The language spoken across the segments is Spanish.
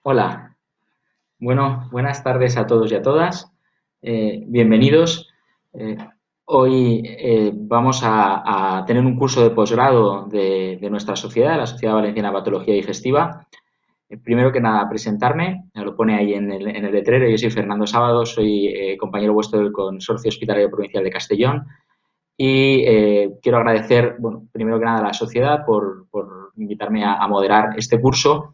Hola, bueno, buenas tardes a todos y a todas. Bienvenidos. Eh, Hoy vamos a tener un curso de posgrado de nuestra sociedad, la Sociedad Valenciana de Patología Digestiva. Primero que nada, presentarme, me lo pone ahí en el letrero. Yo soy Fernando Sábado, soy compañero vuestro del Consorcio Hospitalario Provincial de Castellón y quiero agradecer, bueno, primero que nada a la sociedad por invitarme a moderar este curso.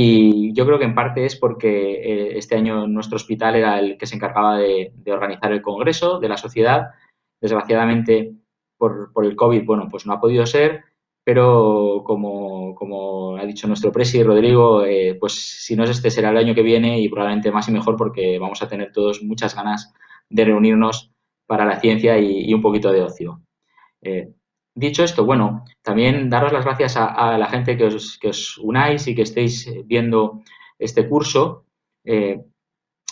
Y yo creo que en parte es porque este año nuestro hospital era el que se encargaba de organizar el congreso de la sociedad. Desgraciadamente, por el COVID, bueno, pues no ha podido ser, pero como ha dicho nuestro presi, Rodrigo, pues si no es este será el año que viene y probablemente más y mejor porque vamos a tener todos muchas ganas de reunirnos para la ciencia y un poquito de ocio. Eh, Dicho esto, bueno, también daros las gracias a la gente que os unáis y que estéis viendo este curso, eh,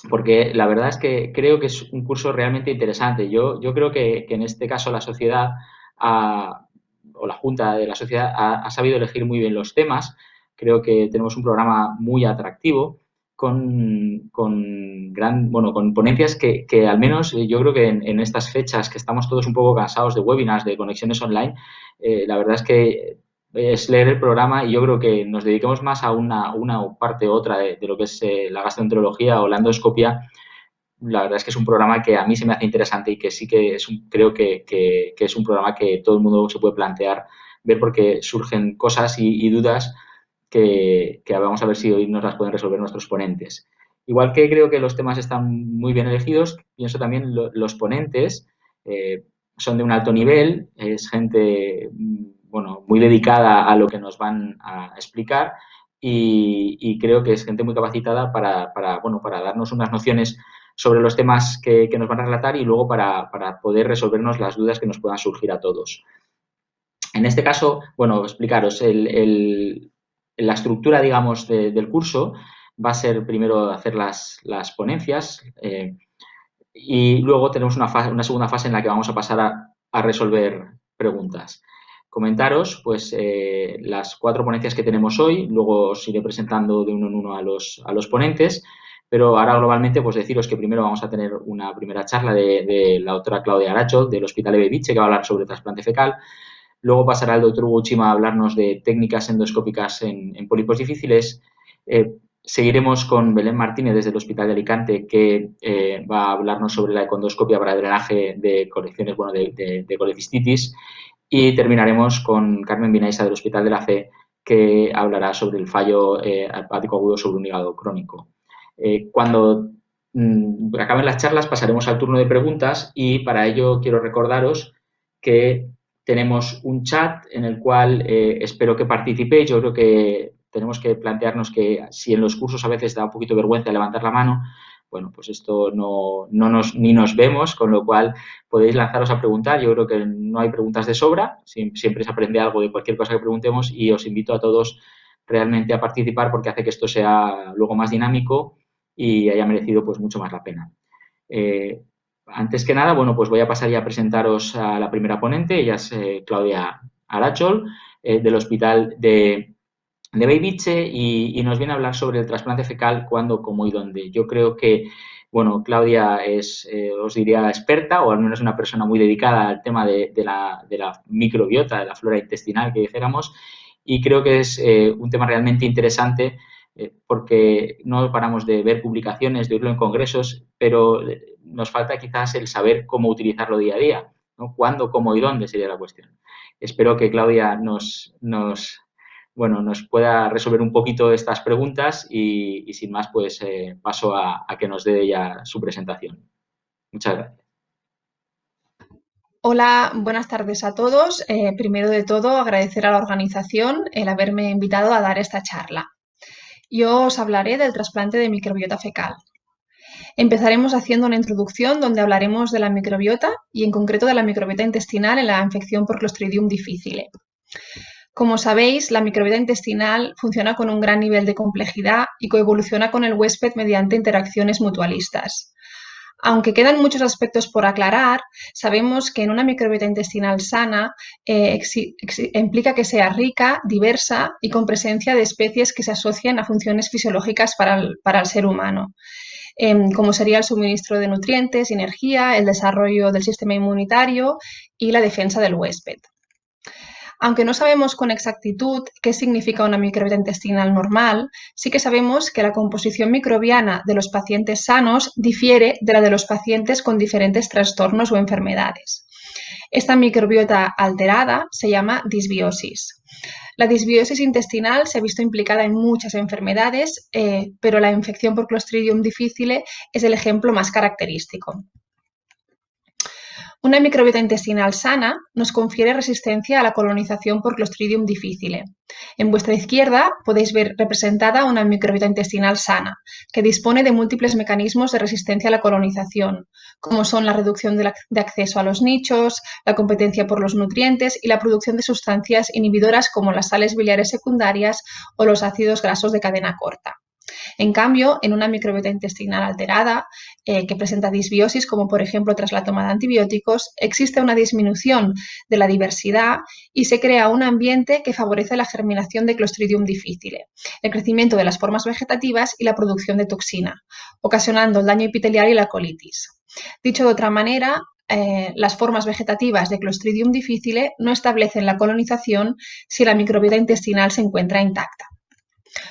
porque la verdad es que creo que es un curso realmente interesante. Yo creo que en este caso la sociedad ha- o la Junta de la Sociedad ha sabido elegir muy bien los temas. Creo que tenemos un programa muy atractivo con ponencias que al menos yo creo que en estas fechas que estamos todos un poco cansados de webinars, de conexiones online, la verdad es que es leer el programa y yo creo que nos dediquemos más a una parte u otra de lo que es la gastroenterología o la endoscopia. La verdad es que es un programa que a mí se me hace interesante y que sí que creo que es un programa que todo el mundo se puede plantear ver porque surgen cosas y dudas que vamos a ver si hoy nos las pueden resolver nuestros ponentes. Igual que creo que los temas están muy bien elegidos, pienso también los ponentes eh, son de un alto nivel, es gente bueno, muy dedicada a lo que nos van a explicar y creo que es gente muy capacitada bueno, para darnos unas nociones sobre los temas que nos van a relatar y luego para poder resolvernos las dudas que nos puedan surgir a todos. En este caso, bueno, explicaros, la estructura, digamos, del curso va a ser primero hacer las ponencias y luego tenemos una segunda fase en la que vamos a pasar a resolver preguntas. Comentaros, pues, las 4 ponencias que tenemos hoy, luego os iré presentando de uno en uno a los ponentes, pero ahora globalmente, pues deciros que primero vamos a tener una primera charla de la doctora Claudia Aracho del Hospital Ebeviche, que va a hablar sobre trasplante fecal. Luego pasará el doctor Hugo Chima a hablarnos de técnicas endoscópicas en pólipos difíciles. Seguiremos con Belén Martínez desde el Hospital de Alicante, que va a hablarnos sobre la econdoscopia para drenaje de colecciones, bueno, de colecistitis. Y terminaremos con Carmen Vinaisa del Hospital de la Fe, que hablará sobre el fallo hepático agudo sobre un hígado crónico. Cuando acaben las charlas pasaremos al turno de preguntas y para ello quiero recordaros que tenemos un chat en el cual espero que participéis. Yo creo que tenemos que plantearnos que si en los cursos a veces da un poquito de vergüenza levantar la mano, bueno, pues esto ni nos vemos, con lo cual podéis lanzaros a preguntar. Yo creo que no hay preguntas de sobra, siempre se aprende algo de cualquier cosa que preguntemos y os invito a todos realmente a participar porque hace que esto sea luego más dinámico y haya merecido pues mucho más la pena. Eh, Antes que nada, bueno, pues voy a pasar ya a presentaros a la primera ponente, ella es Claudia Arachol, del Hospital de Beibiche y nos viene a hablar sobre el trasplante fecal, cuándo, cómo y dónde. Yo creo que, bueno, Claudia es, os diría, experta o al menos una persona muy dedicada al tema de la microbiota, de la flora intestinal, que dijéramos, y creo que es un tema realmente interesante porque no paramos de ver publicaciones, de oírlo en congresos, pero nos falta quizás el saber cómo utilizarlo día a día, ¿no? ¿Cuándo, cómo y dónde sería la cuestión? Espero que Claudia bueno, nos pueda resolver un poquito estas preguntas y sin más, pues paso a que nos dé ya su presentación. Muchas gracias. Hola, buenas tardes a todos. Primero de todo, agradecer a la organización el haberme invitado a dar esta charla. Yo os hablaré del trasplante de microbiota fecal. Empezaremos haciendo una introducción donde hablaremos de la microbiota y en concreto de la microbiota intestinal en la infección por Clostridium difficile. Como sabéis, la microbiota intestinal funciona con un gran nivel de complejidad y coevoluciona con el huésped mediante interacciones mutualistas. Aunque quedan muchos aspectos por aclarar, sabemos que en una microbiota intestinal sana implica que sea rica, diversa y con presencia de especies que se asocian a funciones fisiológicas para el ser humano, como sería el suministro de nutrientes y energía, el desarrollo del sistema inmunitario y la defensa del huésped. Aunque no sabemos con exactitud qué significa una microbiota intestinal normal, sí que sabemos que la composición microbiana de los pacientes sanos difiere de la de los pacientes con diferentes trastornos o enfermedades. Esta microbiota alterada se llama disbiosis. La disbiosis intestinal se ha visto implicada en muchas enfermedades, pero la infección por Clostridium difficile es el ejemplo más característico. Una microbiota intestinal sana nos confiere resistencia a la colonización por Clostridium difficile. En vuestra izquierda podéis ver representada una microbiota intestinal sana, que dispone de múltiples mecanismos de resistencia a la colonización, como son la reducción de acceso a los nichos, la competencia por los nutrientes y la producción de sustancias inhibidoras como las sales biliares secundarias o los ácidos grasos de cadena corta. En cambio, en una microbiota intestinal alterada, que presenta disbiosis, como por ejemplo tras la toma de antibióticos, existe una disminución de la diversidad y se crea un ambiente que favorece la germinación de Clostridium difficile, el crecimiento de las formas vegetativas y la producción de toxina, ocasionando el daño epitelial y la colitis. Dicho de otra manera, las formas vegetativas de Clostridium difficile no establecen la colonización si la microbiota intestinal se encuentra intacta.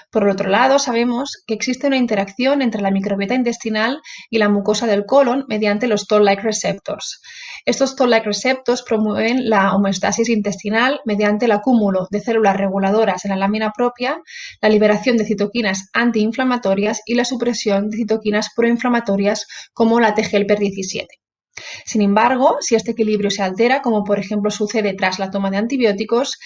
Por el otro lado, sabemos que existe una interacción entre la microbiota intestinal y la mucosa del colon mediante los Toll-like receptors. Estos Toll-like receptors promueven la homeostasis intestinal mediante el acúmulo de células reguladoras en la lámina propia, la liberación de citoquinas antiinflamatorias y la supresión de citoquinas proinflamatorias como la T-helper-17. Sin embargo, si este equilibrio se altera, como por ejemplo sucede tras la toma de antibióticos,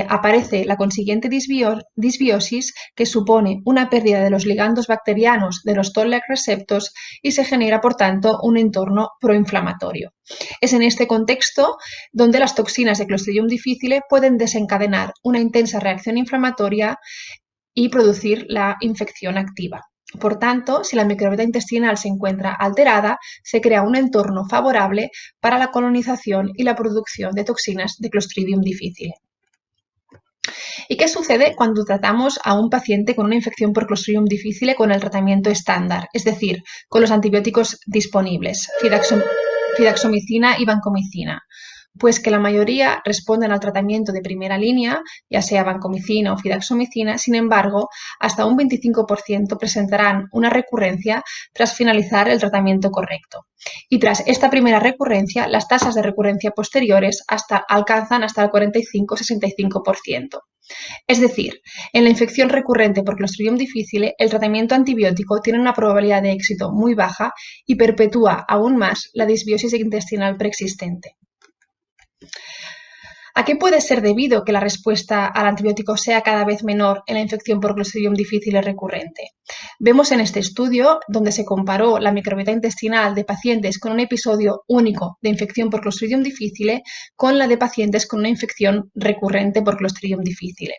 aparece la consiguiente disbiosis, que supone una pérdida de los ligandos bacterianos de los Toll-like receptors y se genera, por tanto, un entorno proinflamatorio. Es en este contexto donde las toxinas de Clostridium difficile pueden desencadenar una intensa reacción inflamatoria y producir la infección activa. Por tanto, si la microbiota intestinal se encuentra alterada, se crea un entorno favorable para la colonización y la producción de toxinas de Clostridium difficile. ¿Y qué sucede cuando tratamos a un paciente con una infección por Clostridium difficile con el tratamiento estándar, es decir, con los antibióticos disponibles, fidaxomicina y vancomicina? Pues que la mayoría responden al tratamiento de primera línea, ya sea vancomicina o fidaxomicina. Sin embargo, hasta un 25% presentarán una recurrencia tras finalizar el tratamiento correcto. Y tras esta primera recurrencia, las tasas de recurrencia posteriores alcanzan hasta el 45-65%. Es decir, en la infección recurrente por Clostridium difficile, el tratamiento antibiótico tiene una probabilidad de éxito muy baja y perpetúa aún más la disbiosis intestinal preexistente. ¿A qué puede ser debido que la respuesta al antibiótico sea cada vez menor en la infección por Clostridium difficile recurrente? Vemos en este estudio, donde se comparó la microbiota intestinal de pacientes con un episodio único de infección por Clostridium difficile con la de pacientes con una infección recurrente por Clostridium difficile.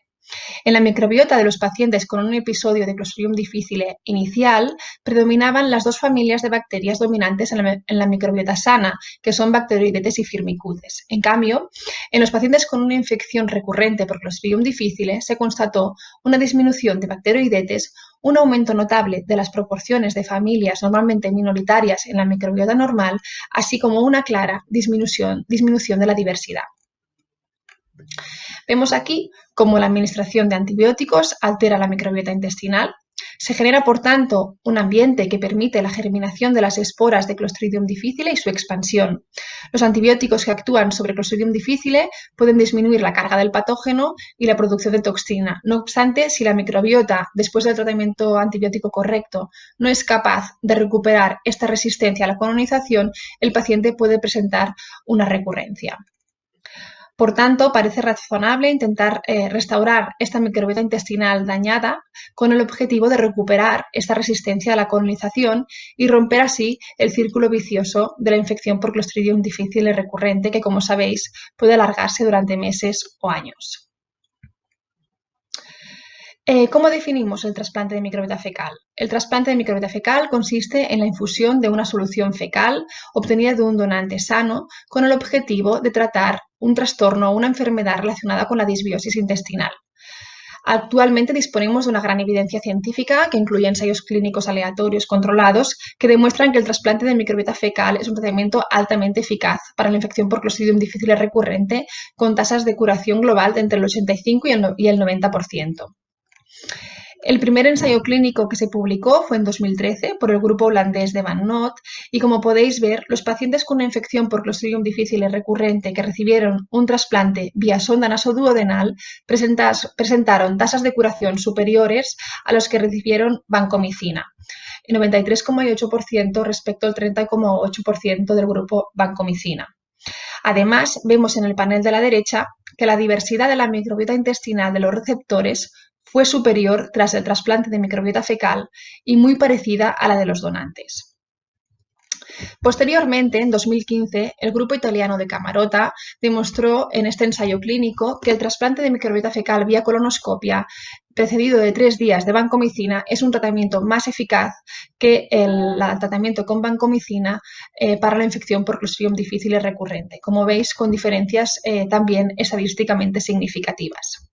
En la microbiota de los pacientes con un episodio de Clostridium difficile inicial, predominaban las dos familias de bacterias dominantes en la microbiota sana, que son Bacteroidetes y Firmicutes. En cambio, en los pacientes con una infección recurrente por Clostridium difficile se constató una disminución de Bacteroidetes, un aumento notable de las proporciones de familias normalmente minoritarias en la microbiota normal, así como una clara disminución de la diversidad. Vemos aquí cómo la administración de antibióticos altera la microbiota intestinal. Se genera, por tanto, un ambiente que permite la germinación de las esporas de Clostridium difficile y su expansión. Los antibióticos que actúan sobre Clostridium difficile pueden disminuir la carga del patógeno y la producción de toxina. No obstante, si la microbiota, después del tratamiento antibiótico correcto, no es capaz de recuperar esta resistencia a la colonización, el paciente puede presentar una recurrencia. Por tanto, parece razonable intentar restaurar esta microbiota intestinal dañada con el objetivo de recuperar esta resistencia a la colonización y romper así el círculo vicioso de la infección por Clostridium difficile recurrente que, como sabéis, puede alargarse durante meses o años. ¿Cómo definimos el trasplante de microbiota fecal? El trasplante de microbiota fecal consiste en la infusión de una solución fecal obtenida de un donante sano con el objetivo de tratar un trastorno o una enfermedad relacionada con la disbiosis intestinal. Actualmente disponemos de una gran evidencia científica que incluye ensayos clínicos aleatorios controlados que demuestran que el trasplante de microbiota fecal es un tratamiento altamente eficaz para la infección por Clostridium difficile recurrente con tasas de curación global de entre el 85 y el 90%. El primer ensayo clínico que se publicó fue en 2013 por el grupo holandés de Van Noot y, como podéis ver, los pacientes con una infección por Clostridium difficile recurrente que recibieron un trasplante vía sonda nasoduodenal presentaron tasas de curación superiores a los que recibieron vancomicina, el 93,8% respecto al 30,8% del grupo vancomicina. Además, vemos en el panel de la derecha que la diversidad de la microbiota intestinal de los receptores fue superior tras el trasplante de microbiota fecal y muy parecida a la de los donantes. Posteriormente, en 2015, el grupo italiano de Camarota demostró en este ensayo clínico que el trasplante de microbiota fecal vía colonoscopia precedido de 3 días de vancomicina es un tratamiento más eficaz que el tratamiento con vancomicina para la infección por Clostridium difficile recurrente, como veis, con diferencias también estadísticamente significativas.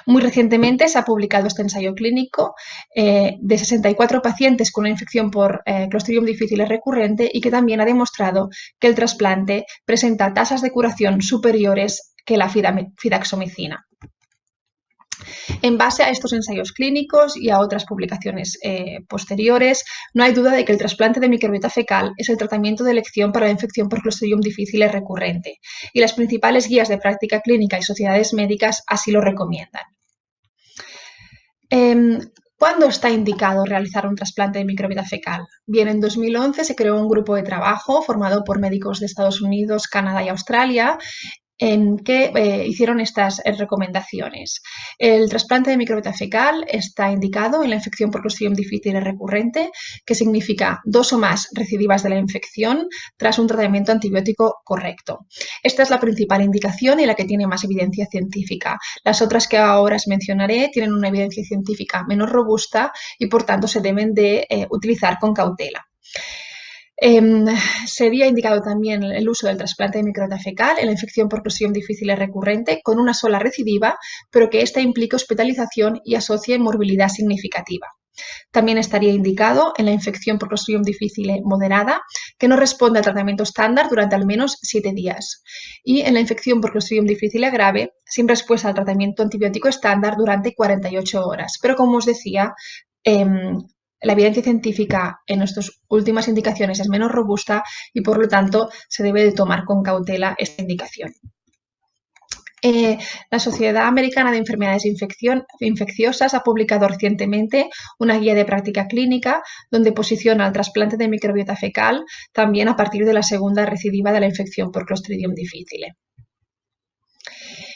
Muy recientemente se ha publicado este ensayo clínico de 64 pacientes con una infección por Clostridium difficile recurrente y que también ha demostrado que el trasplante presenta tasas de curación superiores que la fidaxomicina. En base a estos ensayos clínicos y a otras publicaciones posteriores, no hay duda de que el trasplante de microbiota fecal es el tratamiento de elección para la infección por Clostridium difficile recurrente y las principales guías de práctica clínica y sociedades médicas así lo recomiendan. ¿Cuándo está indicado realizar un trasplante de microbiota fecal? Bien, en 2011 se creó un grupo de trabajo formado por médicos de Estados Unidos, Canadá y Australia que hicieron estas recomendaciones. El trasplante de microbiota fecal está indicado en la infección por Clostridium difficile recurrente, que significa 2 o más recidivas de la infección tras un tratamiento antibiótico correcto. Esta es la principal indicación y la que tiene más evidencia científica. Las otras que ahora os mencionaré tienen una evidencia científica menos robusta y, por tanto, se deben de utilizar con cautela. Sería indicado también el uso del trasplante de microbiota fecal en la infección por Clostridium difficile recurrente con una sola recidiva, pero que ésta implique hospitalización y asocie morbilidad significativa. También estaría indicado en la infección por Clostridium difficile moderada, que no responde al tratamiento estándar durante al menos 7 días, y en la infección por Clostridium difficile grave, sin respuesta al tratamiento antibiótico estándar durante 48 horas. Pero, como os decía, la evidencia científica en nuestras últimas indicaciones es menos robusta y, por lo tanto, se debe de tomar con cautela esta indicación. La Sociedad Americana de Enfermedades Infecciosas ha publicado recientemente una guía de práctica clínica donde posiciona el trasplante de microbiota fecal también a partir de la segunda recidiva de la infección por Clostridium difficile.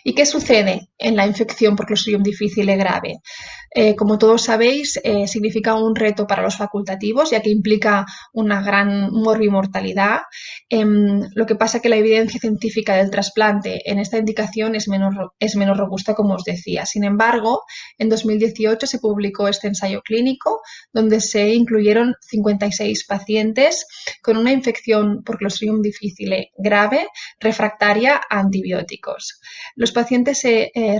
¿Y qué sucede en la infección por Clostridium difficile grave? Como todos sabéis, significa un reto para los facultativos, ya que implica una gran morbimortalidad. Lo que pasa es que la evidencia científica del trasplante en esta indicación es menos robusta, como os decía. Sin embargo, en 2018 se publicó este ensayo clínico donde se incluyeron 56 pacientes con una infección por Clostridium difficile grave refractaria a antibióticos. Los pacientes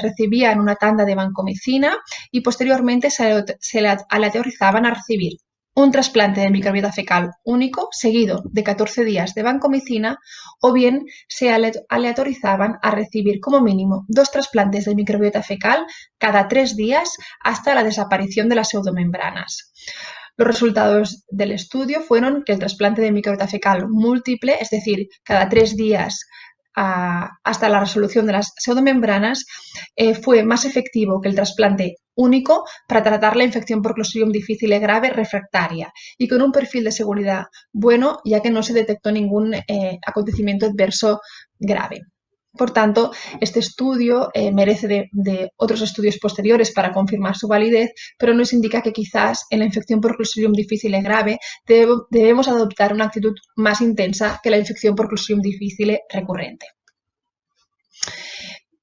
recibían una tanda de vancomicina y posteriormente se le aleatorizaban a recibir un trasplante de microbiota fecal único seguido de 14 días de vancomicina, o bien se aleatorizaban a recibir como mínimo 2 trasplantes de microbiota fecal cada 3 días hasta la desaparición de las pseudomembranas. Los resultados del estudio fueron que el trasplante de microbiota fecal múltiple, es decir, cada 3 días hasta la resolución de las pseudomembranas, fue más efectivo que el trasplante único para tratar la infección por Clostridium difficile grave refractaria y con un perfil de seguridad bueno, ya que no se detectó ningún acontecimiento adverso grave. Por tanto, este estudio merece de otros estudios posteriores para confirmar su validez, pero nos indica que quizás en la infección por Clostridium difficile grave debemos adoptar una actitud más intensa que la infección por Clostridium difficile recurrente.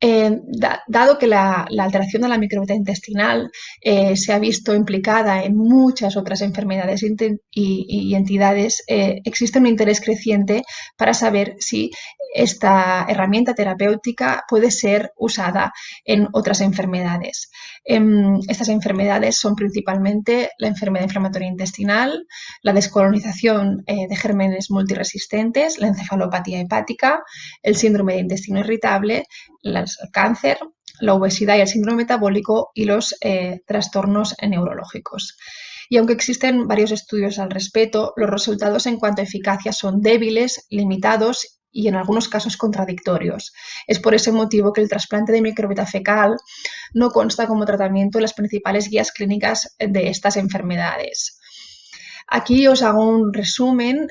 Dado que la alteración de la microbiota intestinal se ha visto implicada en muchas otras enfermedades y entidades, existe un interés creciente para saber si esta herramienta terapéutica puede ser usada en otras enfermedades. Estas enfermedades son principalmente la enfermedad inflamatoria intestinal, la descolonización de gérmenes multiresistentes, la encefalopatía hepática, el síndrome de intestino irritable, el cáncer, la obesidad y el síndrome metabólico y los trastornos neurológicos. Y aunque existen varios estudios al respecto, los resultados en cuanto a eficacia son débiles, limitados y en algunos casos contradictorios. Es por ese motivo que el trasplante de microbiota fecal no consta como tratamiento en las principales guías clínicas de estas enfermedades. Aquí os hago un resumen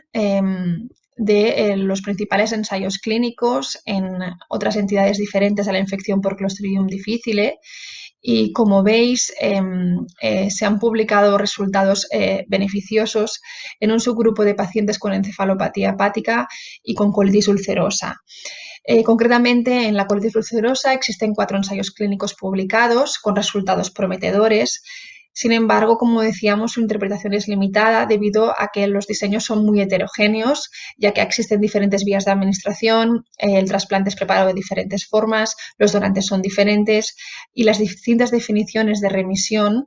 de los principales ensayos clínicos en otras entidades diferentes a la infección por Clostridium difficile y como veis se han publicado resultados beneficiosos en un subgrupo de pacientes con encefalopatía hepática y con colitis ulcerosa. Concretamente, en la colitis ulcerosa existen 4 ensayos clínicos publicados con resultados prometedores. Sin embargo, como decíamos, su interpretación es limitada debido a que los diseños son muy heterogéneos, ya que existen diferentes vías de administración, el trasplante es preparado de diferentes formas, los donantes son diferentes y las distintas definiciones de remisión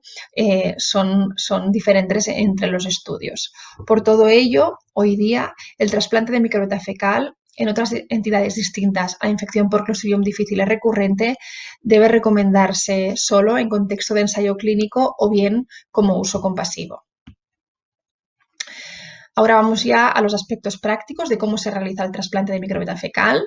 son diferentes entre los estudios. Por todo ello, hoy día, el trasplante de microbiota fecal en otras entidades distintas a infección por Clostridium difficile recurrente debe recomendarse solo en contexto de ensayo clínico o bien como uso compasivo. Ahora vamos ya a los aspectos prácticos de cómo se realiza el trasplante de microbiota fecal.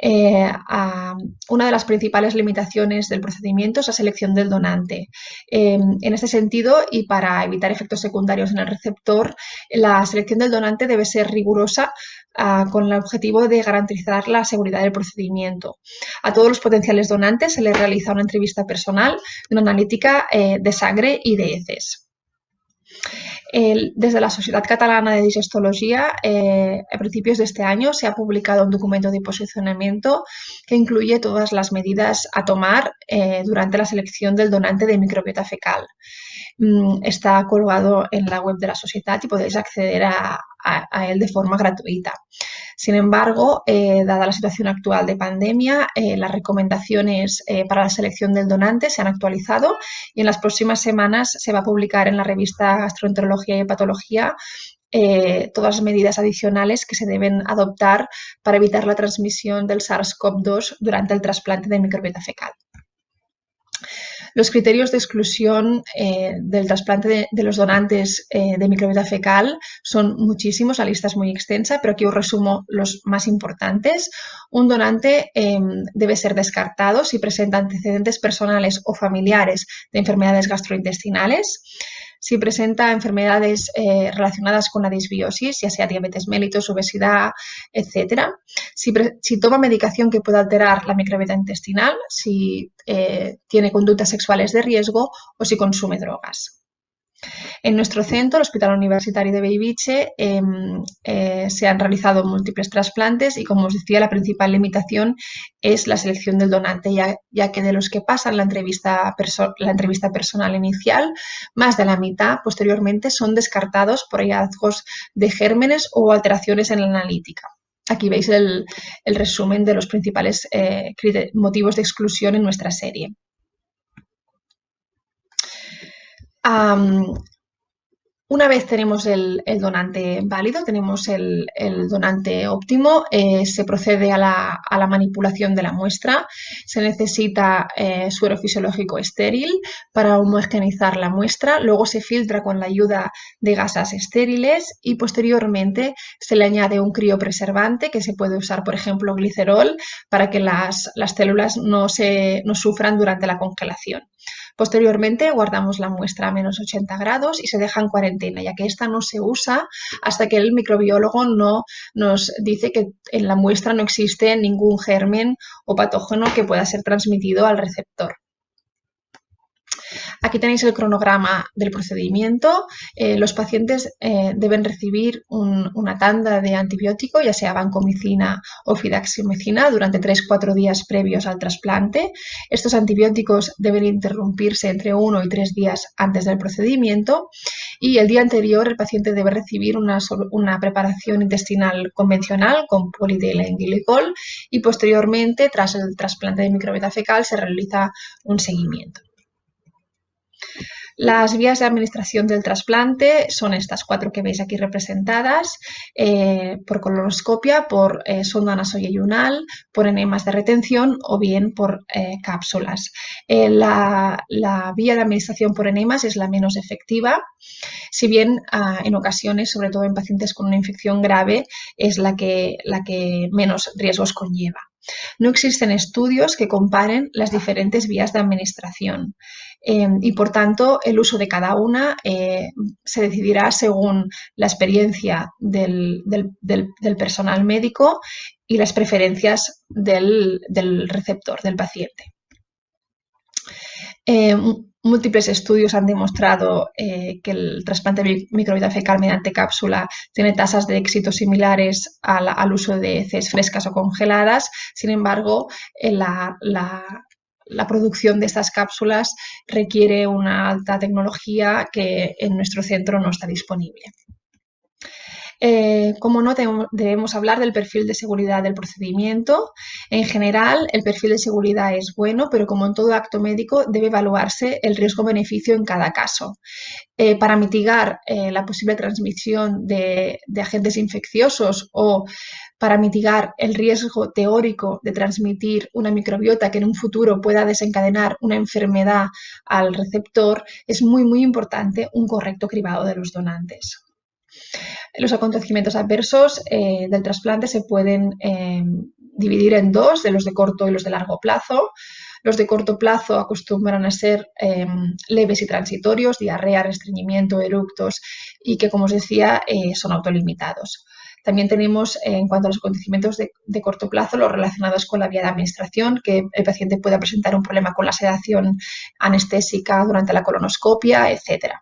Una de las principales limitaciones del procedimiento es la selección del donante. En este sentido, y para evitar efectos secundarios en el receptor, la selección del donante debe ser rigurosa con el objetivo de garantizar la seguridad del procedimiento. A todos los potenciales donantes se les realiza una entrevista personal, una analítica de sangre y de heces. Desde la Sociedad Catalana de Digestología, a principios de este año se ha publicado un documento de posicionamiento que incluye todas las medidas a tomar durante la selección del donante de microbiota fecal. Está colgado en la web de la sociedad y podéis acceder a él de forma gratuita. Sin embargo, dada la situación actual de pandemia, las recomendaciones para la selección del donante se han actualizado y en las próximas semanas se va a publicar en la revista Gastroenterología y Hepatología todas las medidas adicionales que se deben adoptar para evitar la transmisión del SARS-CoV-2 durante el trasplante de microbiota fecal. Los criterios de exclusión del trasplante de los donantes de microbiota fecal son muchísimos, la lista es muy extensa, pero aquí os resumo los más importantes. Un donante debe ser descartado si presenta antecedentes personales o familiares de enfermedades gastrointestinales. Si presenta enfermedades relacionadas con la disbiosis, ya sea diabetes mellitus, obesidad, etc. Si toma medicación que pueda alterar la microbiota intestinal, si tiene conductas sexuales de riesgo o si consume drogas. En nuestro centro, el Hospital Universitario de Bellvitge, se han realizado múltiples trasplantes y, como os decía, la principal limitación es la selección del donante, ya que de los que pasan la entrevista personal inicial, más de la mitad posteriormente son descartados por hallazgos de gérmenes o alteraciones en la analítica. Aquí veis el resumen de los principales motivos de exclusión en nuestra serie. Una vez tenemos el donante válido, tenemos el donante óptimo, se procede a la manipulación de la muestra. Se necesita suero fisiológico estéril para homogeneizar la muestra. Luego se filtra con la ayuda de gasas estériles y posteriormente se le añade un criopreservante que se puede usar, por ejemplo, glicerol, para que las células no sufran durante la congelación. Posteriormente guardamos la muestra a menos 80 grados y se deja en cuarentena, ya que esta no se usa hasta que el microbiólogo no nos dice que en la muestra no existe ningún germen o patógeno que pueda ser transmitido al receptor. Aquí tenéis el cronograma del procedimiento. Los pacientes deben recibir una tanda de antibiótico, ya sea vancomicina o fidaxomicina, durante 3-4 días previos al trasplante. Estos antibióticos deben interrumpirse entre 1 y 3 días antes del procedimiento y el día anterior el paciente debe recibir una preparación intestinal convencional con polietilenglicol y posteriormente, tras el trasplante de microbiota fecal, se realiza un seguimiento. Las vías de administración del trasplante son estas 4 que veis aquí representadas, por colonoscopia, por sonda nasoyeyunal, por enemas de retención o bien por cápsulas. La vía de administración por enemas es la menos efectiva, si bien en ocasiones, sobre todo en pacientes con una infección grave, es la que menos riesgos conlleva. No existen estudios que comparen las diferentes vías de administración y, por tanto, el uso de cada una se decidirá según la experiencia del personal médico y las preferencias del receptor, del paciente. Múltiples estudios han demostrado que el trasplante de microbiota fecal mediante cápsula tiene tasas de éxito similares al uso de heces frescas o congeladas. Sin embargo, la producción de estas cápsulas requiere una alta tecnología que en nuestro centro no está disponible. Como no, debemos hablar del perfil de seguridad del procedimiento. En general, el perfil de seguridad es bueno, pero como en todo acto médico, debe evaluarse el riesgo-beneficio en cada caso. Para mitigar la posible transmisión de agentes infecciosos o para mitigar el riesgo teórico de transmitir una microbiota que en un futuro pueda desencadenar una enfermedad al receptor, es muy importante un correcto cribado de los donantes. Los acontecimientos adversos del trasplante se pueden dividir en 2, de los de corto y los de largo plazo. Los de corto plazo acostumbran a ser leves y transitorios, diarrea, restreñimiento, eructos y que, como os decía, son autolimitados. También tenemos, en cuanto a los acontecimientos de corto plazo, los relacionados con la vía de administración, que el paciente pueda presentar un problema con la sedación anestésica durante la colonoscopia, etc.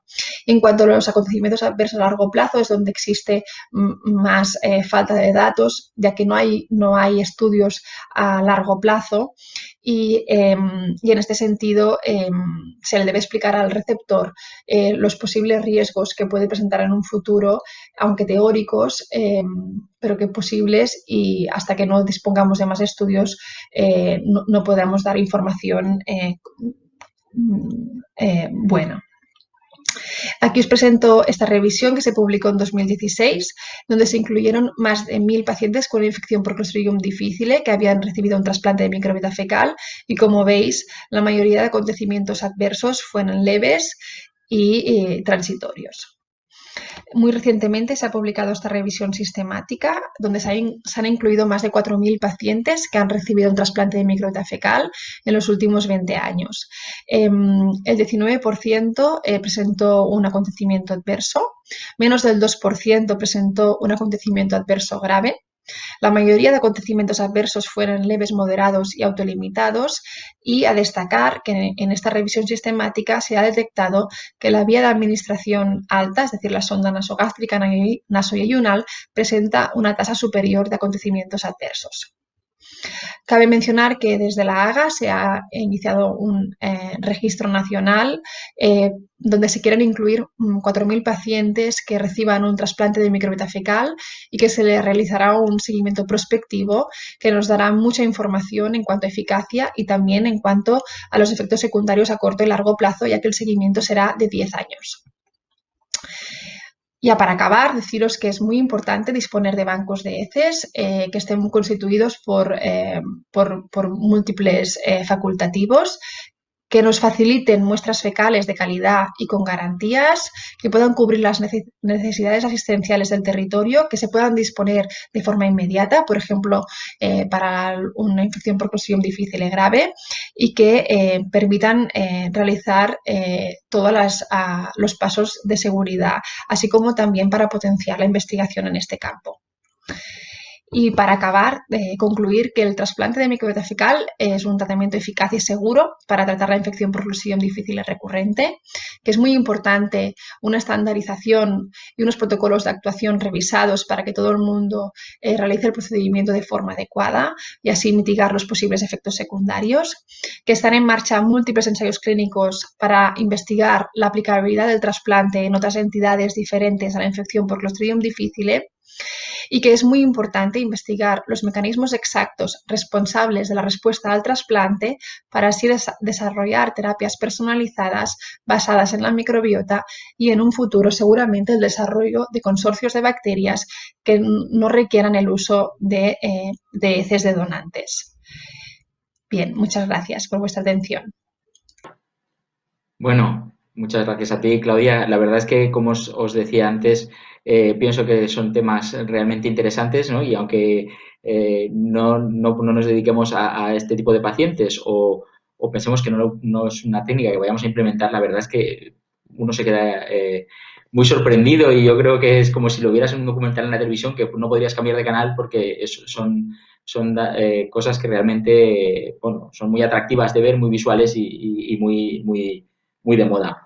En cuanto a los acontecimientos adversos a largo plazo, es donde existe más falta de datos, ya que no hay estudios a largo plazo y en este sentido se le debe explicar al receptor los posibles riesgos que puede presentar en un futuro, aunque teóricos, pero que posibles, y hasta que no dispongamos de más estudios no podamos dar información buena. Aquí os presento esta revisión que se publicó en 2016, donde se incluyeron más de 1000 pacientes con infección por Clostridium difficile que habían recibido un trasplante de microbiota fecal y, como veis, la mayoría de acontecimientos adversos fueron leves y transitorios. Muy recientemente se ha publicado esta revisión sistemática donde se han incluido más de 4000 pacientes que han recibido un trasplante de microbiota fecal en los últimos 20 años. El 19% presentó un acontecimiento adverso, menos del 2% presentó un acontecimiento adverso grave. La mayoría de acontecimientos adversos fueron leves, moderados y autolimitados, y a destacar que en esta revisión sistemática se ha detectado que la vía de administración alta, es decir, la sonda nasogástrica nasoyeyunal, presenta una tasa superior de acontecimientos adversos. Cabe mencionar que desde la AGA se ha iniciado un registro nacional donde se quieren incluir 4000 pacientes que reciban un trasplante de microbiota fecal y que se les realizará un seguimiento prospectivo que nos dará mucha información en cuanto a eficacia y también en cuanto a los efectos secundarios a corto y largo plazo, ya que el seguimiento será de 10 años. Ya para acabar, deciros que es muy importante disponer de bancos de heces que estén constituidos por múltiples facultativos, que nos faciliten muestras fecales de calidad y con garantías, que puedan cubrir las necesidades asistenciales del territorio, que se puedan disponer de forma inmediata, por ejemplo, para una infección por Clostridium difficile grave, y que permitan realizar todos los pasos de seguridad, así como también para potenciar la investigación en este campo. Y para acabar, concluir que el trasplante de microbiota fecal es un tratamiento eficaz y seguro para tratar la infección por Clostridium difficile recurrente, que es muy importante una estandarización y unos protocolos de actuación revisados para que todo el mundo realice el procedimiento de forma adecuada y así mitigar los posibles efectos secundarios, que están en marcha múltiples ensayos clínicos para investigar la aplicabilidad del trasplante en otras entidades diferentes a la infección por Clostridium difficile y que es muy importante investigar los mecanismos exactos responsables de la respuesta al trasplante para así desarrollar terapias personalizadas basadas en la microbiota y en un futuro seguramente el desarrollo de consorcios de bacterias que no requieran el uso de heces de donantes. Bien, muchas gracias por vuestra atención. Bueno, muchas gracias a ti, Claudia. La verdad es que, como os decía antes, pienso que son temas realmente interesantes, ¿no? Y aunque no nos dediquemos a este tipo de pacientes o pensemos que no es una técnica que vayamos a implementar, la verdad es que uno se queda muy sorprendido y yo creo que es como si lo vieras en un documental en la televisión que no podrías cambiar de canal porque son cosas que realmente, bueno, son muy atractivas de ver, muy visuales y muy de moda.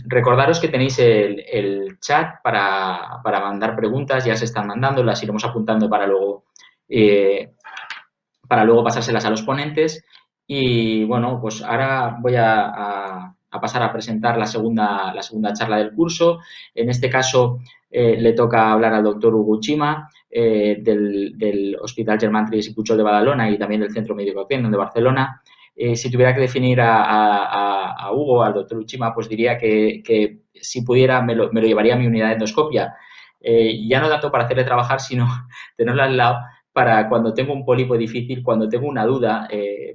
Recordaros que tenéis el chat para mandar preguntas, ya se están mandando, las iremos apuntando para luego pasárselas a los ponentes. Y bueno, pues ahora voy a pasar a presentar la segunda charla del curso. En este caso le toca hablar al doctor Hugo Chima del Hospital Germán Trias y Pujol de Badalona y también del Centro Médico Tecno de Barcelona. Si tuviera que definir a Hugo, al doctor Uchima, pues diría que si pudiera me lo llevaría a mi unidad de endoscopia. Ya no tanto para hacerle trabajar, sino tenerlo al lado para cuando tengo un pólipo difícil, cuando tengo una duda,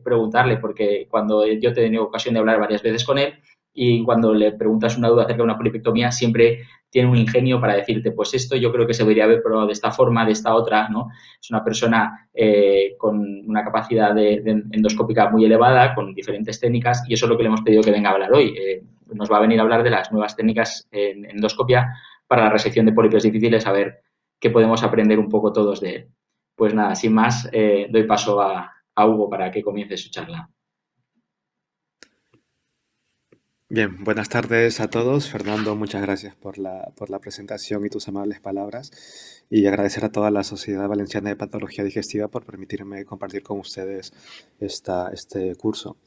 preguntarle, porque cuando yo he tenido ocasión de hablar varias veces con él y cuando le preguntas una duda acerca de una polipectomía, siempre tiene un ingenio para decirte, pues esto yo creo que se debería haber probado de esta forma, de esta otra, ¿no? Es una persona con una capacidad de endoscópica muy elevada, con diferentes técnicas, y eso es lo que le hemos pedido que venga a hablar hoy. Nos va a venir a hablar de las nuevas técnicas en endoscopia para la resección de pólipos difíciles, a ver qué podemos aprender un poco todos de él. Pues nada, sin más, doy paso a Hugo para que comience su charla. Bien, buenas tardes a todos. Fernando, muchas gracias por la presentación y tus amables palabras. Y agradecer a toda la Sociedad Valenciana de Patología Digestiva por permitirme compartir con ustedes este curso.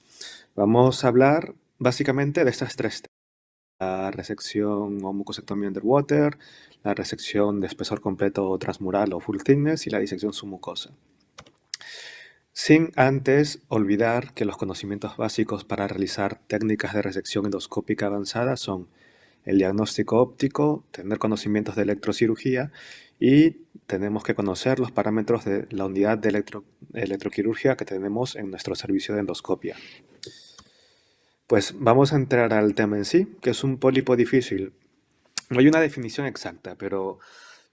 Vamos a hablar básicamente de estas tres técnicas: la resección o mucosectomía underwater, la resección de espesor completo o transmural o full thickness y la disección submucosa. Sin antes olvidar que los conocimientos básicos para realizar técnicas de resección endoscópica avanzada son el diagnóstico óptico, tener conocimientos de electrocirugía y tenemos que conocer los parámetros de la unidad de electroquirurgia que tenemos en nuestro servicio de endoscopia. Pues vamos a entrar al tema en sí, que es un pólipo difícil. No hay una definición exacta, pero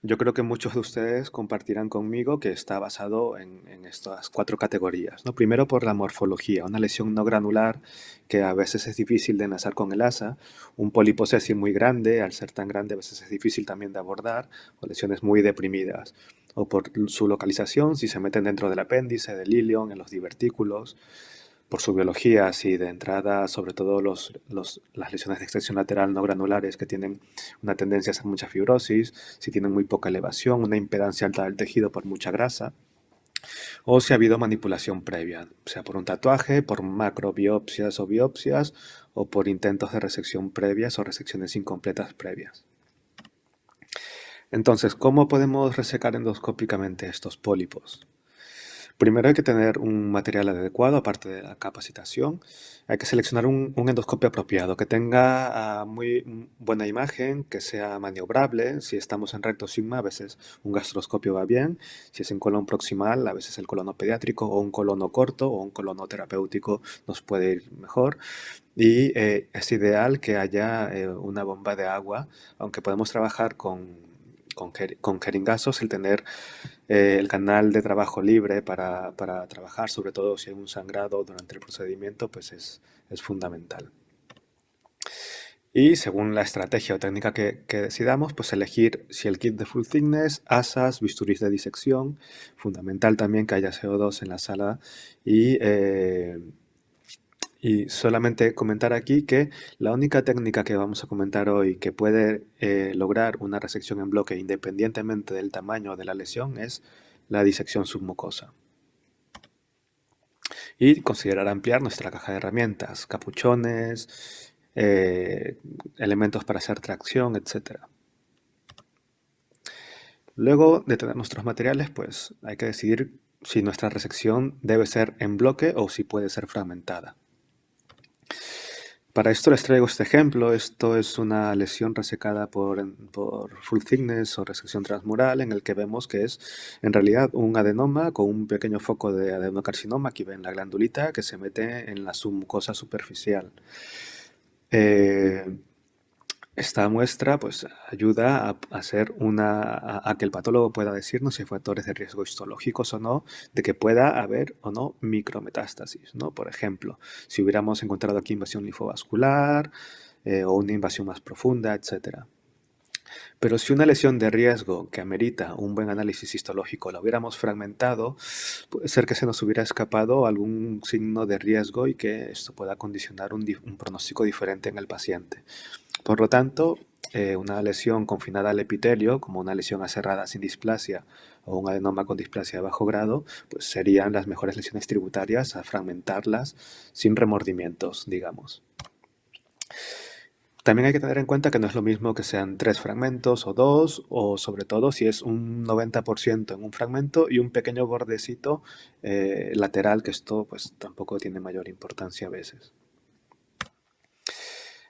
yo creo que muchos de ustedes compartirán conmigo que está basado en estas cuatro categorías, ¿no? Primero, por la morfología, una lesión no granular que a veces es difícil de enlazar con el asa, un pólipo sésil muy grande, al ser tan grande a veces es difícil también de abordar, o lesiones muy deprimidas, o por su localización, si se meten dentro del apéndice, del ilion, en los divertículos, por su biología, así de entrada, sobre todo las lesiones de extensión lateral no granulares que tienen una tendencia a hacer mucha fibrosis, si tienen muy poca elevación, una impedancia alta del tejido por mucha grasa, o si ha habido manipulación previa, sea por un tatuaje, por macrobiopsias o biopsias, o por intentos de resección previas o resecciones incompletas previas. Entonces, ¿cómo podemos resecar endoscópicamente estos pólipos? Primero hay que tener un material adecuado, aparte de la capacitación. Hay que seleccionar un endoscopio apropiado, que tenga muy buena imagen, que sea maniobrable. Si estamos en recto sigma, a veces un gastroscopio va bien. Si es en colon proximal, a veces el colono pediátrico o un colono corto o un colono terapéutico nos puede ir mejor. Y es ideal que haya una bomba de agua, aunque podemos trabajar con jeringazos, el tener el canal de trabajo libre para trabajar, sobre todo si hay un sangrado durante el procedimiento, pues es fundamental. Y según la estrategia o técnica que decidamos, pues elegir si el kit de full thickness, asas, bisturís de disección, fundamental también que haya CO2 en la sala y solamente comentar aquí que la única técnica que vamos a comentar hoy que puede lograr una resección en bloque independientemente del tamaño de la lesión es la disección submucosa. Y considerar ampliar nuestra caja de herramientas, capuchones, elementos para hacer tracción, etc. Luego de tener nuestros materiales, pues hay que decidir si nuestra resección debe ser en bloque o si puede ser fragmentada. Para esto les traigo este ejemplo. Esto es una lesión resecada por full thickness o resección transmural, en el que vemos que es en realidad un adenoma con un pequeño foco de adenocarcinoma. Aquí ven la glandulita que se mete en la submucosa superficial. Esta muestra pues, ayuda a que el patólogo pueda decirnos si hay factores de riesgo histológicos o no, de que pueda haber o no micrometástasis, ¿no? Por ejemplo, si hubiéramos encontrado aquí invasión linfovascular o una invasión más profunda, etc. Pero si una lesión de riesgo que amerita un buen análisis histológico la hubiéramos fragmentado, puede ser que se nos hubiera escapado algún signo de riesgo y que esto pueda condicionar un pronóstico diferente en el paciente. Por lo tanto, una lesión confinada al epitelio, como una lesión aserrada sin displasia o un adenoma con displasia de bajo grado, pues serían las mejores lesiones tributarias a fragmentarlas sin remordimientos, digamos. También hay que tener en cuenta que no es lo mismo que sean 3 fragmentos o 2, o sobre todo si es un 90% en un fragmento y un pequeño bordecito lateral, que esto pues tampoco tiene mayor importancia a veces.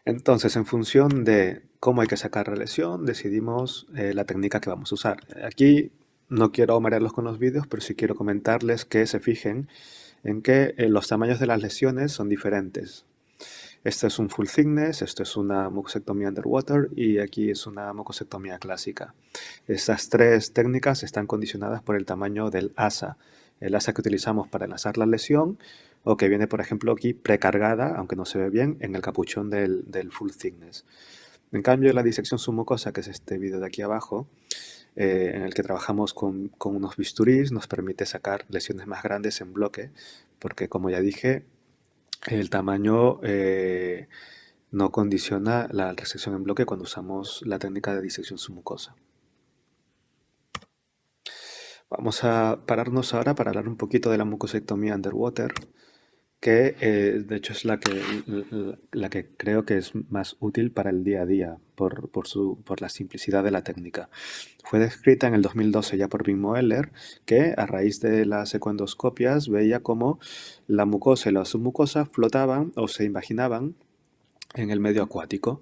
Entonces, en función de cómo hay que sacar la lesión, decidimos la técnica que vamos a usar. Aquí no quiero marearlos con los vídeos, pero sí quiero comentarles que se fijen en que los tamaños de las lesiones son diferentes. Este es un full thickness, esto es una mucosectomía underwater y aquí es una mucosectomía clásica. Estas tres técnicas están condicionadas por el tamaño del asa. El asa que utilizamos para enlazar la lesión o que viene, por ejemplo, aquí precargada, aunque no se ve bien, en el capuchón del full thickness. En cambio, la disección submucosa, que es este vídeo de aquí abajo, en el que trabajamos con unos bisturís, nos permite sacar lesiones más grandes en bloque, porque como ya dije, el tamaño no condiciona la resección en bloque cuando usamos la técnica de disección submucosa. Vamos a pararnos ahora para hablar un poquito de la mucosectomía underwater, que de hecho es la que creo que es más útil para el día a día por la simplicidad de la técnica. Fue descrita en el 2012 ya por Wim Moeller, que a raíz de las ecoendoscopias veía cómo la mucosa y la submucosa flotaban o se invaginaban en el medio acuático.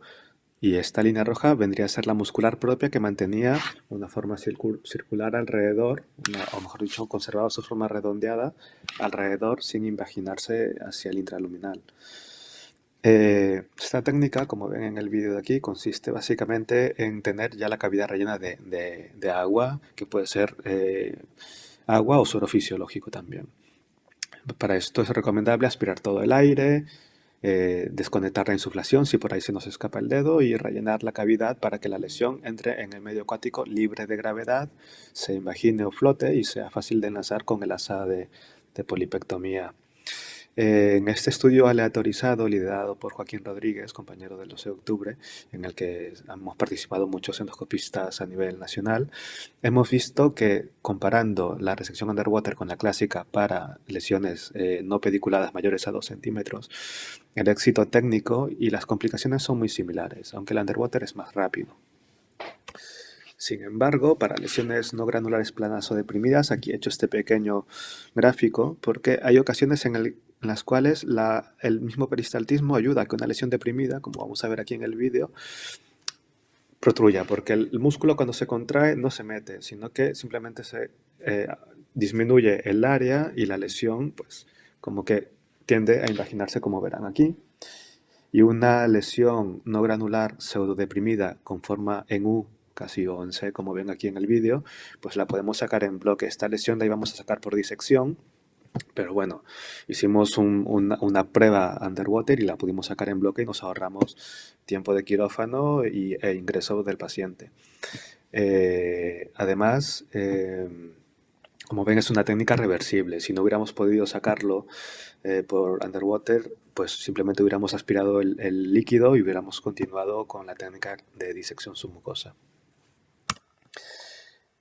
Y esta línea roja vendría a ser la muscular propia que mantenía una forma circular alrededor, o mejor dicho, conservaba su forma redondeada alrededor sin invaginarse hacia el intraluminal. Esta técnica, como ven en el vídeo de aquí, consiste básicamente en tener ya la cavidad rellena de agua, que puede ser agua o suero fisiológico también. Para esto es recomendable aspirar todo el aire, desconectar la insuflación si por ahí se nos escapa el dedo y rellenar la cavidad para que la lesión entre en el medio acuático libre de gravedad, se invagine o flote y sea fácil de enlazar con el asa de polipectomía. En este estudio aleatorizado liderado por Joaquín Rodríguez, compañero del 12 de octubre, en el que hemos participado muchos endoscopistas a nivel nacional, hemos visto que comparando la resección underwater con la clásica para lesiones no pediculadas mayores a 2 centímetros, el éxito técnico y las complicaciones son muy similares, aunque el underwater es más rápido. Sin embargo, para lesiones no granulares planas o deprimidas, aquí he hecho este pequeño gráfico porque hay ocasiones en las cuales el mismo peristaltismo ayuda a que una lesión deprimida, como vamos a ver aquí en el vídeo, protruya, porque el músculo cuando se contrae no se mete, sino que simplemente se disminuye el área y la lesión, pues como que tiende a invaginarse, como verán aquí. Y una lesión no granular pseudodeprimida con forma en U, casi o en C, como ven aquí en el vídeo, pues la podemos sacar en bloque. Esta lesión la íbamos a sacar por disección Pero bueno, hicimos una prueba underwater y la pudimos sacar en bloque y nos ahorramos tiempo de quirófano e ingreso del paciente. Además, como ven, es una técnica reversible. Si no hubiéramos podido sacarlo por underwater, pues simplemente hubiéramos aspirado el líquido y hubiéramos continuado con la técnica de disección submucosa.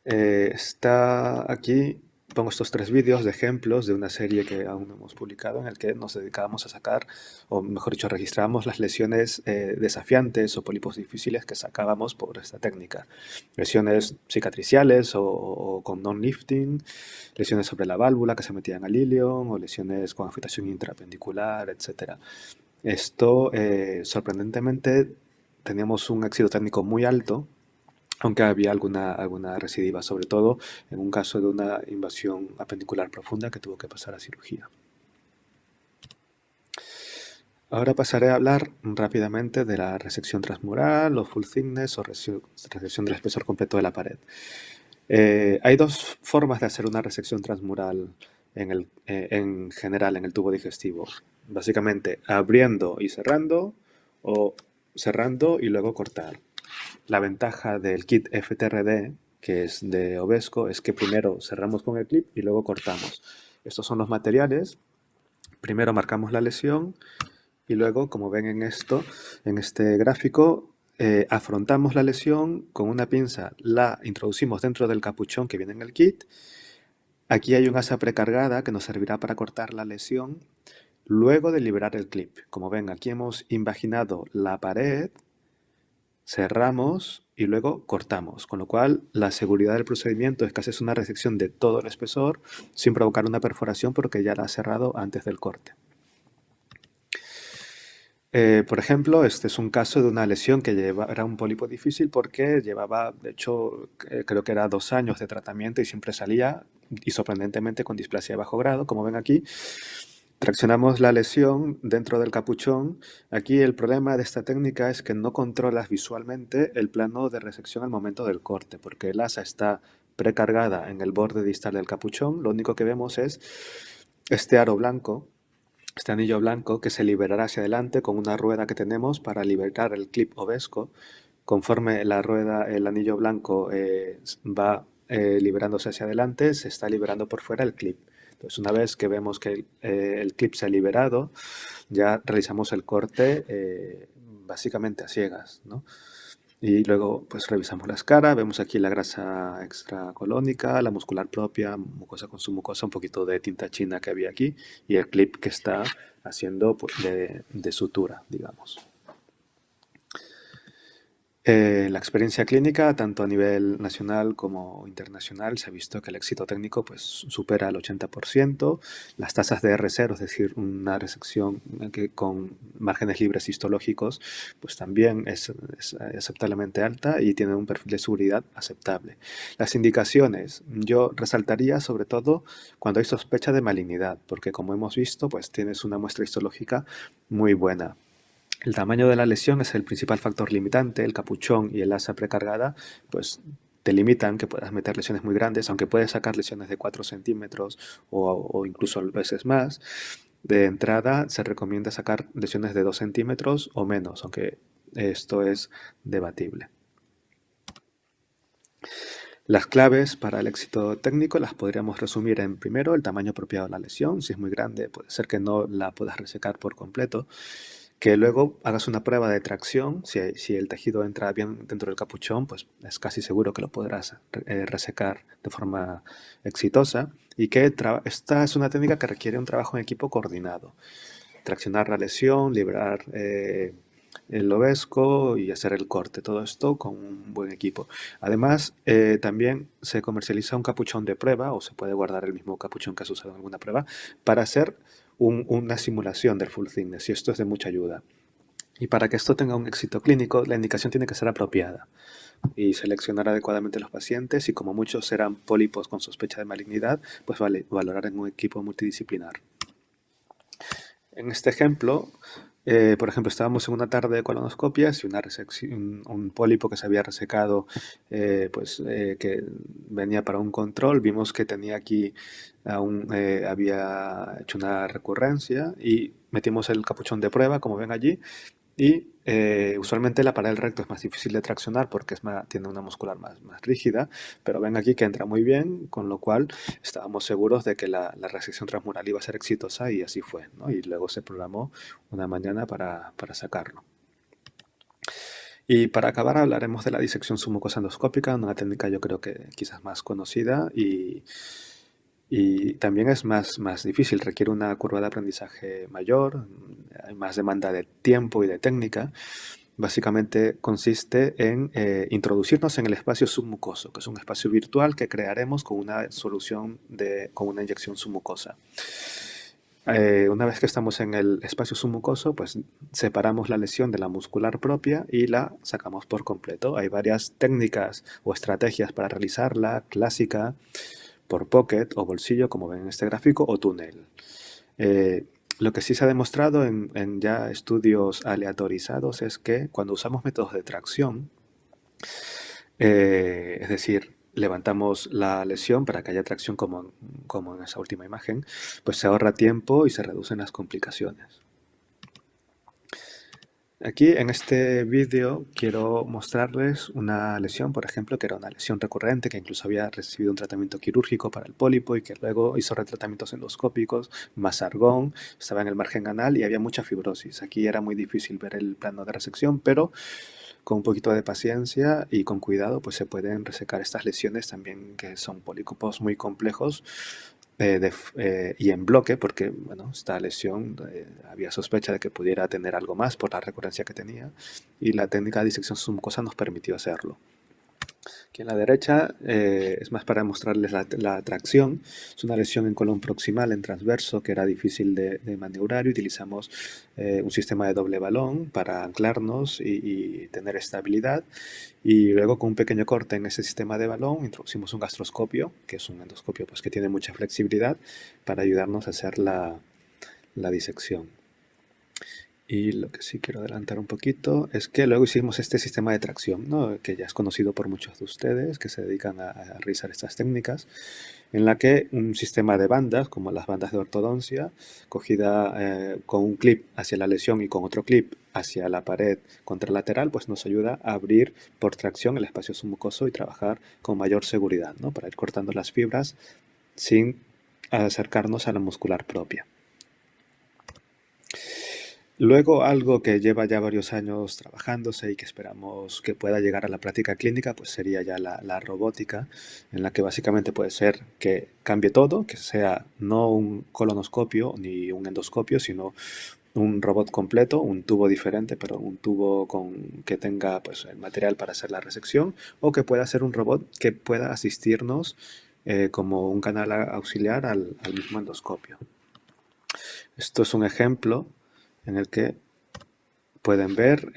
Está aquí, pongo estos 3 vídeos de ejemplos de una serie que aún no hemos publicado en el que nos dedicábamos a sacar, o mejor dicho, registrábamos las lesiones desafiantes o pólipos difíciles que sacábamos por esta técnica. Lesiones cicatriciales o con non-lifting, lesiones sobre la válvula que se metían al ilion o lesiones con afectación intrapendicular, etc. Esto, sorprendentemente, teníamos un éxito técnico muy alto, aunque había alguna recidiva, sobre todo en un caso de una invasión apendicular profunda que tuvo que pasar a cirugía. Ahora pasaré a hablar rápidamente de la resección transmural o full thickness o resección del espesor completo de la pared. Hay 2 formas de hacer una resección transmural en general en el tubo digestivo. Básicamente abriendo y cerrando o cerrando y luego cortar. La ventaja del kit FTRD, que es de Ovesco, es que primero cerramos con el clip y luego cortamos. Estos son los materiales. Primero marcamos la lesión y luego, como ven en este gráfico, afrontamos la lesión con una pinza, la introducimos dentro del capuchón que viene en el kit. Aquí hay un asa precargada que nos servirá para cortar la lesión luego de liberar el clip. Como ven, aquí hemos invaginado la pared, cerramos y luego cortamos, con lo cual la seguridad del procedimiento es que haces una resección de todo el espesor sin provocar una perforación porque ya la has cerrado antes del corte. Por ejemplo, este es un caso de una lesión que era un pólipo difícil porque llevaba, de hecho, creo que era 2 años de tratamiento y siempre salía, y sorprendentemente con displasia de bajo grado, como ven aquí. Traccionamos la lesión dentro del capuchón. Aquí el problema de esta técnica es que no controlas visualmente el plano de resección al momento del corte, porque el asa está precargada en el borde distal del capuchón. Lo único que vemos es este aro blanco, este anillo blanco que se liberará hacia adelante con una rueda que tenemos para liberar el clip Ovesco. Conforme la rueda, el anillo blanco va liberándose hacia adelante, se está liberando por fuera el clip. Entonces, una vez que vemos que el clip se ha liberado, ya realizamos el corte básicamente a ciegas, ¿no? Y luego pues revisamos la escara, vemos aquí la grasa extracolónica, la muscular propia, mucosa con submucosa, un poquito de tinta china que había aquí y el clip que está haciendo pues, de sutura, digamos. La experiencia clínica, tanto a nivel nacional como internacional, se ha visto que el éxito técnico pues, supera el 80%. Las tasas de R0, es decir, una resección con márgenes libres histológicos, pues también es aceptablemente alta y tiene un perfil de seguridad aceptable. Las indicaciones, yo resaltaría sobre todo cuando hay sospecha de malignidad, porque como hemos visto, pues tienes una muestra histológica muy buena. El tamaño de la lesión es el principal factor limitante. El capuchón y el asa precargada pues te limitan que puedas meter lesiones muy grandes, aunque puedes sacar lesiones de 4 centímetros o incluso a veces más. De entrada se recomienda sacar lesiones de 2 centímetros o menos, aunque esto es debatible. Las claves para el éxito técnico las podríamos resumir en, primero, el tamaño apropiado de la lesión. Si es muy grande, puede ser que no la puedas resecar por completo. Que luego hagas una prueba de tracción. Si el tejido entra bien dentro del capuchón, pues es casi seguro que lo podrás resecar de forma exitosa. Y que esta es una técnica que requiere un trabajo en equipo coordinado. Traccionar la lesión, liberar el Ovesco y hacer el corte. Todo esto con un buen equipo. Además, también se comercializa un capuchón de prueba, o se puede guardar el mismo capuchón que has usado en alguna prueba, para hacer una simulación del full thickness, y esto es de mucha ayuda. Y para que esto tenga un éxito clínico, la indicación tiene que ser apropiada y seleccionar adecuadamente los pacientes, y como muchos serán pólipos con sospecha de malignidad, pues valorar en un equipo multidisciplinar. En este ejemplo Por ejemplo, estábamos en una tarde de colonoscopias y un pólipo que se había resecado, que venía para un control. Vimos que tenía aquí había hecho una recurrencia y metimos el capuchón de prueba, como ven allí, y usualmente la pared del recto es más difícil de traccionar porque tiene una muscular más rígida, pero ven aquí que entra muy bien, con lo cual estábamos seguros de que la resección transmural iba a ser exitosa y así fue, ¿no? Y luego se programó una mañana para sacarlo. Y para acabar hablaremos de la disección submucosa endoscópica, una técnica yo creo que quizás más conocida y también es más difícil, requiere una curva de aprendizaje mayor, hay más demanda de tiempo y de técnica. Básicamente consiste en introducirnos en el espacio submucoso, que es un espacio virtual que crearemos con una solución con una inyección submucosa. Una vez que estamos en el espacio submucoso, pues separamos la lesión de la muscular propia y la sacamos por completo. Hay varias técnicas o estrategias para realizarla, clásica, por pocket o bolsillo, como ven en este gráfico, o túnel. Lo que sí se ha demostrado en ya estudios aleatorizados es que cuando usamos métodos de tracción, es decir, levantamos la lesión para que haya tracción como en esa última imagen, pues se ahorra tiempo y se reducen las complicaciones. Aquí en este vídeo quiero mostrarles una lesión, por ejemplo, que era una lesión recurrente, que incluso había recibido un tratamiento quirúrgico para el pólipo y que luego hizo retratamientos endoscópicos, más argón, estaba en el margen anal y había mucha fibrosis. Aquí era muy difícil ver el plano de resección, pero con un poquito de paciencia y con cuidado pues se pueden resecar estas lesiones también, que son pólipos muy complejos y en bloque, porque bueno, esta lesión había sospecha de que pudiera tener algo más por la recurrencia que tenía, y la técnica de disección submucosa nos permitió hacerlo. Aquí en la derecha es más para mostrarles la tracción. Es una lesión en colon proximal, en transverso, que era difícil de maniobrar, y utilizamos un sistema de doble balón para anclarnos y tener estabilidad. Y luego, con un pequeño corte en ese sistema de balón, introducimos un gastroscopio, que es un endoscopio pues, que tiene mucha flexibilidad, para ayudarnos a hacer la disección. Y lo que sí quiero adelantar un poquito es que luego hicimos este sistema de tracción, ¿no? Que ya es conocido por muchos de ustedes que se dedican a realizar estas técnicas, en la que un sistema de bandas, como las bandas de ortodoncia, cogida con un clip hacia la lesión y con otro clip hacia la pared contralateral, pues nos ayuda a abrir por tracción el espacio submucoso y trabajar con mayor seguridad, ¿no? Para ir cortando las fibras sin acercarnos a la muscular propia. Luego, algo que lleva ya varios años trabajándose y que esperamos que pueda llegar a la práctica clínica, pues sería ya la robótica, en la que básicamente puede ser que cambie todo, que sea no un colonoscopio ni un endoscopio, sino un robot completo, un tubo diferente, pero un tubo que tenga pues, el material para hacer la resección, o que pueda ser un robot que pueda asistirnos como un canal auxiliar al mismo endoscopio. Esto es un ejemplo en el que pueden ver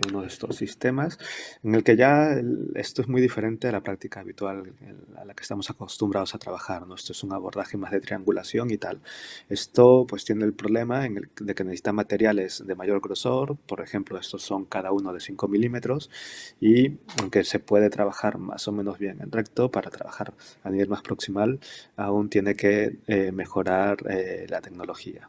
uno de estos sistemas, en el que ya esto es muy diferente a la práctica habitual a la que estamos acostumbrados a trabajar, ¿no? Esto es un abordaje más de triangulación y tal. Esto pues tiene el problema de que necesita materiales de mayor grosor, por ejemplo, estos son cada uno de 5 milímetros, y aunque se puede trabajar más o menos bien en recto, para trabajar a nivel más proximal aún tiene que mejorar la tecnología.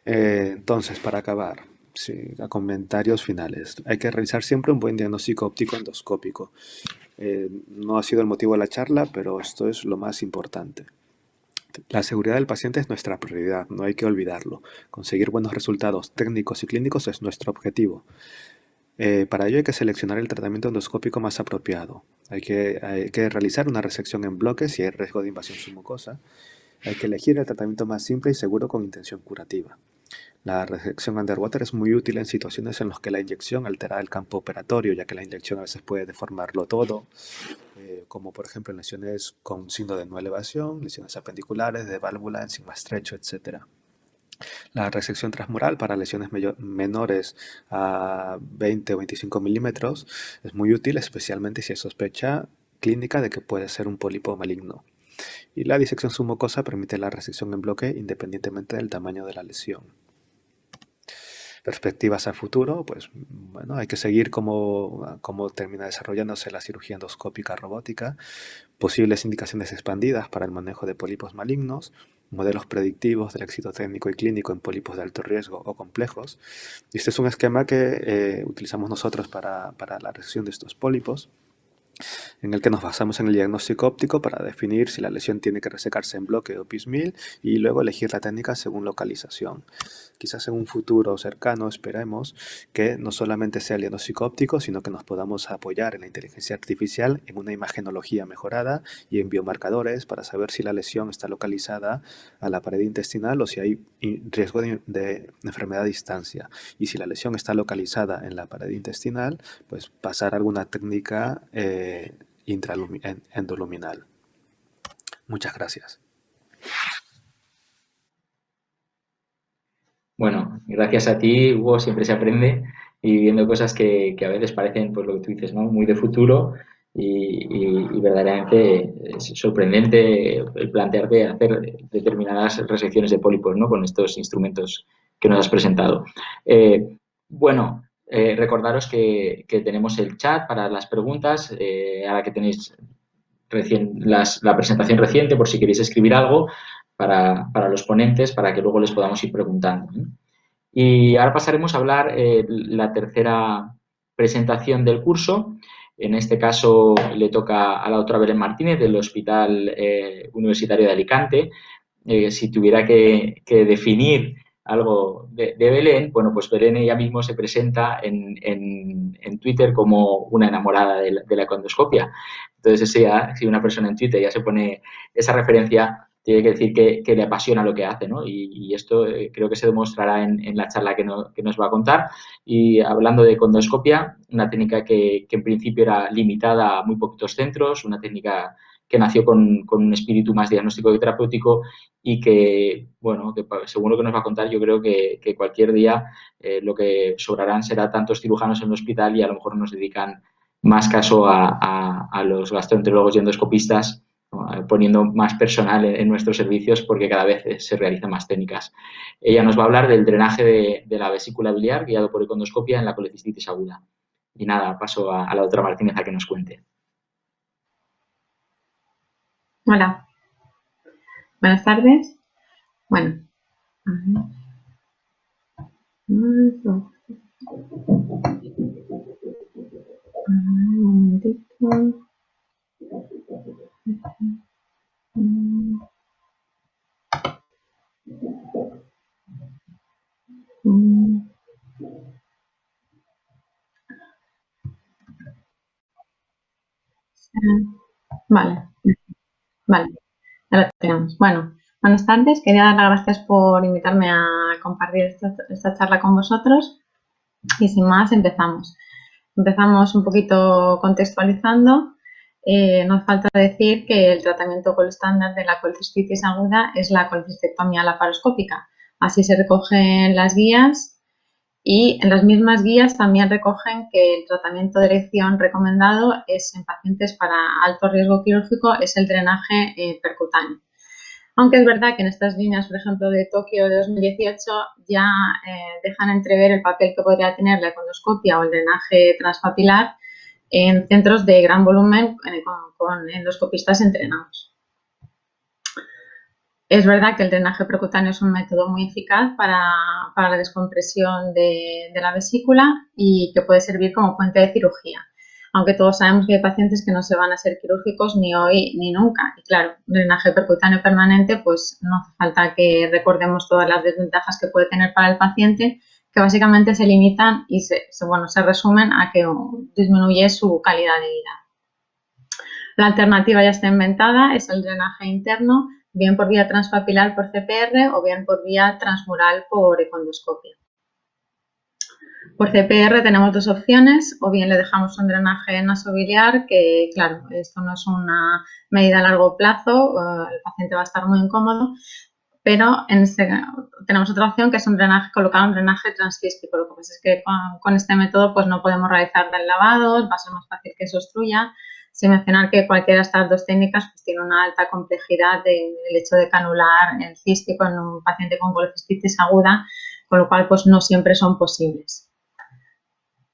Entonces, para acabar, sí, a comentarios finales. Hay que realizar siempre un buen diagnóstico óptico endoscópico. No ha sido el motivo de la charla, pero esto es lo más importante. La seguridad del paciente es nuestra prioridad, no hay que olvidarlo. Conseguir buenos resultados técnicos y clínicos es nuestro objetivo. Para ello hay que seleccionar el tratamiento endoscópico más apropiado. Hay que realizar una resección en bloque si hay riesgo de invasión submucosa. Hay que elegir el tratamiento más simple y seguro con intención curativa. La resección underwater es muy útil en situaciones en las que la inyección altera el campo operatorio, ya que la inyección a veces puede deformarlo todo, como por ejemplo en lesiones con signo de no elevación, lesiones apendiculares, de válvula, encima estrecho, etc. La resección transmural para lesiones menores a 20 o 25 milímetros es muy útil, especialmente si hay sospecha clínica de que puede ser un pólipo maligno. Y la disección submucosa permite la resección en bloque independientemente del tamaño de la lesión. Perspectivas a futuro, pues bueno, hay que seguir cómo termina desarrollándose la cirugía endoscópica robótica, posibles indicaciones expandidas para el manejo de pólipos malignos, modelos predictivos del éxito técnico y clínico en pólipos de alto riesgo o complejos. Y este es un esquema que utilizamos nosotros para la resección de estos pólipos, en el que nos basamos en el diagnóstico óptico para definir si la lesión tiene que resecarse en bloque o piecemeal y luego elegir la técnica según localización. Quizás en un futuro cercano esperemos que no solamente sea el diagnóstico óptico, sino que nos podamos apoyar en la inteligencia artificial, en una imagenología mejorada y en biomarcadores para saber si la lesión está localizada a la pared intestinal o si hay riesgo de enfermedad a distancia. Y si la lesión está localizada en la pared intestinal, pues pasar a alguna técnica endoluminal. Muchas gracias. Bueno, gracias a ti, Hugo, siempre se aprende y viendo cosas que a veces parecen, pues lo que tú dices, ¿no? Muy de futuro y verdaderamente es sorprendente el plantearte hacer determinadas resecciones de pólipos, ¿no? Con estos instrumentos que nos has presentado. Bueno, recordaros que tenemos el chat para las preguntas, ahora que tenéis la presentación reciente, por si queréis escribir algo para los ponentes, para que luego les podamos ir preguntando, ¿no? Y ahora pasaremos a hablar la tercera presentación del curso. En este caso le toca a la doctora Belén Martínez del Hospital Universitario de Alicante. Si tuviera que definir algo de Belén, bueno, pues Belén ella mismo se presenta en Twitter como una enamorada de la econdoscopia. Entonces, si una persona en Twitter ya se pone esa referencia, tiene que decir que le apasiona lo que hace, ¿no? Y esto creo que se demostrará en la charla que nos va a contar. Y hablando de econdoscopia, una técnica que en principio era limitada a muy poquitos centros, una técnica que nació con un espíritu más diagnóstico que terapéutico y que, bueno, que según lo que nos va a contar, yo creo que cualquier día lo que sobrarán será tantos cirujanos en el hospital y a lo mejor nos dedican más caso a los gastroenterólogos y endoscopistas, ¿no? Poniendo más personal en nuestros servicios porque cada vez se realizan más técnicas. Ella nos va a hablar del drenaje de la vesícula biliar guiado por econdoscopia en la colecistitis aguda. Y nada, paso a la doctora Martínez a que nos cuente. Hola, buenas tardes. Bueno, un momentito. Vale, vale, ya lo tenemos. Bueno, buenas tardes. Quería dar las gracias por invitarme a compartir esta charla con vosotros. Y sin más, empezamos. Empezamos un poquito contextualizando. No hace falta decir que el tratamiento gold estándar de la colecistitis aguda es la colecistectomía laparoscópica. Así se recogen las guías y en las mismas guías también recogen que el tratamiento de elección recomendado es en pacientes para alto riesgo quirúrgico es el drenaje percutáneo. Aunque es verdad que en estas líneas, por ejemplo, de Tokio de 2018, ya dejan entrever el papel que podría tener la econdoscopia o el drenaje transpapilar en centros de gran volumen con endoscopistas entrenados. Es verdad que el drenaje percutáneo es un método muy eficaz para la descompresión de la vesícula y que puede servir como puente de cirugía. Aunque todos sabemos que hay pacientes que no se van a ser quirúrgicos ni hoy ni nunca. Y claro, drenaje percutáneo permanente, pues no hace falta que recordemos todas las desventajas que puede tener para el paciente, que básicamente se limitan y se resumen a que disminuye su calidad de vida. La alternativa ya está inventada, es el drenaje interno, bien por vía transpapilar por CPR o bien por vía transmural por econdoscopia. Por CPR tenemos dos opciones, o bien le dejamos un drenaje nasobiliar, que claro, esto no es una medida a largo plazo, el paciente va a estar muy incómodo, pero tenemos otra opción que es colocar un drenaje transfístico. Lo que pasa es que con este método pues no podemos realizar lavados, va a ser más fácil que se obstruya. Sin mencionar que cualquiera de estas dos técnicas pues, tiene una alta complejidad del hecho de canular el cístico en un paciente con colecistitis aguda, con lo cual pues no siempre son posibles.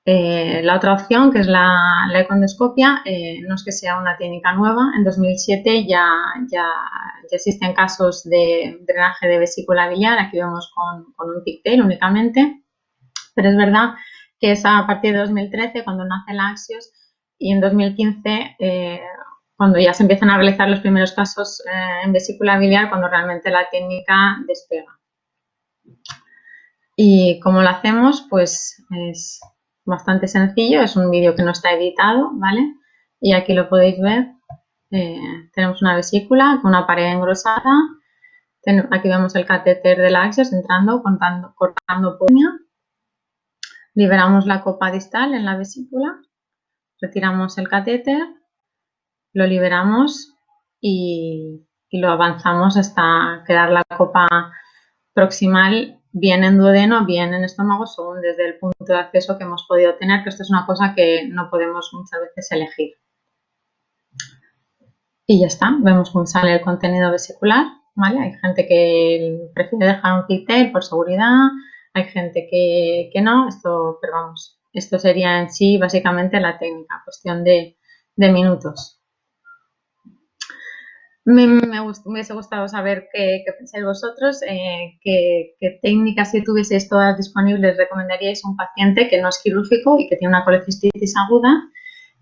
La otra opción, que es la econdoscopia, no es que sea una técnica nueva. En 2007 ya existen casos de drenaje de vesícula biliar. Aquí vemos con un pigtail únicamente, pero es verdad que es a partir de 2013 cuando nace la Axios, y en 2015 cuando ya se empiezan a realizar los primeros casos en vesícula biliar, cuando realmente la técnica despega. ¿Y cómo lo hacemos? Pues es bastante sencillo, es un vídeo que no está editado, ¿vale? Y aquí lo podéis ver. Tenemos una vesícula con una pared engrosada. Aquí vemos el catéter de la Axios entrando, cortando ponia. Liberamos la copa distal en la vesícula, retiramos el catéter, lo liberamos y lo avanzamos hasta quedar la copa proximal bien en duodeno, bien en estómago, según desde el punto de acceso que hemos podido tener, que esto es una cosa que no podemos muchas veces elegir. Y ya está, vemos cómo sale el contenido vesicular, ¿vale? Hay gente que prefiere dejar un pigtail por seguridad, hay gente que no, pero vamos, esto sería en sí básicamente la técnica, cuestión de minutos. Me hubiese gustado saber qué pensáis vosotros, qué técnicas, si tuvieseis todas disponibles, recomendaríais a un paciente que no es quirúrgico y que tiene una colecistitis aguda.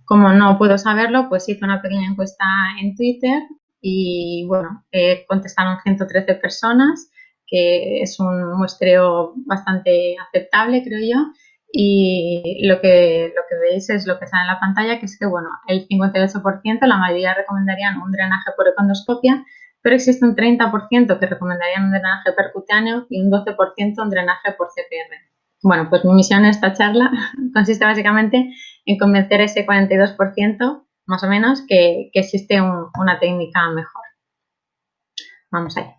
Como no puedo saberlo, pues hice una pequeña encuesta en Twitter y bueno, contestaron 113 personas, que es un muestreo bastante aceptable, creo yo. Y lo que veis es lo que sale en la pantalla, que es que bueno, el 58%, la mayoría recomendarían un drenaje por econdoscopia, pero existe un 30% que recomendarían un drenaje percutáneo y un 12% un drenaje por CPR. Bueno, pues mi misión en esta charla consiste básicamente en convencer a ese 42%, más o menos, que existe una técnica mejor. Vamos allá.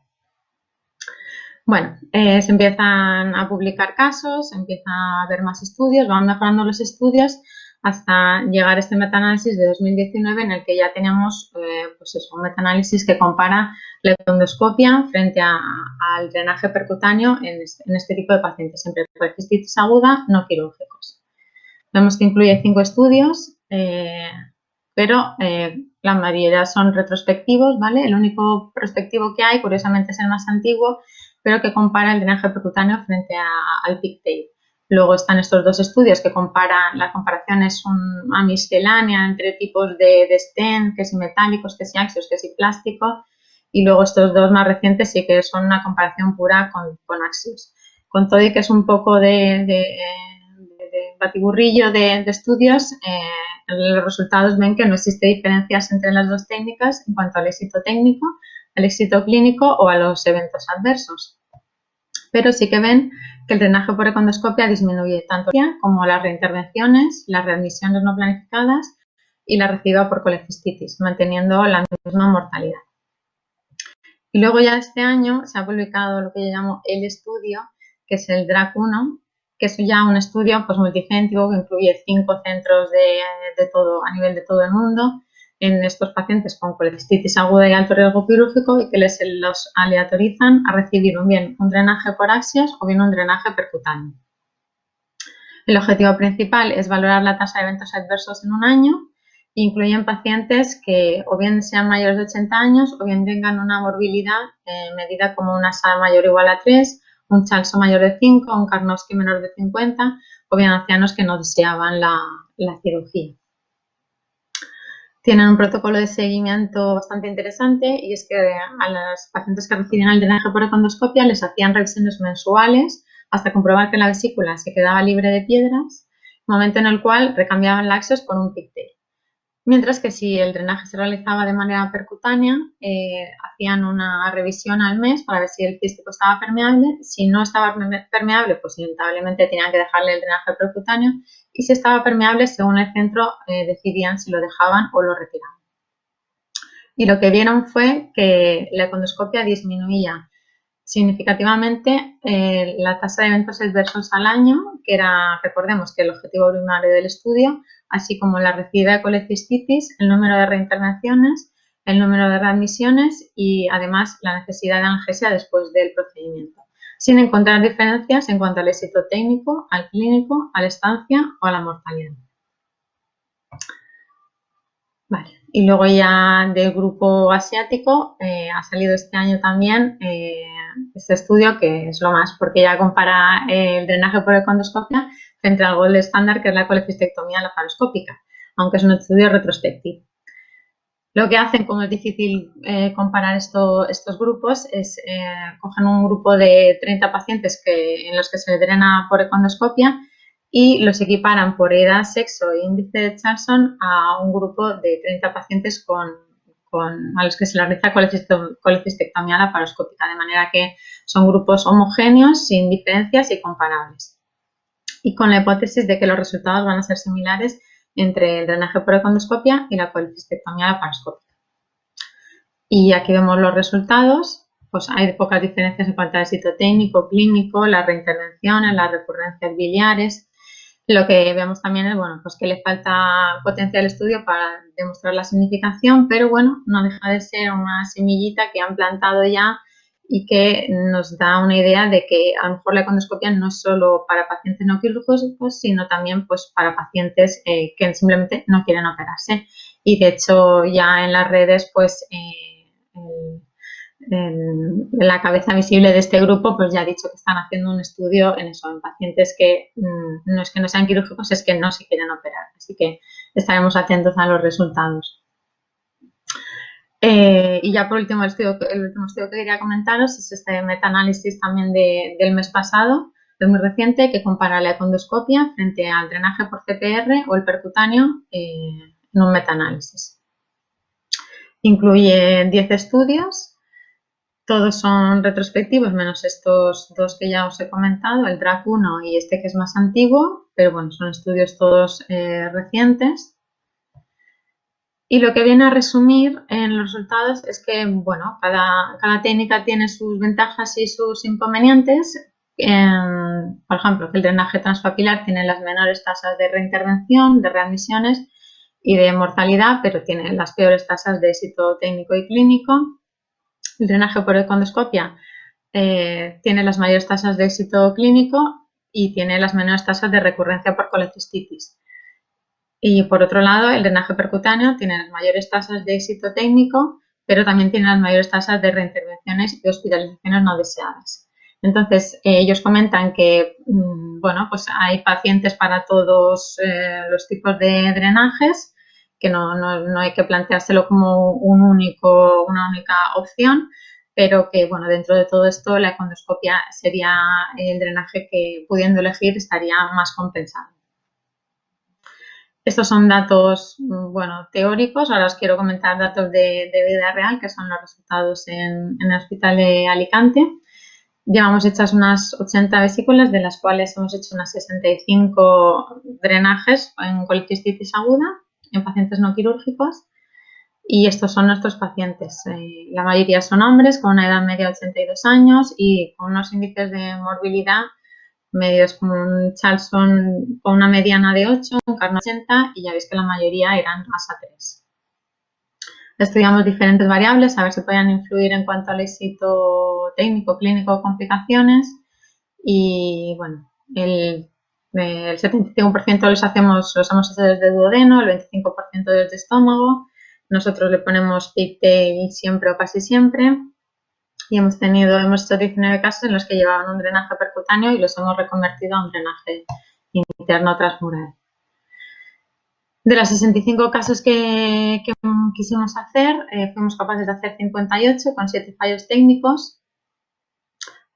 Bueno, se empiezan a publicar casos, empieza a haber más estudios, van mejorando los estudios hasta llegar a este metaanálisis de 2019 en el que ya tenemos pues eso, un metaanálisis que compara la econdoscopia frente al drenaje percutáneo en este tipo de pacientes, siempre con colecistitis aguda, no quirúrgicos. Vemos que incluye 5 estudios, pero la mayoría son retrospectivos, ¿vale? El único prospectivo que hay, curiosamente, es el más antiguo, pero que compara el drenaje percutáneo frente al pigtail. Luego están estos dos estudios que comparan, la comparación es una miscelánea entre tipos de stent, que si metálicos, que si axios, que si plástico, y luego estos dos más recientes sí que son una comparación pura con axios. Con todo y que es un poco de batiburrillo de estudios, los resultados ven que no existe diferencias entre las dos técnicas en cuanto al éxito técnico, al éxito clínico o a los eventos adversos. Pero sí que ven que el drenaje por econdoscopia disminuye tanto como las reintervenciones, las readmisiones no planificadas y la recibida por colecistitis, manteniendo la misma mortalidad. Y luego ya este año se ha publicado lo que yo llamo el estudio, que es el DRAC-1, que es ya un estudio pues, multicéntrico que incluye 5 centros de todo, a nivel de todo el mundo, en estos pacientes con colecistitis aguda y alto riesgo quirúrgico y que los aleatorizan a recibir bien un drenaje por axios o bien un drenaje percutáneo. El objetivo principal es valorar la tasa de eventos adversos en un año. Incluyen pacientes que o bien sean mayores de 80 años o bien tengan una morbilidad medida como una SA mayor o igual a 3, un Chalso mayor de 5, un Karnofsky menor de 50 o bien ancianos que no deseaban la cirugía. Tienen un protocolo de seguimiento bastante interesante y es que a los pacientes que recibían el drenaje por econdoscopia les hacían revisiones mensuales hasta comprobar que la vesícula se quedaba libre de piedras, momento en el cual recambiaban laxos por un pigtail. Mientras que si el drenaje se realizaba de manera percutánea, hacían una revisión al mes para ver si el cístico estaba permeable. Si no estaba permeable, pues inevitablemente tenían que dejarle el drenaje percutáneo. Y si estaba permeable, según el centro, decidían si lo dejaban o lo retiraban. Y lo que vieron fue que la econdoscopia disminuía significativamente la tasa de eventos adversos al año, que era, recordemos que el objetivo primario del estudio, así como la recibida de colecistitis, el número de reintervenciones, el número de readmisiones y además la necesidad de analgesia después del procedimiento. sin encontrar diferencias en cuanto al éxito técnico, al clínico, a la estancia o a la mortalidad. Vale. Y luego ya del grupo asiático ha salido este año también este estudio, que es lo más, porque ya compara el drenaje por econdoscopia frente al gold estándar, que es la colecistectomía laparoscópica, aunque es un estudio retrospectivo. Lo que hacen, como es difícil comparar estos grupos, es cogen un grupo de 30 pacientes en los que se drena por econdoscopia y los equiparan por edad, sexo e índice de Charlson a un grupo de 30 pacientes a los que se les realiza colecistectomía laparoscópica, de manera que son grupos homogéneos, sin diferencias y comparables. Y con la hipótesis de que los resultados van a ser similares entre el drenaje por econdoscopia y la colecistectomía laparoscópica. Y aquí vemos los resultados. Pues hay pocas diferencias en cuanto al éxito técnico, clínico, las reintervenciones, las recurrencias biliares. Lo que vemos también es, bueno, pues que le falta potencial estudio para demostrar la significación, pero bueno, no deja de ser una semillita que han plantado ya y que nos da una idea de que a lo mejor la econdoscopia no es solo para pacientes no quirúrgicos, sino también pues para pacientes que simplemente no quieren operarse. Y de hecho ya en las redes pues la cabeza visible de este grupo pues ya ha dicho que están haciendo un estudio en eso, en pacientes que no es que no sean quirúrgicos, es que no se quieren operar. Así que estaremos atentos a los resultados. Y ya por último, el último estudio que quería comentaros es este metaanálisis también del mes pasado, es muy reciente, que compara la econdoscopia frente al drenaje por CPR o el percutáneo en un metaanálisis. Incluye 10 estudios, todos son retrospectivos, menos estos dos que ya os he comentado, el DRAC1 y este que es más antiguo, pero bueno, son estudios todos recientes. Y lo que viene a resumir en los resultados es que, bueno, cada técnica tiene sus ventajas y sus inconvenientes. Por ejemplo, que el drenaje transpapilar tiene las menores tasas de reintervención, de readmisiones y de mortalidad, pero tiene las peores tasas de éxito técnico y clínico. El drenaje por econdoscopia tiene las mayores tasas de éxito clínico y tiene las menores tasas de recurrencia por colecistitis. Y por otro lado, el drenaje percutáneo tiene las mayores tasas de éxito técnico, pero también tiene las mayores tasas de reintervenciones y hospitalizaciones no deseadas. Entonces, ellos comentan que, bueno, pues hay pacientes para todos los tipos de drenajes, que no hay que planteárselo como una única opción, pero que, bueno, dentro de todo esto, la econdoscopia sería el drenaje que, pudiendo elegir, estaría más compensado. Estos son datos, bueno, teóricos. Ahora os quiero comentar datos de vida real, que son los resultados en el Hospital de Alicante. Llevamos hechas unas 80 vesículas, de las cuales hemos hecho unas 65 drenajes en colecistitis aguda en pacientes no quirúrgicos. Y estos son nuestros pacientes. La mayoría son hombres con una edad media de 82 años y con unos índices de morbilidad medios como un Charlson con una mediana de 8, un Carnot 80 y ya veis que la mayoría eran ASA 3. Estudiamos diferentes variables a ver si podían influir en cuanto al éxito técnico, clínico o complicaciones y bueno, el 75% los hemos hecho desde duodeno, el 25% desde estómago. Nosotros le ponemos pigtail siempre o casi siempre. Y hemos hecho 19 casos en los que llevaban un drenaje percutáneo y los hemos reconvertido a un drenaje interno transmural. De los 65 casos que quisimos hacer, fuimos capaces de hacer 58 con 7 fallos técnicos,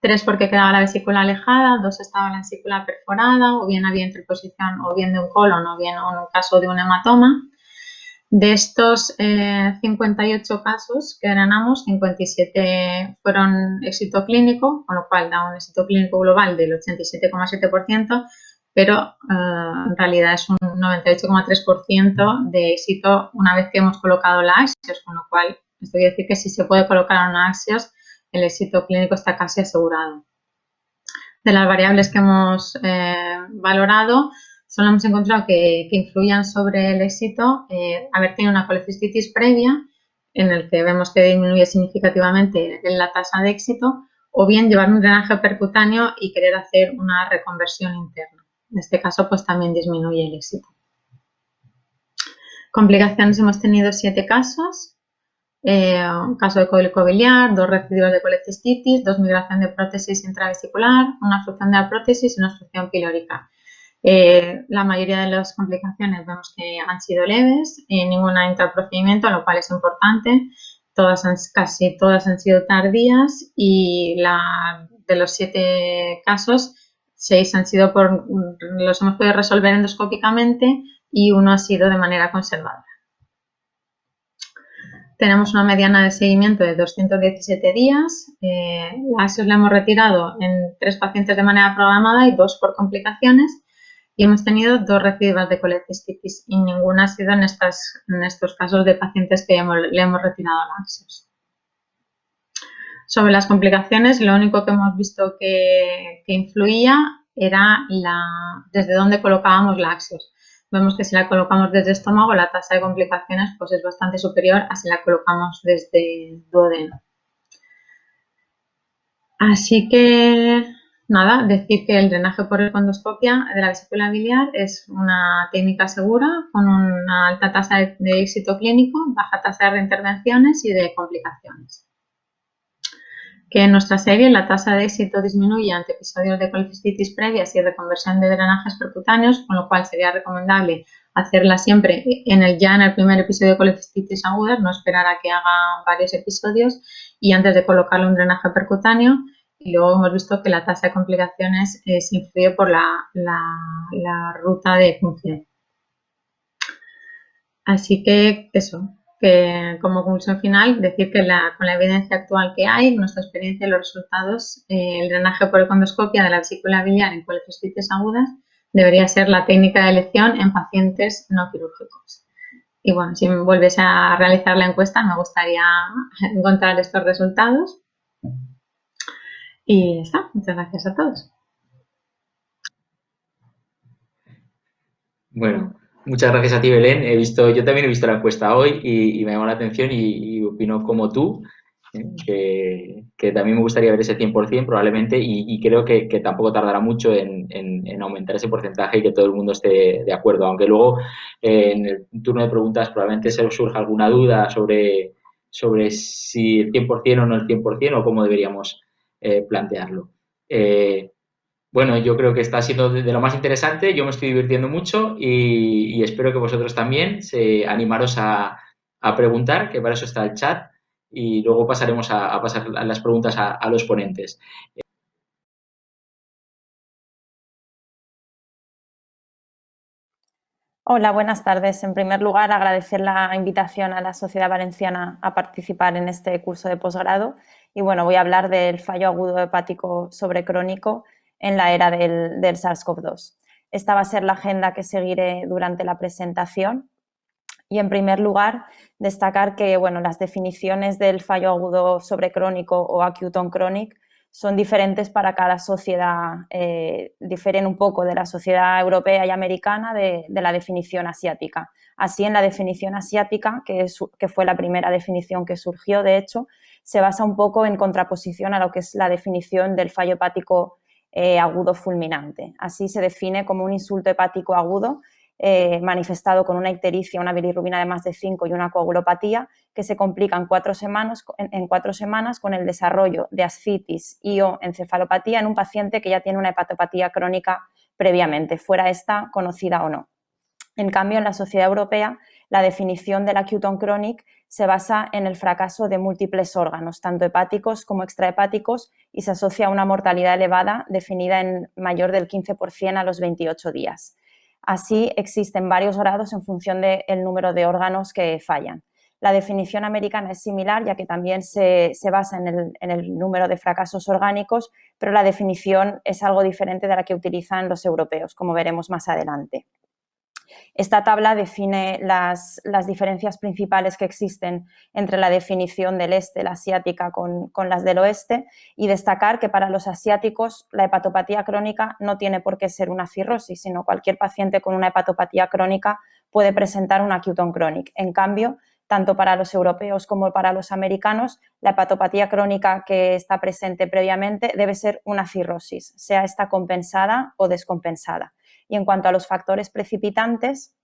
3 porque quedaba la vesícula alejada, 2 estaba la vesícula perforada, o bien había interposición o bien de un colon o bien en un caso de un hematoma. De estos 58 casos que drenamos, 57 fueron éxito clínico, con lo cual da un éxito clínico global del 87,7%, pero en realidad es un 98,3% de éxito una vez que hemos colocado la Axios, con lo cual esto quiere decir que si se puede colocar una Axios, el éxito clínico está casi asegurado. De las variables que hemos valorado, solo hemos encontrado que influían sobre el éxito haber tenido una colecistitis previa, en el que vemos que disminuye significativamente la tasa de éxito, o bien llevar un drenaje percutáneo y querer hacer una reconversión interna. En este caso, pues también disminuye el éxito. Complicaciones, hemos tenido 7 casos. Un caso de cólico biliar, 2 recidivos de colecistitis, 2 migración de prótesis intravesicular, una obstrucción de la prótesis y una obstrucción pilórica. La mayoría de las complicaciones vemos que han sido leves, ninguna entra al procedimiento, lo cual es importante. Casi todas han sido tardías y de los 7 casos, 6 los hemos podido resolver endoscópicamente y 1 ha sido de manera conservadora. Tenemos una mediana de seguimiento de 217 días. La AXIOS la hemos retirado en 3 pacientes de manera programada y 2 por complicaciones. Y hemos tenido 2 recidivas de colecistitis y ninguna ha sido en estos casos de pacientes que le hemos retirado la AXIOS. Sobre las complicaciones, lo único que hemos visto que influía era desde dónde colocábamos la AXIOS. Vemos que si la colocamos desde estómago, la tasa de complicaciones pues, es bastante superior a si la colocamos desde duodeno. Así que, nada, decir que el drenaje por endoscopia de la vesícula biliar es una técnica segura con una alta tasa de éxito clínico, baja tasa de reintervenciones y de complicaciones. Que en nuestra serie la tasa de éxito disminuye ante episodios de colecistitis previas y reconversión de drenajes percutáneos, con lo cual sería recomendable hacerla siempre ya en el primer episodio de colecistitis agudas, no esperar a que haga varios episodios y antes de colocarle un drenaje percutáneo. Y luego hemos visto que la tasa de complicaciones se influye por la ruta de función. Así que eso. Que como conclusión final, decir que con la evidencia actual que hay, nuestra experiencia y los resultados, el drenaje por endoscopia de la vesícula biliar en colecistitis agudas debería ser la técnica de elección en pacientes no quirúrgicos. Y bueno, si volviese a realizar la encuesta, me gustaría encontrar estos resultados. Y ya está. Muchas gracias a todos. Bueno, muchas gracias a ti, Belén. Yo también he visto la encuesta hoy y me llamó la atención y opino como tú, que también me gustaría ver ese 100% probablemente y creo que tampoco tardará mucho en aumentar ese porcentaje y que todo el mundo esté de acuerdo, aunque luego en el turno de preguntas probablemente se os surja alguna duda sobre si el 100% o no el 100% o cómo deberíamos plantearlo. Bueno, yo creo que está siendo de lo más interesante, yo me estoy divirtiendo mucho y espero que vosotros también animaros a preguntar, que para eso está el chat, y luego pasaremos a pasar las preguntas a los ponentes. Hola, buenas tardes. En primer lugar, agradecer la invitación a la Sociedad Valenciana a participar en este curso de posgrado. Y bueno, voy a hablar del fallo agudo hepático sobrecrónico en la era del SARS-CoV-2. Esta va a ser la agenda que seguiré durante la presentación. Y en primer lugar, destacar que bueno, las definiciones del fallo agudo sobrecrónico o acute on chronic son diferentes para cada sociedad, difieren un poco de la sociedad europea y americana de la definición asiática. Así, en la definición asiática, que fue la primera definición que surgió, de hecho, se basa un poco en contraposición a lo que es la definición del fallo hepático agudo fulminante. Así se define como un insulto hepático agudo manifestado con una ictericia, una bilirrubina de más de 5 y una coagulopatía que se complica en 4 semanas con el desarrollo de ascitis y o encefalopatía en un paciente que ya tiene una hepatopatía crónica previamente, fuera esta conocida o no. En cambio, en la sociedad europea, la definición del acute on chronic se basa en el fracaso de múltiples órganos, tanto hepáticos como extrahepáticos, y se asocia a una mortalidad elevada definida en mayor del 15% a los 28 días. Así, existen varios grados en función del número de órganos que fallan. La definición americana es similar, ya que también se basa en el número de fracasos orgánicos, pero la definición es algo diferente de la que utilizan los europeos, como veremos más adelante. Esta tabla define las diferencias principales que existen entre la definición del este, la asiática, con las del oeste, y destacar que para los asiáticos la hepatopatía crónica no tiene por qué ser una cirrosis, sino cualquier paciente con una hepatopatía crónica puede presentar un acute on chronic. En cambio, tanto para los europeos como para los americanos, la hepatopatía crónica que está presente previamente debe ser una cirrosis, sea esta compensada o descompensada. Y en cuanto a los factores precipitantes,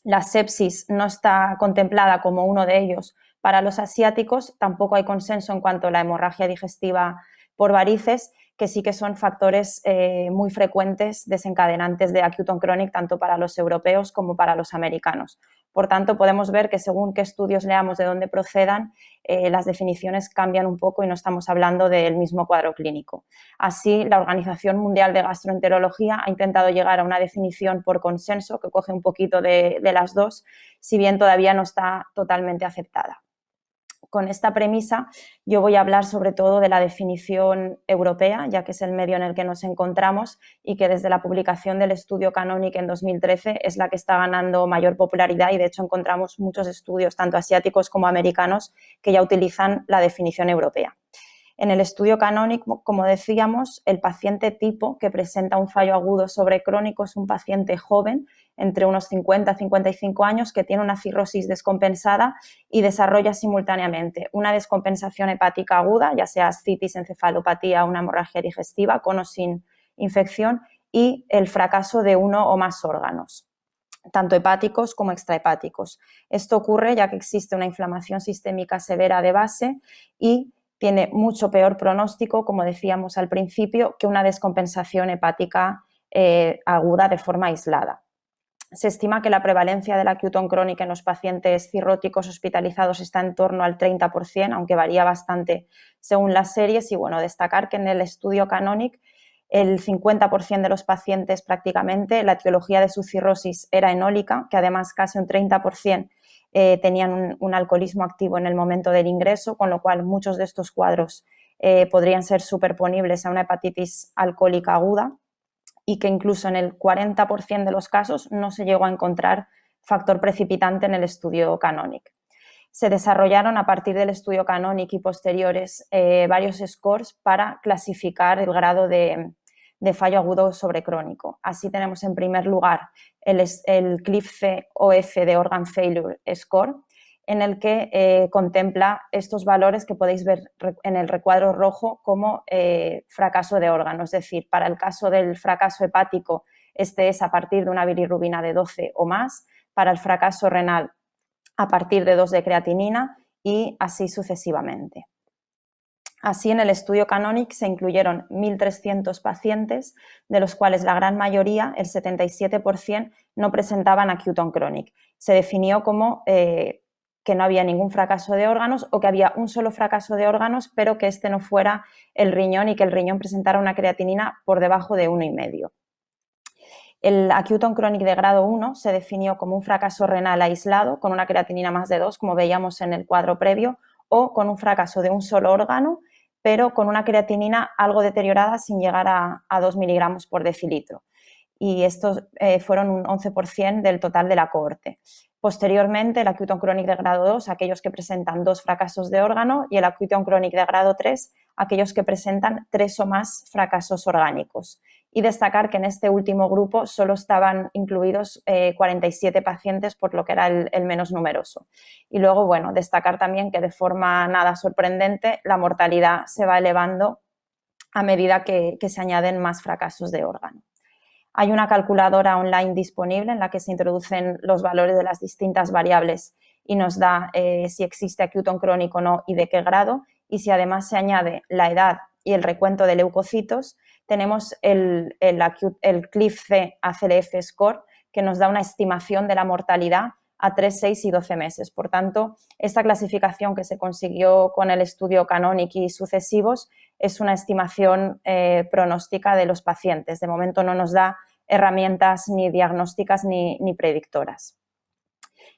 la sepsis no está contemplada como uno de ellos para los asiáticos, tampoco hay consenso en cuanto a la hemorragia digestiva por varices, que sí que son factores muy frecuentes desencadenantes de acute on chronic tanto para los europeos como para los americanos. Por tanto, podemos ver que según qué estudios leamos de dónde procedan, las definiciones cambian un poco y no estamos hablando del mismo cuadro clínico. Así, la Organización Mundial de Gastroenterología ha intentado llegar a una definición por consenso que coge un poquito de las dos, si bien todavía no está totalmente aceptada. Con esta premisa yo voy a hablar sobre todo de la definición europea, ya que es el medio en el que nos encontramos y que desde la publicación del estudio Canonic en 2013 es la que está ganando mayor popularidad y de hecho encontramos muchos estudios, tanto asiáticos como americanos, que ya utilizan la definición europea. En el estudio Canonic, como decíamos, el paciente tipo que presenta un fallo agudo sobre crónico es un paciente joven, entre unos 50 y 55 años, que tiene una cirrosis descompensada y desarrolla simultáneamente una descompensación hepática aguda, ya sea ascitis, encefalopatía o una hemorragia digestiva, con o sin infección, y el fracaso de uno o más órganos, tanto hepáticos como extrahepáticos. Esto ocurre ya que existe una inflamación sistémica severa de base y tiene mucho peor pronóstico, como decíamos al principio, que una descompensación hepática aguda de forma aislada. Se estima que la prevalencia del acute on chronic en los pacientes cirróticos hospitalizados está en torno al 30%, aunque varía bastante según las series. Y bueno, destacar que en el estudio Canonic el 50% de los pacientes prácticamente la etiología de su cirrosis era enólica, que además casi un 30% tenían un alcoholismo activo en el momento del ingreso, con lo cual muchos de estos cuadros podrían ser superponibles a una hepatitis alcohólica aguda, y que incluso en el 40% de los casos no se llegó a encontrar factor precipitante en el estudio Canonic. Se desarrollaron a partir del estudio Canonic y posteriores varios scores para clasificar el grado de fallo agudo sobre crónico. Así tenemos en primer lugar el CLIF-C-OF de Organ Failure Score, en el que contempla estos valores que podéis ver en el recuadro rojo como fracaso de órgano. Es decir, para el caso del fracaso hepático, este es a partir de una bilirrubina de 12 o más, para el fracaso renal a partir de 2 de creatinina y así sucesivamente. Así, en el estudio Canonic se incluyeron 1.300 pacientes, de los cuales la gran mayoría, el 77%, no presentaban acute on chronic. Se definió como que no había ningún fracaso de órganos o que había un solo fracaso de órganos, pero que este no fuera el riñón y que el riñón presentara una creatinina por debajo de 1,5. El acute on chronic de grado 1 se definió como un fracaso renal aislado con una creatinina más de 2, como veíamos en el cuadro previo, o con un fracaso de un solo órgano, pero con una creatinina algo deteriorada sin llegar a 2 miligramos por decilitro. Y estos fueron un 11% del total de la cohorte. Posteriormente, el acute on chronic de grado 2, aquellos que presentan 2 fracasos de órgano, y el acute on chronic de grado 3, aquellos que presentan 3 o más fracasos orgánicos. Y destacar que en este último grupo solo estaban incluidos 47 pacientes, por lo que era el menos numeroso. Y luego, bueno, destacar también que de forma nada sorprendente la mortalidad se va elevando a medida que se añaden más fracasos de órgano. Hay una calculadora online disponible en la que se introducen los valores de las distintas variables y nos da si existe acute on chronic o no y de qué grado, y si además se añade la edad y el recuento de leucocitos, tenemos el CLIF-C-ACLF score, que nos da una estimación de la mortalidad a 3, 6 y 12 meses. Por tanto, esta clasificación que se consiguió con el estudio Canonic y sucesivos es una estimación pronóstica de los pacientes. De momento no nos da herramientas ni diagnósticas ni predictoras.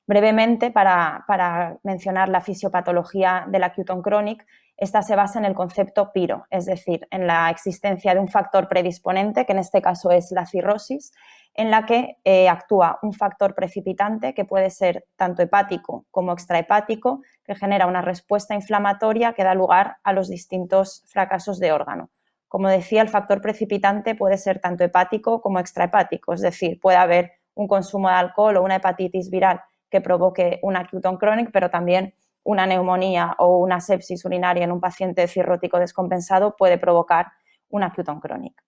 Brevemente, para mencionar la fisiopatología del acute on chronic, esta se basa en el concepto PIRO, es decir, en la existencia de un factor predisponente, que en este caso es la cirrosis, en la que actúa un factor precipitante que puede ser tanto hepático como extrahepático, que genera una respuesta inflamatoria que da lugar a los distintos fracasos de órgano. Como decía, el factor precipitante puede ser tanto hepático como extrahepático, es decir, puede haber un consumo de alcohol o una hepatitis viral que provoque un acute on chronic, pero también una neumonía o una sepsis urinaria en un paciente cirrótico descompensado puede provocar un acute on chronic.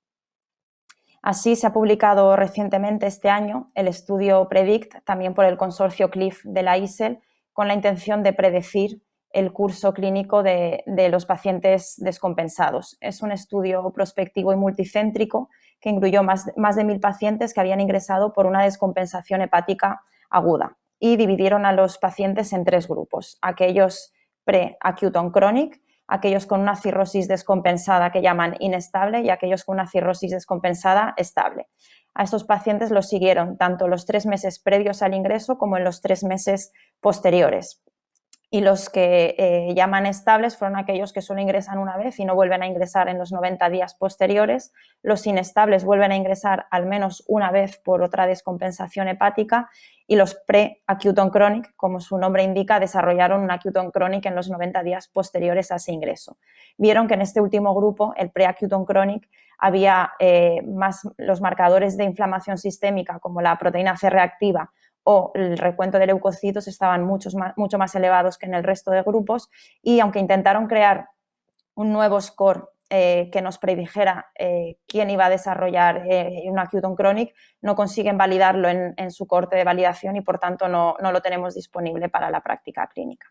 Así se ha publicado recientemente este año el estudio PREDICT, también por el consorcio CLIF de la ISEL, con la intención de predecir el curso clínico de los pacientes descompensados. Es un estudio prospectivo y multicéntrico que incluyó más de 1.000 pacientes que habían ingresado por una descompensación hepática aguda y dividieron a los pacientes en 3 grupos, aquellos pre-acute on chronic, aquellos con una cirrosis descompensada que llaman inestable y aquellos con una cirrosis descompensada estable. A estos pacientes los siguieron tanto los 3 meses previos al ingreso como en los 3 meses posteriores. Y los que llaman estables fueron aquellos que solo ingresan una vez y no vuelven a ingresar en los 90 días posteriores. Los inestables vuelven a ingresar al menos una vez por otra descompensación hepática y los pre-acute on chronic, como su nombre indica, desarrollaron un acute on chronic en los 90 días posteriores a ese ingreso. Vieron que en este último grupo, el pre-acute on chronic, había más los marcadores de inflamación sistémica como la proteína C reactiva o el recuento de leucocitos estaban mucho más elevados que en el resto de grupos y aunque intentaron crear un nuevo score que nos predijera quién iba a desarrollar un acute on chronic, no consiguen validarlo en su corte de validación y por tanto no lo tenemos disponible para la práctica clínica.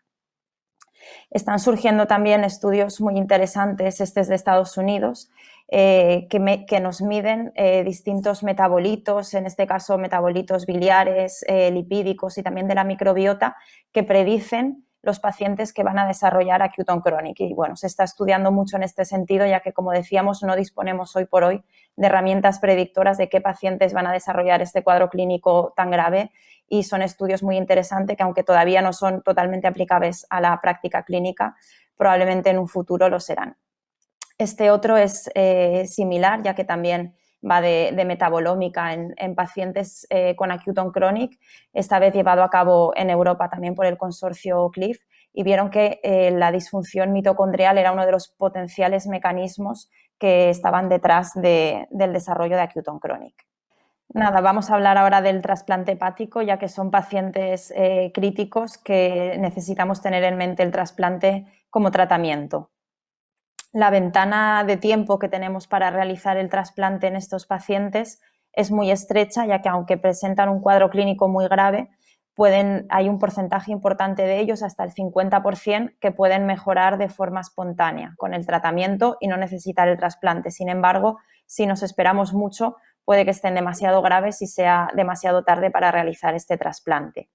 Están surgiendo también estudios muy interesantes, este es de Estados Unidos, que nos miden distintos metabolitos, en este caso metabolitos biliares, lipídicos y también de la microbiota, que predicen los pacientes que van a desarrollar acute on chronic. Y bueno, se está estudiando mucho en este sentido, ya que, como decíamos, no disponemos hoy por hoy de herramientas predictoras de qué pacientes van a desarrollar este cuadro clínico tan grave y son estudios muy interesantes que, aunque todavía no son totalmente aplicables a la práctica clínica, probablemente en un futuro lo serán. Este otro es similar, ya que también va de metabolómica en pacientes con acute on chronic, esta vez llevado a cabo en Europa también por el consorcio CLIF, y vieron que la disfunción mitocondrial era uno de los potenciales mecanismos que estaban detrás del desarrollo de acute on chronic. Nada, vamos a hablar ahora del trasplante hepático, ya que son pacientes críticos que necesitamos tener en mente el trasplante como tratamiento. La ventana de tiempo que tenemos para realizar el trasplante en estos pacientes es muy estrecha, ya que aunque presentan un cuadro clínico muy grave, hay un porcentaje importante de ellos, hasta el 50%, que pueden mejorar de forma espontánea con el tratamiento y no necesitar el trasplante. Sin embargo, si nos esperamos mucho, puede que estén demasiado graves y sea demasiado tarde para realizar este trasplante.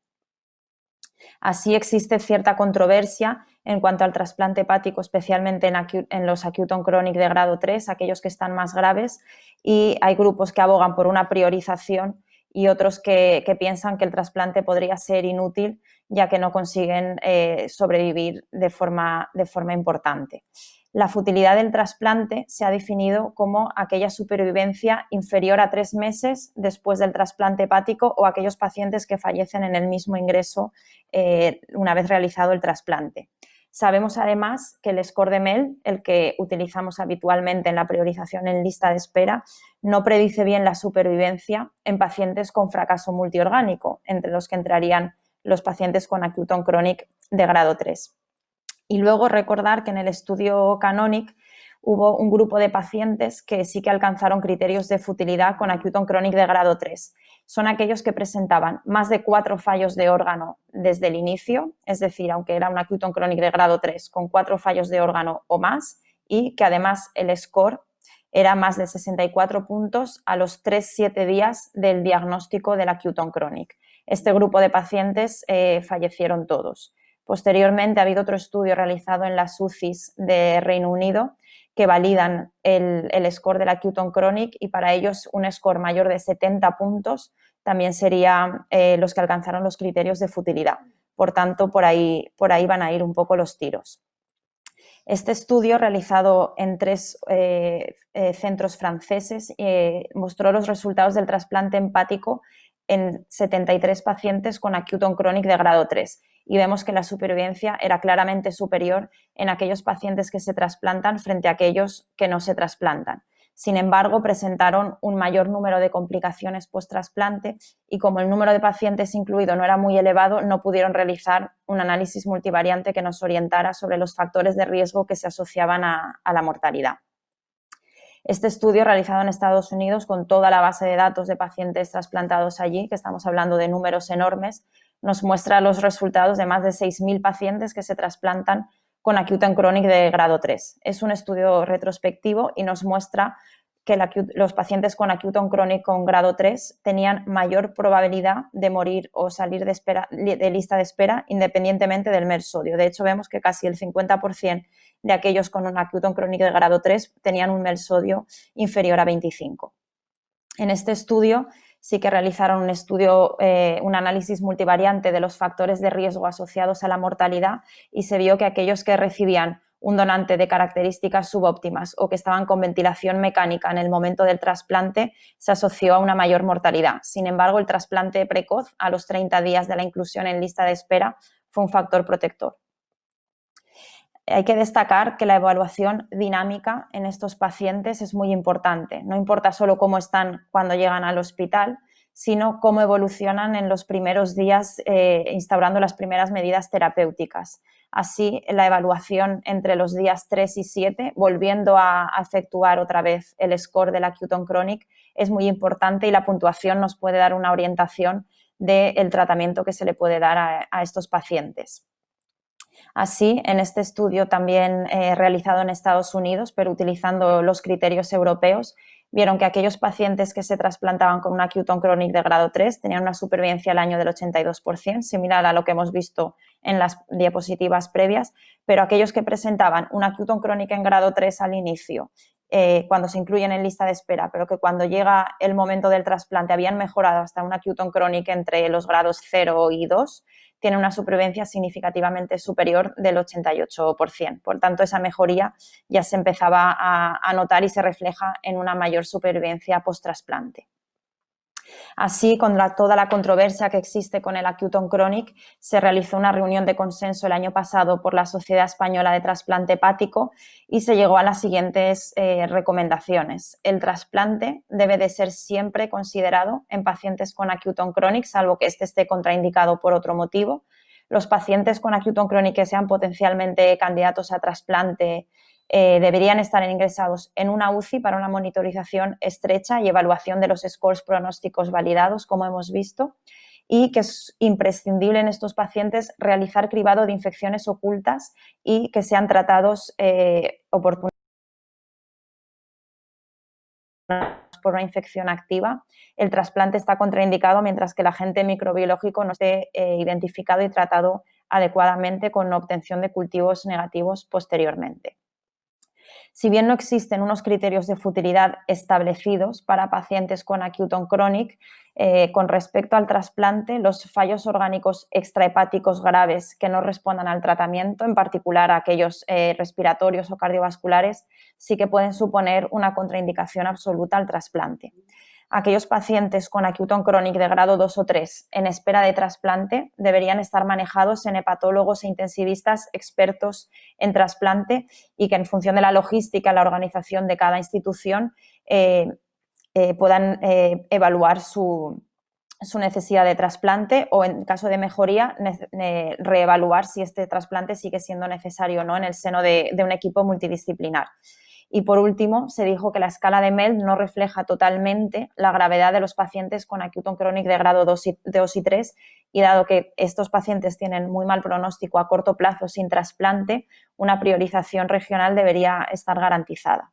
Así existe cierta controversia en cuanto al trasplante hepático, especialmente en los acute on chronic de grado 3, aquellos que están más graves, y hay grupos que abogan por una priorización y otros que piensan que el trasplante podría ser inútil, ya que no consiguen sobrevivir de forma importante. La futilidad del trasplante se ha definido como aquella supervivencia inferior a 3 meses después del trasplante hepático o aquellos pacientes que fallecen en el mismo ingreso una vez realizado el trasplante. Sabemos además que el score de MEL, el que utilizamos habitualmente en la priorización en lista de espera, no predice bien la supervivencia en pacientes con fracaso multiorgánico, entre los que entrarían los pacientes con acute on chronic de grado 3. Y luego recordar que en el estudio Canonic hubo un grupo de pacientes que sí que alcanzaron criterios de futilidad con acute on chronic de grado 3. Son aquellos que presentaban más de 4 fallos de órgano desde el inicio, es decir, aunque era un acute on chronic de grado 3, con 4 fallos de órgano o más, y que además el score era más de 64 puntos a los 3-7 días del diagnóstico del acute on chronic. Este grupo de pacientes fallecieron todos. Posteriormente ha habido otro estudio realizado en las UCIs de Reino Unido que validan el score del acute on chronic y para ellos un score mayor de 70 puntos también sería los que alcanzaron los criterios de futilidad. Por tanto, por ahí van a ir un poco los tiros. Este estudio, realizado en 3 centros franceses, mostró los resultados del trasplante hepático en 73 pacientes con acute on chronic de grado 3 y vemos que la supervivencia era claramente superior en aquellos pacientes que se trasplantan frente a aquellos que no se trasplantan. Sin embargo, presentaron un mayor número de complicaciones post-trasplante y como el número de pacientes incluido no era muy elevado, no pudieron realizar un análisis multivariante que nos orientara sobre los factores de riesgo que se asociaban a la mortalidad. Este estudio, realizado en Estados Unidos con toda la base de datos de pacientes trasplantados allí, que estamos hablando de números enormes, nos muestra los resultados de más de 6.000 pacientes que se trasplantan con acute and chronic de grado 3. Es un estudio retrospectivo y nos muestra que los pacientes con acute and chronic con grado 3 tenían mayor probabilidad de morir o salir de lista de espera independientemente del MER sodio. De hecho, vemos que casi el 50% de aquellos con un acute and chronic de grado 3 tenían un MER sodio inferior a 25. En este estudio sí que realizaron un análisis multivariante de los factores de riesgo asociados a la mortalidad y se vio que aquellos que recibían un donante de características subóptimas o que estaban con ventilación mecánica en el momento del trasplante se asoció a una mayor mortalidad. Sin embargo, el trasplante precoz a los 30 días de la inclusión en lista de espera fue un factor protector. Hay que destacar que la evaluación dinámica en estos pacientes es muy importante. No importa solo cómo están cuando llegan al hospital, sino cómo evolucionan en los primeros días instaurando las primeras medidas terapéuticas. Así, la evaluación entre los días 3 y 7, volviendo a efectuar otra vez el score del acute on chronic, es muy importante y la puntuación nos puede dar una orientación del tratamiento que se le puede dar a estos pacientes. Así, en este estudio también realizado en Estados Unidos, pero utilizando los criterios europeos, vieron que aquellos pacientes que se trasplantaban con un acute on chronic de grado 3 tenían una supervivencia al año del 82%, similar a lo que hemos visto en las diapositivas previas, pero aquellos que presentaban un acute on chronic en grado 3 al inicio, cuando se incluyen en lista de espera, pero que cuando llega el momento del trasplante habían mejorado hasta un acute on chronic entre los grados 0 y 2, tiene una supervivencia significativamente superior del 88%. Por tanto, esa mejoría ya se empezaba a notar y se refleja en una mayor supervivencia post-trasplante. Así, con toda la controversia que existe con el acute on chronic, se realizó una reunión de consenso el año pasado por la Sociedad Española de Trasplante Hepático y se llegó a las siguientes recomendaciones. El trasplante debe de ser siempre considerado en pacientes con acute on chronic, salvo que este esté contraindicado por otro motivo. Los pacientes con acute on chronic que sean potencialmente candidatos a trasplante deberían estar ingresados en una UCI para una monitorización estrecha y evaluación de los scores pronósticos validados, como hemos visto, y que es imprescindible en estos pacientes realizar cribado de infecciones ocultas y que sean tratados oportunamente por una infección activa. El trasplante está contraindicado mientras que el agente microbiológico no esté identificado y tratado adecuadamente con obtención de cultivos negativos posteriormente. Si bien no existen unos criterios de futilidad establecidos para pacientes con acute on chronic, con respecto al trasplante, los fallos orgánicos extrahepáticos graves que no respondan al tratamiento, en particular aquellos respiratorios o cardiovasculares, sí que pueden suponer una contraindicación absoluta al trasplante. Aquellos pacientes con acute on chronic de grado 2 o 3 en espera de trasplante deberían estar manejados en hepatólogos e intensivistas expertos en trasplante y que en función de la logística, la organización de cada institución puedan evaluar su necesidad de trasplante o en caso de mejoría reevaluar si este trasplante sigue siendo necesario o no en el seno de un equipo multidisciplinar. Y por último, se dijo que la escala de MELD no refleja totalmente la gravedad de los pacientes con acute on chronic de grado 2 y 3 y dado que estos pacientes tienen muy mal pronóstico a corto plazo sin trasplante, una priorización regional debería estar garantizada.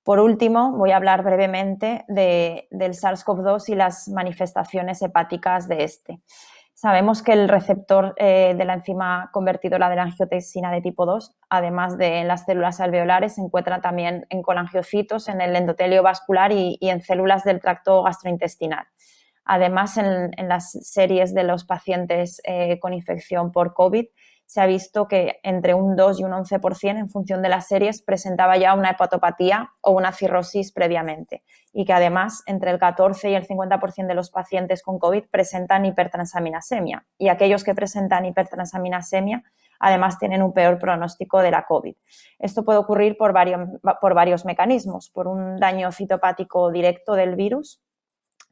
Por último, voy a hablar brevemente del SARS-CoV-2 y las manifestaciones hepáticas de este. Sabemos que el receptor de la enzima convertidora de la angiotensina de tipo 2, además de en las células alveolares, se encuentra también en colangiocitos, en el endotelio vascular y en células del tracto gastrointestinal. Además, en las series de los pacientes con infección por COVID, se ha visto que entre un 2 y un 11% en función de las series presentaba ya una hepatopatía o una cirrosis previamente y que además entre el 14 y el 50% de los pacientes con COVID presentan hipertransaminasemia y aquellos que presentan hipertransaminasemia Además, tienen un peor pronóstico de la COVID. Esto puede ocurrir por varios mecanismos, por un daño citopático directo del virus,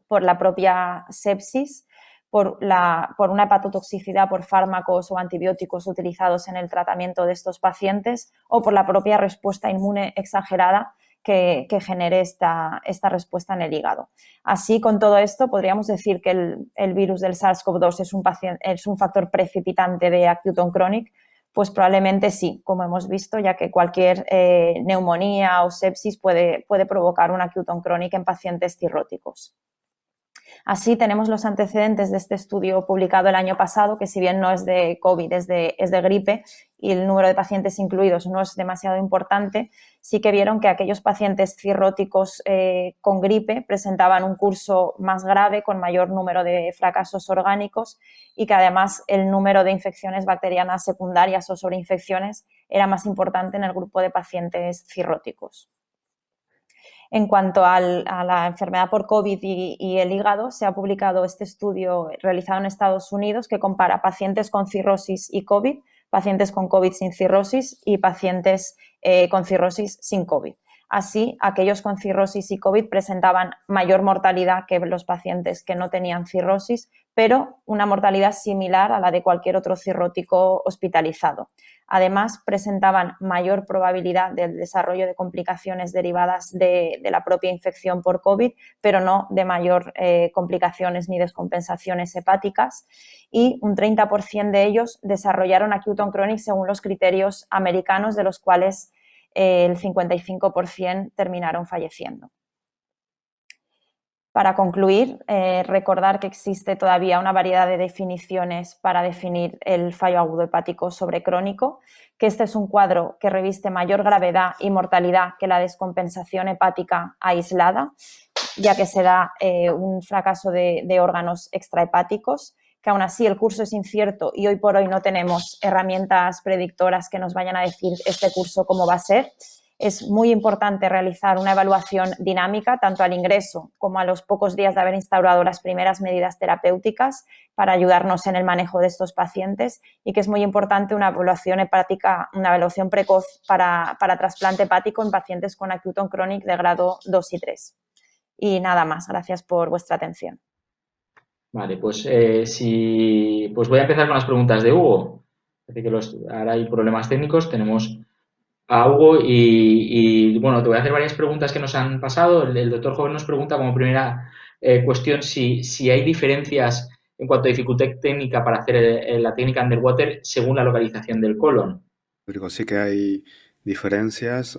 por la propia sepsis, por una hepatotoxicidad por fármacos o antibióticos utilizados en el tratamiento de estos pacientes o por la propia respuesta inmune exagerada que genere esta respuesta en el hígado. Así, con todo esto, podríamos decir que el virus del SARS-CoV-2 es un factor precipitante de acute on chronic. Pues probablemente sí, como hemos visto, ya que cualquier neumonía o sepsis puede provocar un acute on chronic en pacientes cirróticos. Así, tenemos los antecedentes de este estudio publicado el año pasado, que si bien no es de COVID, es de gripe, y el número de pacientes incluidos no es demasiado importante, sí que vieron que aquellos pacientes cirróticos con gripe presentaban un curso más grave, con mayor número de fracasos orgánicos, y que además el número de infecciones bacterianas secundarias o sobreinfecciones era más importante en el grupo de pacientes cirróticos. En cuanto a la enfermedad por COVID y el hígado, se ha publicado este estudio realizado en Estados Unidos que compara pacientes con cirrosis y COVID, pacientes con COVID sin cirrosis y pacientes con cirrosis sin COVID. Así, aquellos con cirrosis y COVID presentaban mayor mortalidad que los pacientes que no tenían cirrosis, pero una mortalidad similar a la de cualquier otro cirrótico hospitalizado. Además, presentaban mayor probabilidad del desarrollo de complicaciones derivadas de la propia infección por COVID, pero no de mayor complicaciones ni descompensaciones hepáticas. Y un 30% de ellos desarrollaron acute on chronic según los criterios americanos, de los cuales el 55% terminaron falleciendo. Para concluir, recordar que existe todavía una variedad de definiciones para definir el fallo agudo hepático sobrecrónico, que este es un cuadro que reviste mayor gravedad y mortalidad que la descompensación hepática aislada, ya que se da un fracaso de órganos extrahepáticos, que aún así el curso es incierto y hoy por hoy no tenemos herramientas predictoras que nos vayan a decir este curso cómo va a ser. Es muy importante realizar una evaluación dinámica, tanto al ingreso como a los pocos días de haber instaurado las primeras medidas terapéuticas, para ayudarnos en el manejo de estos pacientes, y que es muy importante una evaluación hepática, una evaluación precoz para trasplante hepático en pacientes con acute on chronic de grado 2 y 3. Y nada más, gracias por vuestra atención. Vale, pues pues voy a empezar con las preguntas de Hugo. Parece que ahora hay problemas técnicos, tenemos a Hugo y bueno, te voy a hacer varias preguntas que nos han pasado. El doctor Joven nos pregunta como primera cuestión si hay diferencias en cuanto a dificultad técnica para hacer la técnica underwater según la localización del colon. Digo, sí que hay diferencias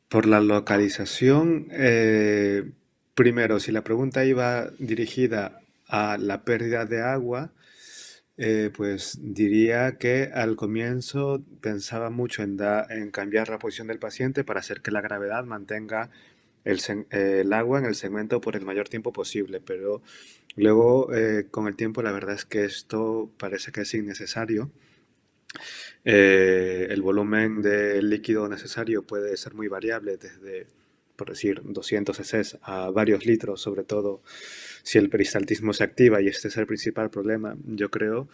por la localización. Primero, si la pregunta iba dirigida a la pérdida de agua, pues diría que al comienzo pensaba mucho en cambiar la posición del paciente para hacer que la gravedad mantenga el agua en el segmento por el mayor tiempo posible, pero luego con el tiempo la verdad es que esto parece que es innecesario. El volumen de líquido necesario puede ser muy variable, desde, por decir, 200 cc a varios litros, sobre todo si el peristaltismo se activa, y este es el principal problema. Yo creo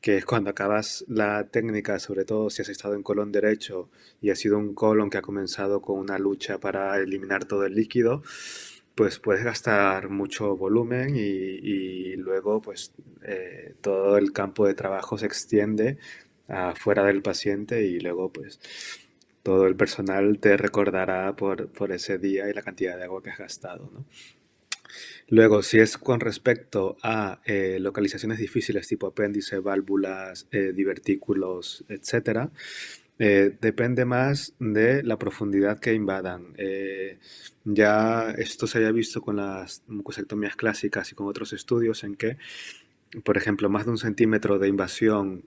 que cuando acabas la técnica, sobre todo si has estado en colon derecho y ha sido un colon que ha comenzado con una lucha para eliminar todo el líquido, pues puedes gastar mucho volumen y luego pues todo el campo de trabajo se extiende afuera del paciente, y luego pues todo el personal te recordará por ese día y la cantidad de agua que has gastado, ¿no? Luego, si es con respecto a localizaciones difíciles tipo apéndice, válvulas, divertículos, etcétera, depende más de la profundidad que invadan. Ya esto se haya visto con las mucosectomías clásicas y con otros estudios en que, por ejemplo, más de 1 centímetro de invasión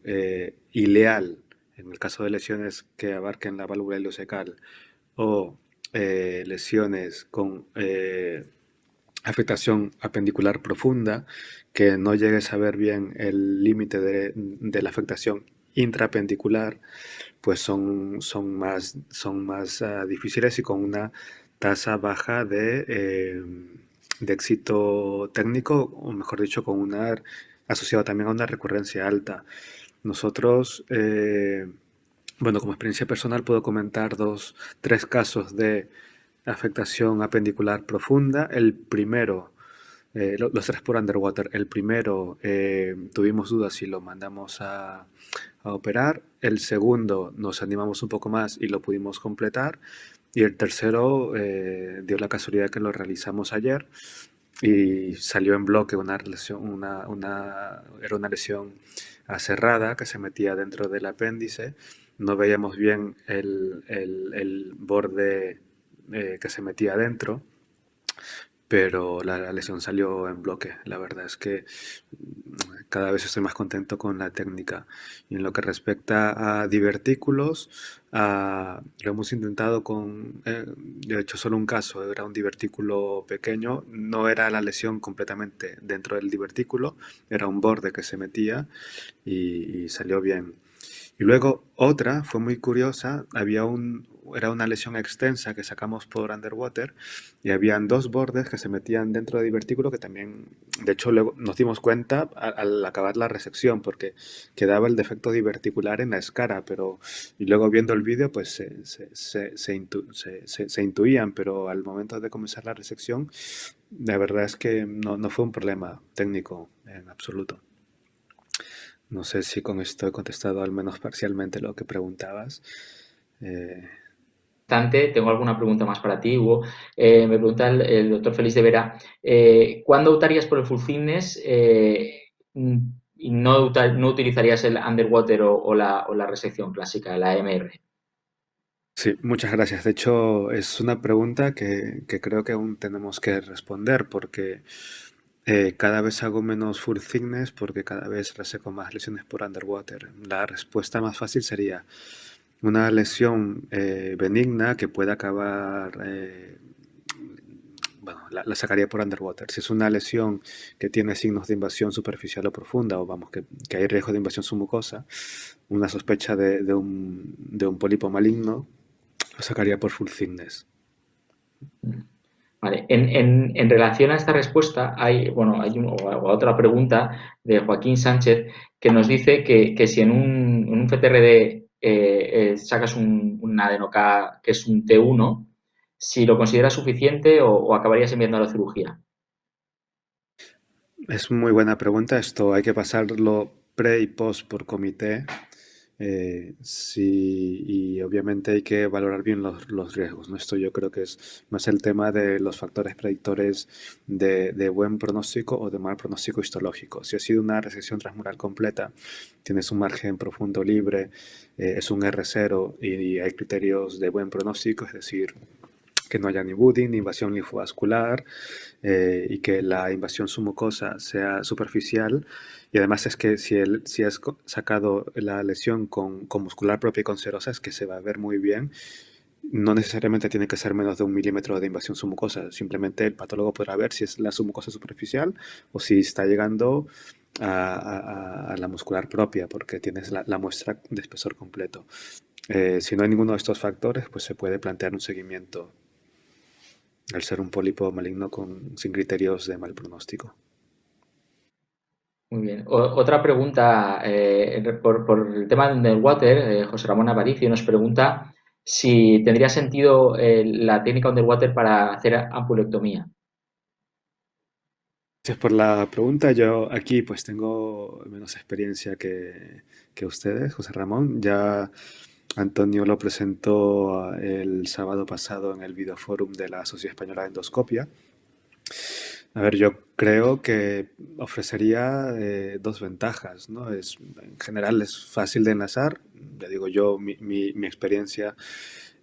ileal, en el caso de lesiones que abarquen la válvula ileocecal, o lesiones con afectación apendicular profunda, que no llegues a ver bien el límite de la afectación intrapendicular, pues son más difíciles y con una tasa baja de éxito técnico, o mejor dicho, con una asociado también a una recurrencia alta. Nosotros, bueno, como experiencia personal puedo comentar tres casos de afectación apendicular profunda. El primero, los tres por underwater. El primero, tuvimos dudas si lo mandamos a operar. El segundo, nos animamos un poco más y lo pudimos completar. Y el tercero, dio la casualidad que lo realizamos ayer y salió en bloque una lesión, era una lesión cerrada que se metía dentro del apéndice. No veíamos bien el borde que se metía dentro, pero la lesión salió en bloque. La verdad es que cada vez estoy más contento con la técnica. Y en lo que respecta a divertículos, lo hemos intentado yo he hecho solo un caso, era un divertículo pequeño, no era la lesión completamente dentro del divertículo, era un borde que se metía y salió bien. Y luego otra fue muy curiosa, era una lesión extensa que sacamos por underwater y habían dos bordes que se metían dentro del divertículo que también, de hecho, luego nos dimos cuenta al acabar la resección porque quedaba el defecto diverticular en la escara, y luego viendo el vídeo pues se intuían, pero al momento de comenzar la resección, la verdad es que no fue un problema técnico en absoluto. No sé si con esto he contestado al menos parcialmente lo que preguntabas. Tengo alguna pregunta más para ti, Hugo. Me pregunta el doctor Félix de Vera, ¿cuándo optarías por el full thickness y no utilizarías el underwater o la resección clásica, la AMR? Sí, muchas gracias. De hecho, es una pregunta que creo que aún tenemos que responder porque cada vez hago menos full thickness porque cada vez reseco más lesiones por underwater. La respuesta más fácil sería una lesión benigna que pueda acabar, bueno, la sacaría por underwater. Si es una lesión que tiene signos de invasión superficial o profunda, o vamos, que hay riesgo de invasión submucosa, una sospecha de un pólipo maligno, lo sacaría por full thickness. Vale. En relación a esta respuesta, hay otra pregunta de Joaquín Sánchez que nos dice que si en un FTRD sacas un adenoK que es un T1, si lo consideras suficiente o acabarías enviando a la cirugía. Es muy buena pregunta. Esto hay que pasarlo pre y post por comité. Sí, y obviamente hay que valorar bien los riesgos, ¿no? Esto yo creo que es más el tema de los factores predictores de buen pronóstico o de mal pronóstico histológico. Si ha sido una resección transmural completa, tienes un margen profundo libre, es un R0 y hay criterios de buen pronóstico, es decir, que no haya ni budding ni invasión linfovascular y que la invasión submucosa sea superficial. Y además es que si has sacado la lesión con muscular propia y con serosa, es que se va a ver muy bien. No necesariamente tiene que ser menos de 1 milímetro de invasión submucosa. Simplemente el patólogo podrá ver si es la submucosa superficial o si está llegando a la muscular propia, porque tienes la muestra de espesor completo. Si no hay ninguno de estos factores, pues se puede plantear un seguimiento al ser un pólipo maligno sin criterios de mal pronóstico. Muy bien. Otra pregunta por el tema del underwater, José Ramón Aparicio nos pregunta si tendría sentido la técnica underwater para hacer ampulectomía. Gracias por la pregunta. Yo aquí pues tengo menos experiencia que ustedes, José Ramón. Ya Antonio lo presentó el sábado pasado en el videoforum de la Sociedad Española de Endoscopia. A ver, yo creo que ofrecería dos ventajas, ¿no? En general es fácil de enlazar. Ya digo yo, mi experiencia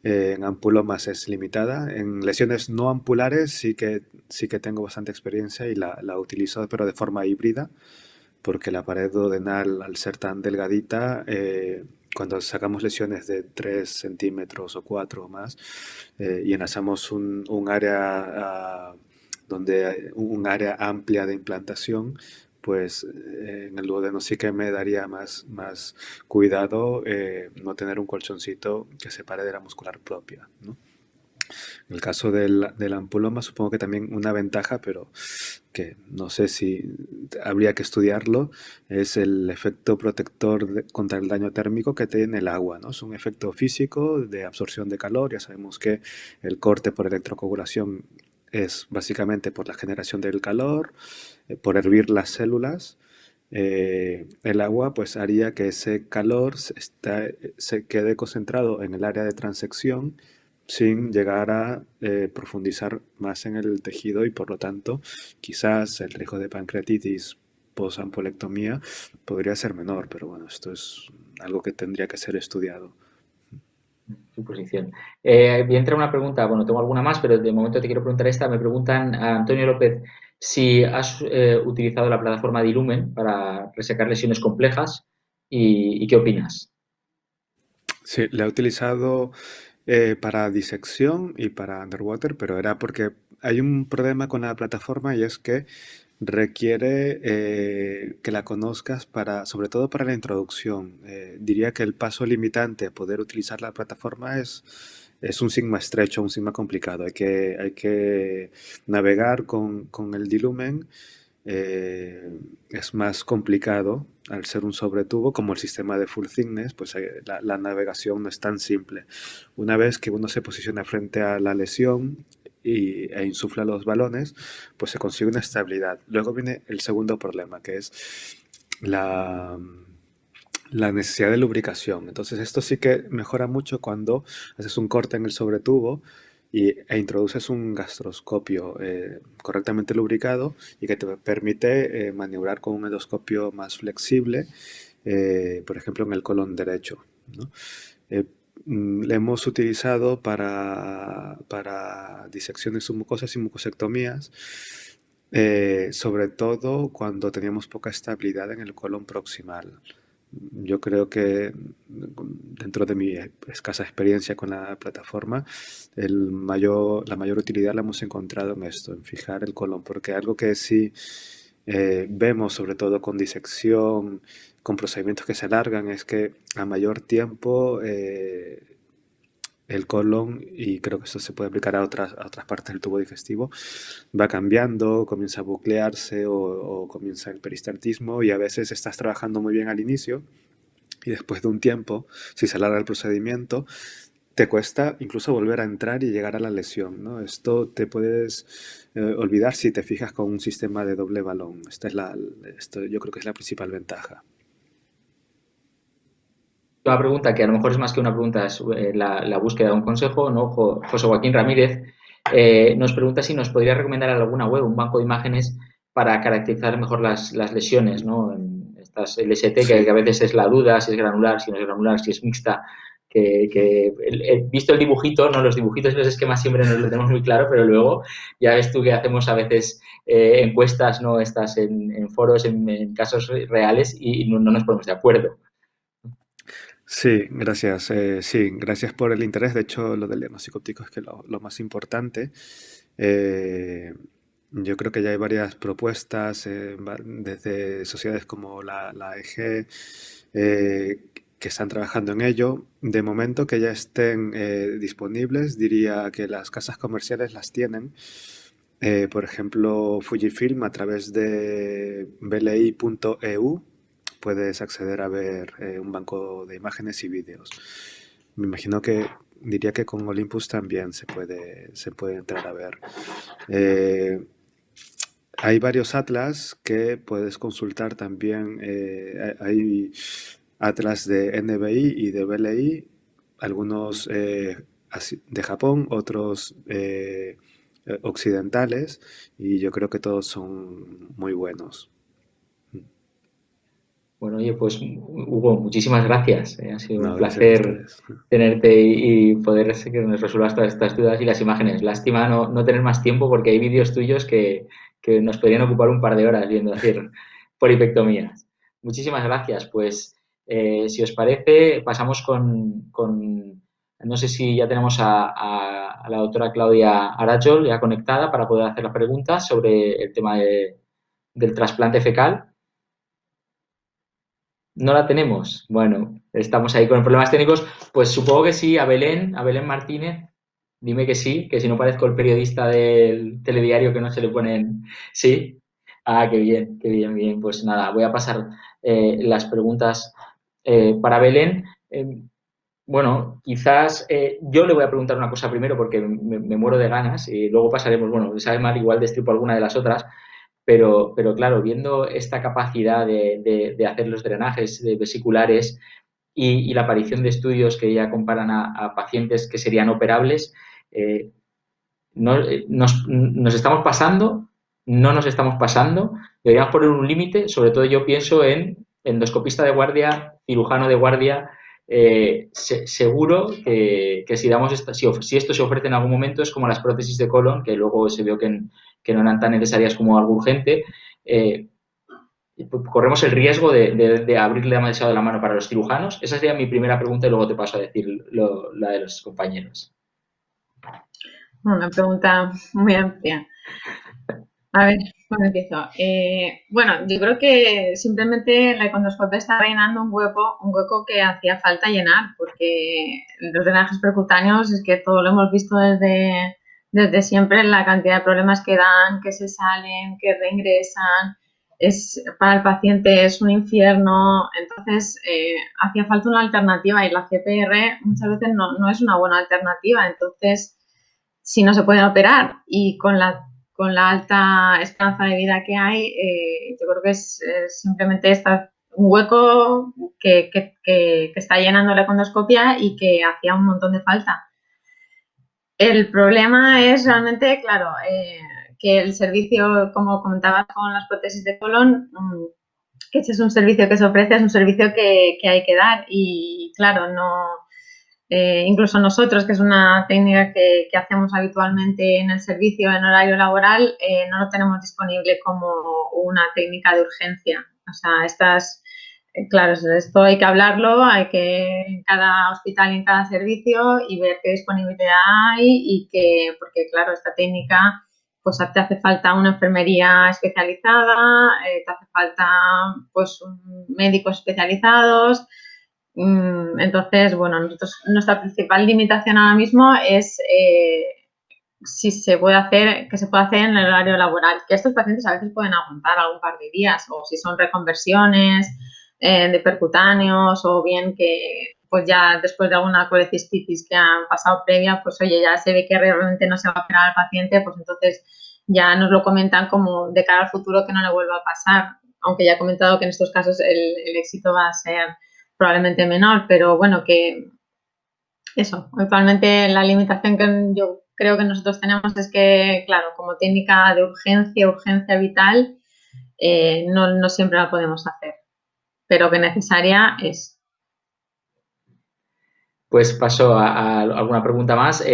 en ampulomas es limitada. En lesiones no ampulares sí que tengo bastante experiencia y la utilizo, pero de forma híbrida, porque la pared duodenal, al ser tan delgadita, cuando sacamos lesiones de 3 centímetros o 4 o más y enlazamos un área un área amplia de implantación, pues en el duodeno sí que me daría más cuidado no tener un colchoncito que separe de la muscular propia, ¿no? En el caso del ampuloma supongo que también una ventaja, pero que no sé si habría que estudiarlo, es el efecto protector contra el daño térmico que tiene el agua, ¿no? Es un efecto físico de absorción de calor. Ya sabemos que el corte por electrocoagulación es básicamente por la generación del calor, por hervir las células. El agua pues haría que ese calor se quede concentrado en el área de transección sin llegar a profundizar más en el tejido, y por lo tanto quizás el riesgo de pancreatitis posampolectomía podría ser menor, pero bueno, esto es algo que tendría que ser estudiado. Su posición. Voy a entrar una pregunta, bueno, tengo alguna más, pero de momento te quiero preguntar esta. Me preguntan a Antonio López si has utilizado la plataforma de Ilumen para resecar lesiones complejas y qué opinas. Sí, la he utilizado para disección y para underwater, pero era porque hay un problema con la plataforma, y es que requiere que la conozcas para, sobre todo para la introducción. Diría que el paso limitante a poder utilizar la plataforma es un sigma estrecho, un sigma complicado. Hay que navegar con el Dilumen. Es más complicado al ser un sobretubo, como el sistema de full thickness, pues la navegación no es tan simple. Una vez que uno se posiciona frente a la lesión e insufla los balones, pues se consigue una estabilidad. Luego viene el segundo problema, que es la, la necesidad de lubricación. Entonces esto sí que mejora mucho cuando haces un corte en el sobretubo e introduces un gastroscopio correctamente lubricado y que te permite maniobrar con un endoscopio más flexible, por ejemplo en el colon derecho, ¿no? Le hemos utilizado para disecciones submucosas y mucosectomías, sobre todo cuando teníamos poca estabilidad en el colon proximal. Yo creo que dentro de mi escasa experiencia con la plataforma, la mayor utilidad la hemos encontrado en esto, en fijar el colon, porque algo que sí vemos, sobre todo con disección, con procedimientos que se alargan, es que a mayor tiempo el colon, y creo que esto se puede aplicar a otras partes del tubo digestivo, va cambiando, comienza a buclearse o comienza el peristaltismo, y a veces estás trabajando muy bien al inicio y después de un tiempo, si se alarga el procedimiento, te cuesta incluso volver a entrar y llegar a la lesión, ¿no? Esto te puedes olvidar si te fijas con un sistema de doble balón. Esto yo creo que es la principal ventaja. Una pregunta que a lo mejor es más que una pregunta, es la búsqueda de un consejo, ¿no? José Joaquín Ramírez nos pregunta si nos podría recomendar alguna web, un banco de imágenes para caracterizar mejor las lesiones, ¿no? En estas LST, que a Sí, veces es la duda, si es granular, si no es granular, si es mixta, visto el dibujito, ¿no? Los dibujitos y los esquemas siempre nos lo tenemos muy claro, pero luego ya ves tú que hacemos a veces encuestas, ¿no? Estas en foros, en casos reales y no nos ponemos de acuerdo. sí, gracias. Sí, gracias por el interés. De hecho, lo del diagnóstico óptico es que lo más importante. Eh, yo creo que ya hay varias propuestas desde sociedades como la EG, que están trabajando en ello. De momento que ya estén disponibles, diría que las casas comerciales las tienen. Por ejemplo, Fujifilm, a través de bli.eu puedes acceder a ver un banco de imágenes y vídeos. Me imagino que diría que con Olympus también se puede entrar a ver. Eh, Hay varios atlas que puedes consultar también. Hay atlas de NBI y de BLI, algunos de Japón, otros occidentales, y yo creo que todos son muy buenos. Bueno, oye, pues Hugo, muchísimas gracias. Ha sido un No, gracias a placer ustedes. tenerte y poder que nos resuelvas todas estas dudas y las imágenes. Lástima no tener más tiempo porque hay vídeos tuyos que nos podrían ocupar un par de horas viendo hacer polipectomías. Muchísimas gracias. Pues si os parece, pasamos no sé si ya tenemos a la doctora Claudia Arachol ya conectada para poder hacer las preguntas sobre el tema del trasplante fecal. No la tenemos. Bueno, estamos ahí con problemas técnicos. Pues supongo que sí, a Belén Martínez. Dime que sí, que si no parezco el periodista del telediario que no se le ponen. Sí. Qué bien, qué bien, bien. Pues nada, voy a pasar las preguntas para Belén. Bueno, quizás yo le voy a preguntar una cosa primero porque me muero de ganas y luego pasaremos, bueno, sabe mal, igual destripo alguna de las otras, pero claro, viendo esta capacidad de hacer los drenajes vesiculares y la aparición de estudios que ya comparan a pacientes que serían operables, eh, nos estamos pasando, no nos estamos pasando, deberíamos poner un límite, sobre todo yo pienso en endoscopista de guardia, cirujano de guardia, seguro que si, damos si esto se ofrece en algún momento es como las prótesis de colon, que luego se vio que no eran tan necesarias como algo urgente, corremos el riesgo de abrirle demasiado la mano para los cirujanos. Esa sería mi primera pregunta y luego te paso a decir la de los compañeros. Una pregunta muy amplia. A ver, ¿cómo empiezo? Bueno, yo creo que simplemente la econdoscopia está rellenando un hueco que hacía falta llenar, porque los drenajes percutáneos es que todo lo hemos visto desde siempre, la cantidad de problemas que dan, que se salen, que reingresan, para el paciente es un infierno. Entonces, hacía falta una alternativa y la CPR muchas veces no es una buena alternativa. Entonces, si no se pueden operar y con la alta esperanza de vida que hay, yo creo que es simplemente un hueco que está llenando la econdoscopia y que hacía un montón de falta. El problema es realmente, claro, que el servicio, como comentabas con las prótesis de colon, que ese es un servicio que se ofrece, es un servicio que hay que dar y, claro, no... incluso nosotros, que es una técnica que hacemos habitualmente en el servicio en horario laboral, no lo tenemos disponible como una técnica de urgencia. O sea, claro, esto hay que hablarlo, hay que en cada hospital y en cada servicio y ver qué disponibilidad hay porque claro, esta técnica pues te hace falta una enfermería especializada, te hace falta pues médicos especializados. Entonces, bueno, nuestra principal limitación ahora mismo es si se puede hacer, que se puede hacer en el horario laboral, que estos pacientes a veces pueden aguantar algún par de días, o si son reconversiones de percutáneos, o bien que pues ya después de alguna colecistitis que han pasado previa, pues oye, ya se ve que realmente no se va a operar al paciente, pues entonces ya nos lo comentan como de cara al futuro que no le vuelva a pasar, aunque ya he comentado que en estos casos el éxito va a ser probablemente menor, pero bueno, que eso, actualmente la limitación que yo creo que nosotros tenemos es que, claro, como técnica de urgencia vital, no siempre la podemos hacer, pero que necesaria es. Pues paso a alguna pregunta más.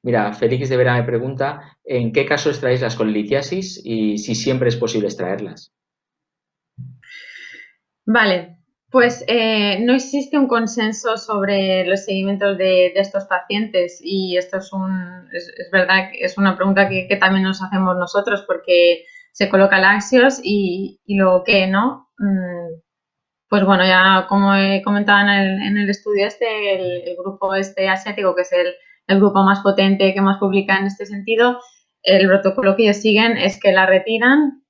Mira, Félix de Vera me pregunta, ¿en qué caso extraéis las colelitiasis y si siempre es posible extraerlas? Vale, pues no existe un consenso sobre los seguimientos de estos pacientes y esto es verdad que es una pregunta que también nos hacemos nosotros porque se coloca laxios y luego qué, ¿no? Pues bueno, ya como he comentado en el estudio el grupo asiático, que es el grupo más potente que más publica en este sentido, el protocolo que ellos siguen es que la retiran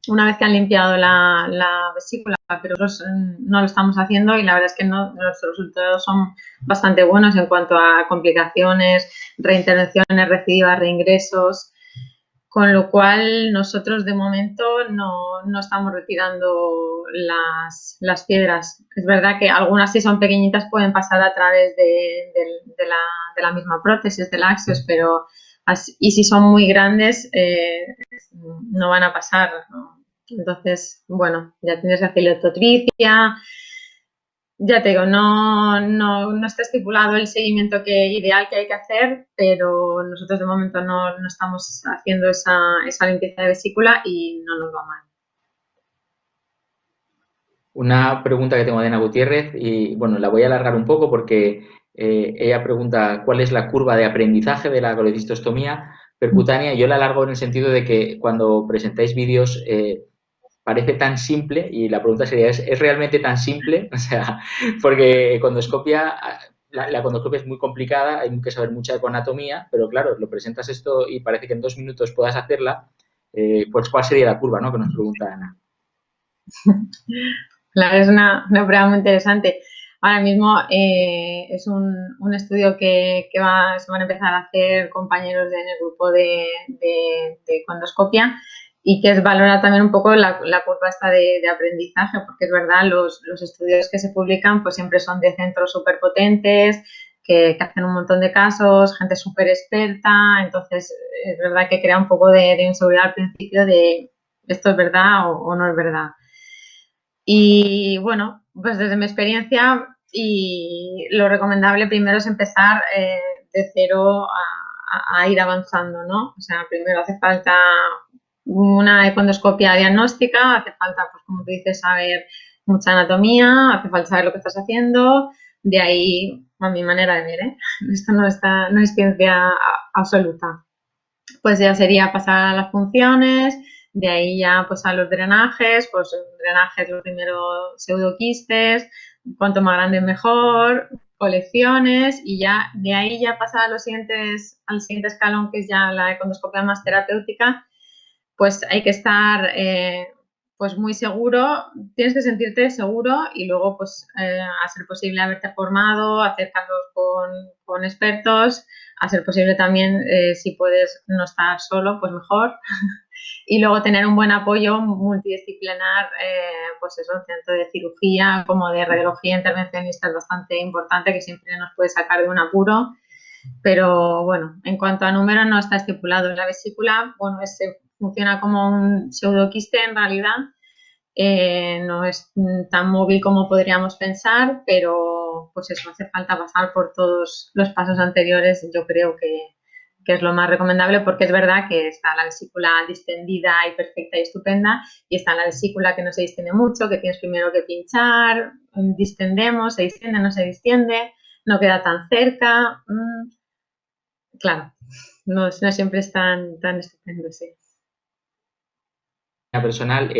una vez que han limpiado la vesícula, pero nosotros no lo estamos haciendo y la verdad es que los resultados son bastante buenos en cuanto a complicaciones, reintervenciones recidivas, reingresos, con lo cual nosotros de momento no estamos retirando las piedras. Es verdad que algunas si son pequeñitas pueden pasar a través de la misma prótesis, del Axios, pero y si son muy grandes no van a pasar, ¿no? Entonces, bueno, ya tienes la cilototricia. Ya te digo, no está estipulado el seguimiento ideal que hay que hacer, pero nosotros de momento no estamos haciendo esa limpieza de vesícula y no nos va mal. Una pregunta que tengo de Ana Gutiérrez y, bueno, la voy a alargar un poco porque ella pregunta cuál es la curva de aprendizaje de la colecistostomía percutánea. Yo la alargo en el sentido de que cuando presentáis vídeos parece tan simple y la pregunta sería, ¿es realmente tan simple? O sea, porque la econdoscopia es muy complicada, hay que saber mucha ecoanatomía, pero claro, lo presentas esto y parece que en 2 minutos puedas hacerla pues cuál sería la curva, ¿no? Que nos pregunta Ana. Claro, es una prueba muy interesante. Ahora mismo es un estudio que se van a empezar a hacer compañeros en el grupo de condoscopia y que es valorar también un poco la curva esta de aprendizaje, porque es verdad, los estudios que se publican pues siempre son de centros súper potentes, que hacen un montón de casos, gente súper experta, entonces es verdad que crea un poco de inseguridad al principio de esto es verdad o no es verdad. Y bueno, pues desde mi experiencia y lo recomendable primero es empezar de cero a ir avanzando, ¿no? O sea, primero hace falta una econdoscopia diagnóstica, hace falta, pues como tú dices, saber mucha anatomía, hace falta saber lo que estás haciendo, de ahí, a mi manera de ver, ¿eh? Esto no es ciencia absoluta. Pues ya sería pasar a las funciones, de ahí ya pues a los drenajes, pues drenajes lo primero pseudoquistes, cuanto más grande mejor, colecciones y ya de ahí ya pasar al siguiente escalón que es ya la econdoscopia más terapéutica, pues hay que estar pues muy seguro, tienes que sentirte seguro y luego pues a ser posible haberte formado, hacer casos con expertos, a ser posible también si puedes no estar solo, pues mejor. Y luego tener un buen apoyo multidisciplinar, pues eso, tanto de cirugía como de radiología intervencionista es bastante importante, que siempre nos puede sacar de un apuro. Pero bueno, en cuanto a número no está estipulado. En la vesícula, bueno, funciona como un pseudoquiste en realidad. No es tan móvil como podríamos pensar, pero pues eso, hace falta pasar por todos los pasos anteriores. Yo creo que es lo más recomendable porque es verdad que está la vesícula distendida y perfecta y estupenda y está la vesícula que no se distiende mucho, que tienes primero que pinchar, distendemos, se distiende, no se distiende, no queda tan cerca. Claro, no siempre es tan estupendo, sí. Personal,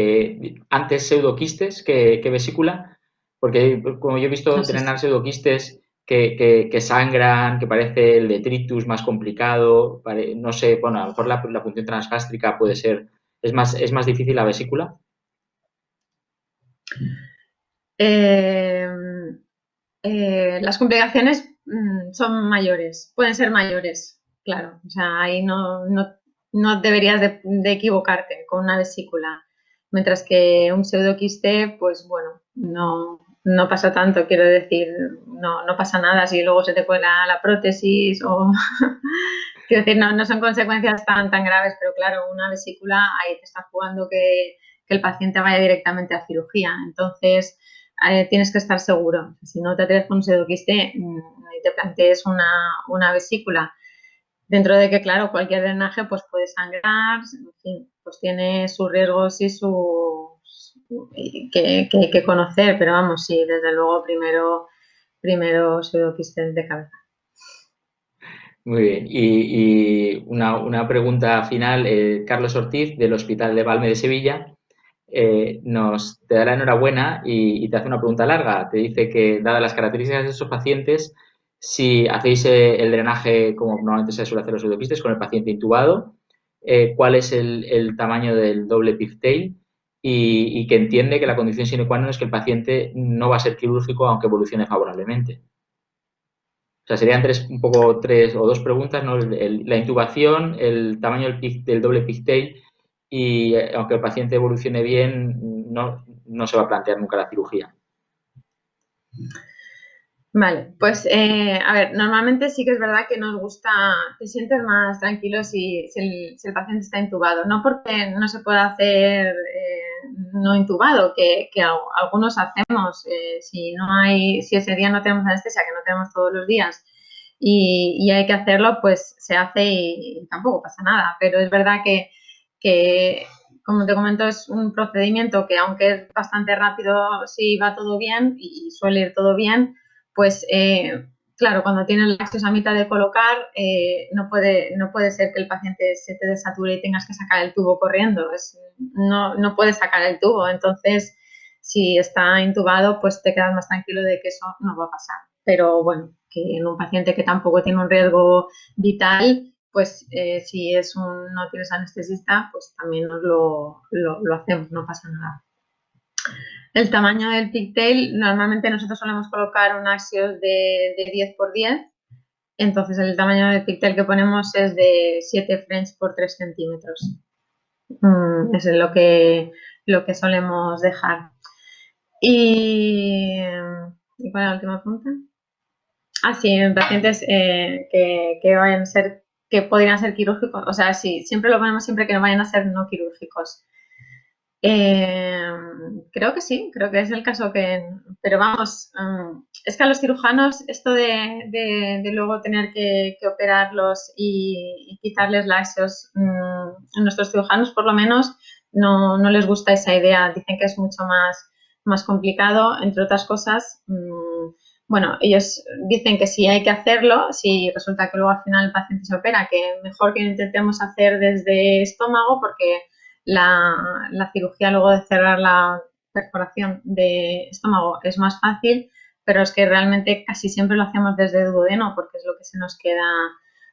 antes pseudoquistes que vesícula, porque como yo he visto No sé drenar pseudoquistes que sangran, que parece el detritus más complicado, no sé, bueno, a lo mejor la función transgástrica puede ser, es más difícil la vesícula. Las complicaciones son mayores, pueden ser mayores, claro. O sea, ahí no deberías de equivocarte con una vesícula. Mientras que un pseudoquiste, pues bueno, no pasa tanto, quiero decir, no pasa nada si luego se te cuela la prótesis o... quiero decir, no son consecuencias tan graves, pero claro, una vesícula ahí te está jugando que el paciente vaya directamente a cirugía. Entonces, tienes que estar seguro. Si no te atreves con un pseudoquiste y te plantees una vesícula. Dentro de que, claro, cualquier drenaje pues puede sangrar, en fin, pues tiene sus riesgos y que hay que conocer, pero vamos, sí, desde luego primero pseudoquistes de cabeza. Muy bien. Y una pregunta final, Carlos Ortiz, del Hospital de Valme de Sevilla, te da la enhorabuena y te hace una pregunta larga. Te dice que, dadas las características de esos pacientes, si hacéis el drenaje como normalmente se suele hacer los pseudoquistes con el paciente intubado, cuál es el tamaño del doble pigtail y que entiende que la condición sine qua non es que el paciente no va a ser quirúrgico aunque evolucione favorablemente. O sea, serían tres o dos preguntas, ¿no? La intubación, el tamaño del doble pigtail y aunque el paciente evolucione bien, no se va a plantear nunca la cirugía. Vale, pues a ver, normalmente sí que es verdad que nos gusta, te sientes más tranquilo si el paciente está intubado, no porque no se pueda hacer no intubado, que algunos hacemos, si ese día no tenemos anestesia, que no tenemos todos los días y hay que hacerlo, pues se hace y tampoco pasa nada, pero es verdad que como te comento, es un procedimiento que aunque es bastante rápido si va todo bien y suele ir todo bien, pues claro, cuando tienes la laxos a mitad de colocar, no puede ser que el paciente se te desature y tengas que sacar el tubo corriendo. No puedes sacar el tubo. Entonces, si está intubado, pues te quedas más tranquilo de que eso no va a pasar. Pero bueno, que en un paciente que tampoco tiene un riesgo vital, pues si no tienes anestesista, pues también nos lo hacemos, no pasa nada. El tamaño del pigtail, normalmente nosotros solemos colocar un Axios de 10 por 10, entonces el tamaño del pigtail que ponemos es de 7 French por 3 centímetros. Eso es lo que solemos dejar. ¿Y cuál es la última pregunta? Sí, en pacientes que podrían ser quirúrgicos, o sea, sí, siempre lo ponemos siempre que no vayan a ser no quirúrgicos. Creo que sí, creo que es el caso pero vamos, es que a los cirujanos esto de luego tener que operarlos y quitarles laxos, a nuestros cirujanos por lo menos no les gusta esa idea, dicen que es mucho más complicado, entre otras cosas. Bueno, ellos dicen que sí hay que hacerlo, si resulta que luego al final el paciente se opera, que mejor que lo intentemos hacer desde estómago porque la cirugía luego de cerrar la perforación de estómago es más fácil, pero es que realmente casi siempre lo hacemos desde duodeno porque es lo que se nos queda